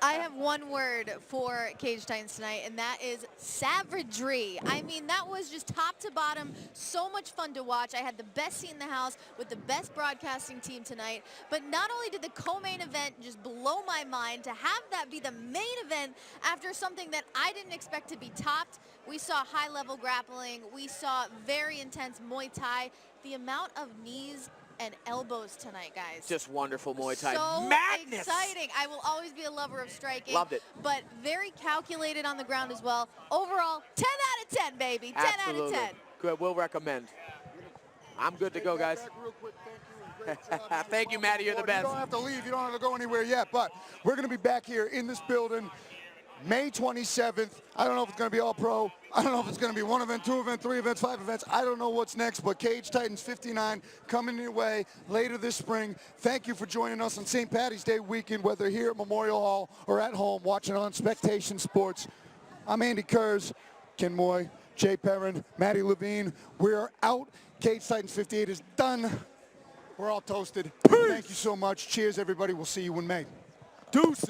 I have one word for Cage Titans tonight, and that is savagery. I mean, that was just top to bottom, so much fun to watch. I had the best seat in the house with the best broadcasting team tonight, but not only did the co-main event just blow my mind, to have that be the main event after something that I didn't expect to be topped. We saw high-level grappling. We saw very intense Muay Thai. The amount of knees and elbows tonight, guys. Just wonderful Muay Thai. So Madness! Exciting. I will always be a lover of striking. Loved it. But very calculated on the ground as well. Overall, 10 out of 10, baby. 10 Absolutely. out of 10. Good, we'll recommend. I'm good to go, guys. Thank you, Maddie. You're the best. You don't have to leave. You don't have to go anywhere yet. But we're going to be back here in this building May 27th. I don't know if it's going to be all pro. I don't know if it's going to be one event, two events, three events, five events. I don't know what's next, but Cage Titans 59 coming your way later this spring. Thank you for joining us on St. Paddy's Day weekend, whether here at Memorial Hall or at home watching on Spectation Sports. I'm Andy Kurz, Ken Moy, Jay Perrin, Maddie Levine. We're out. Cage Titans 58 is done. We're all toasted. Thank you so much. Cheers, everybody. We'll see you in May. Deuces.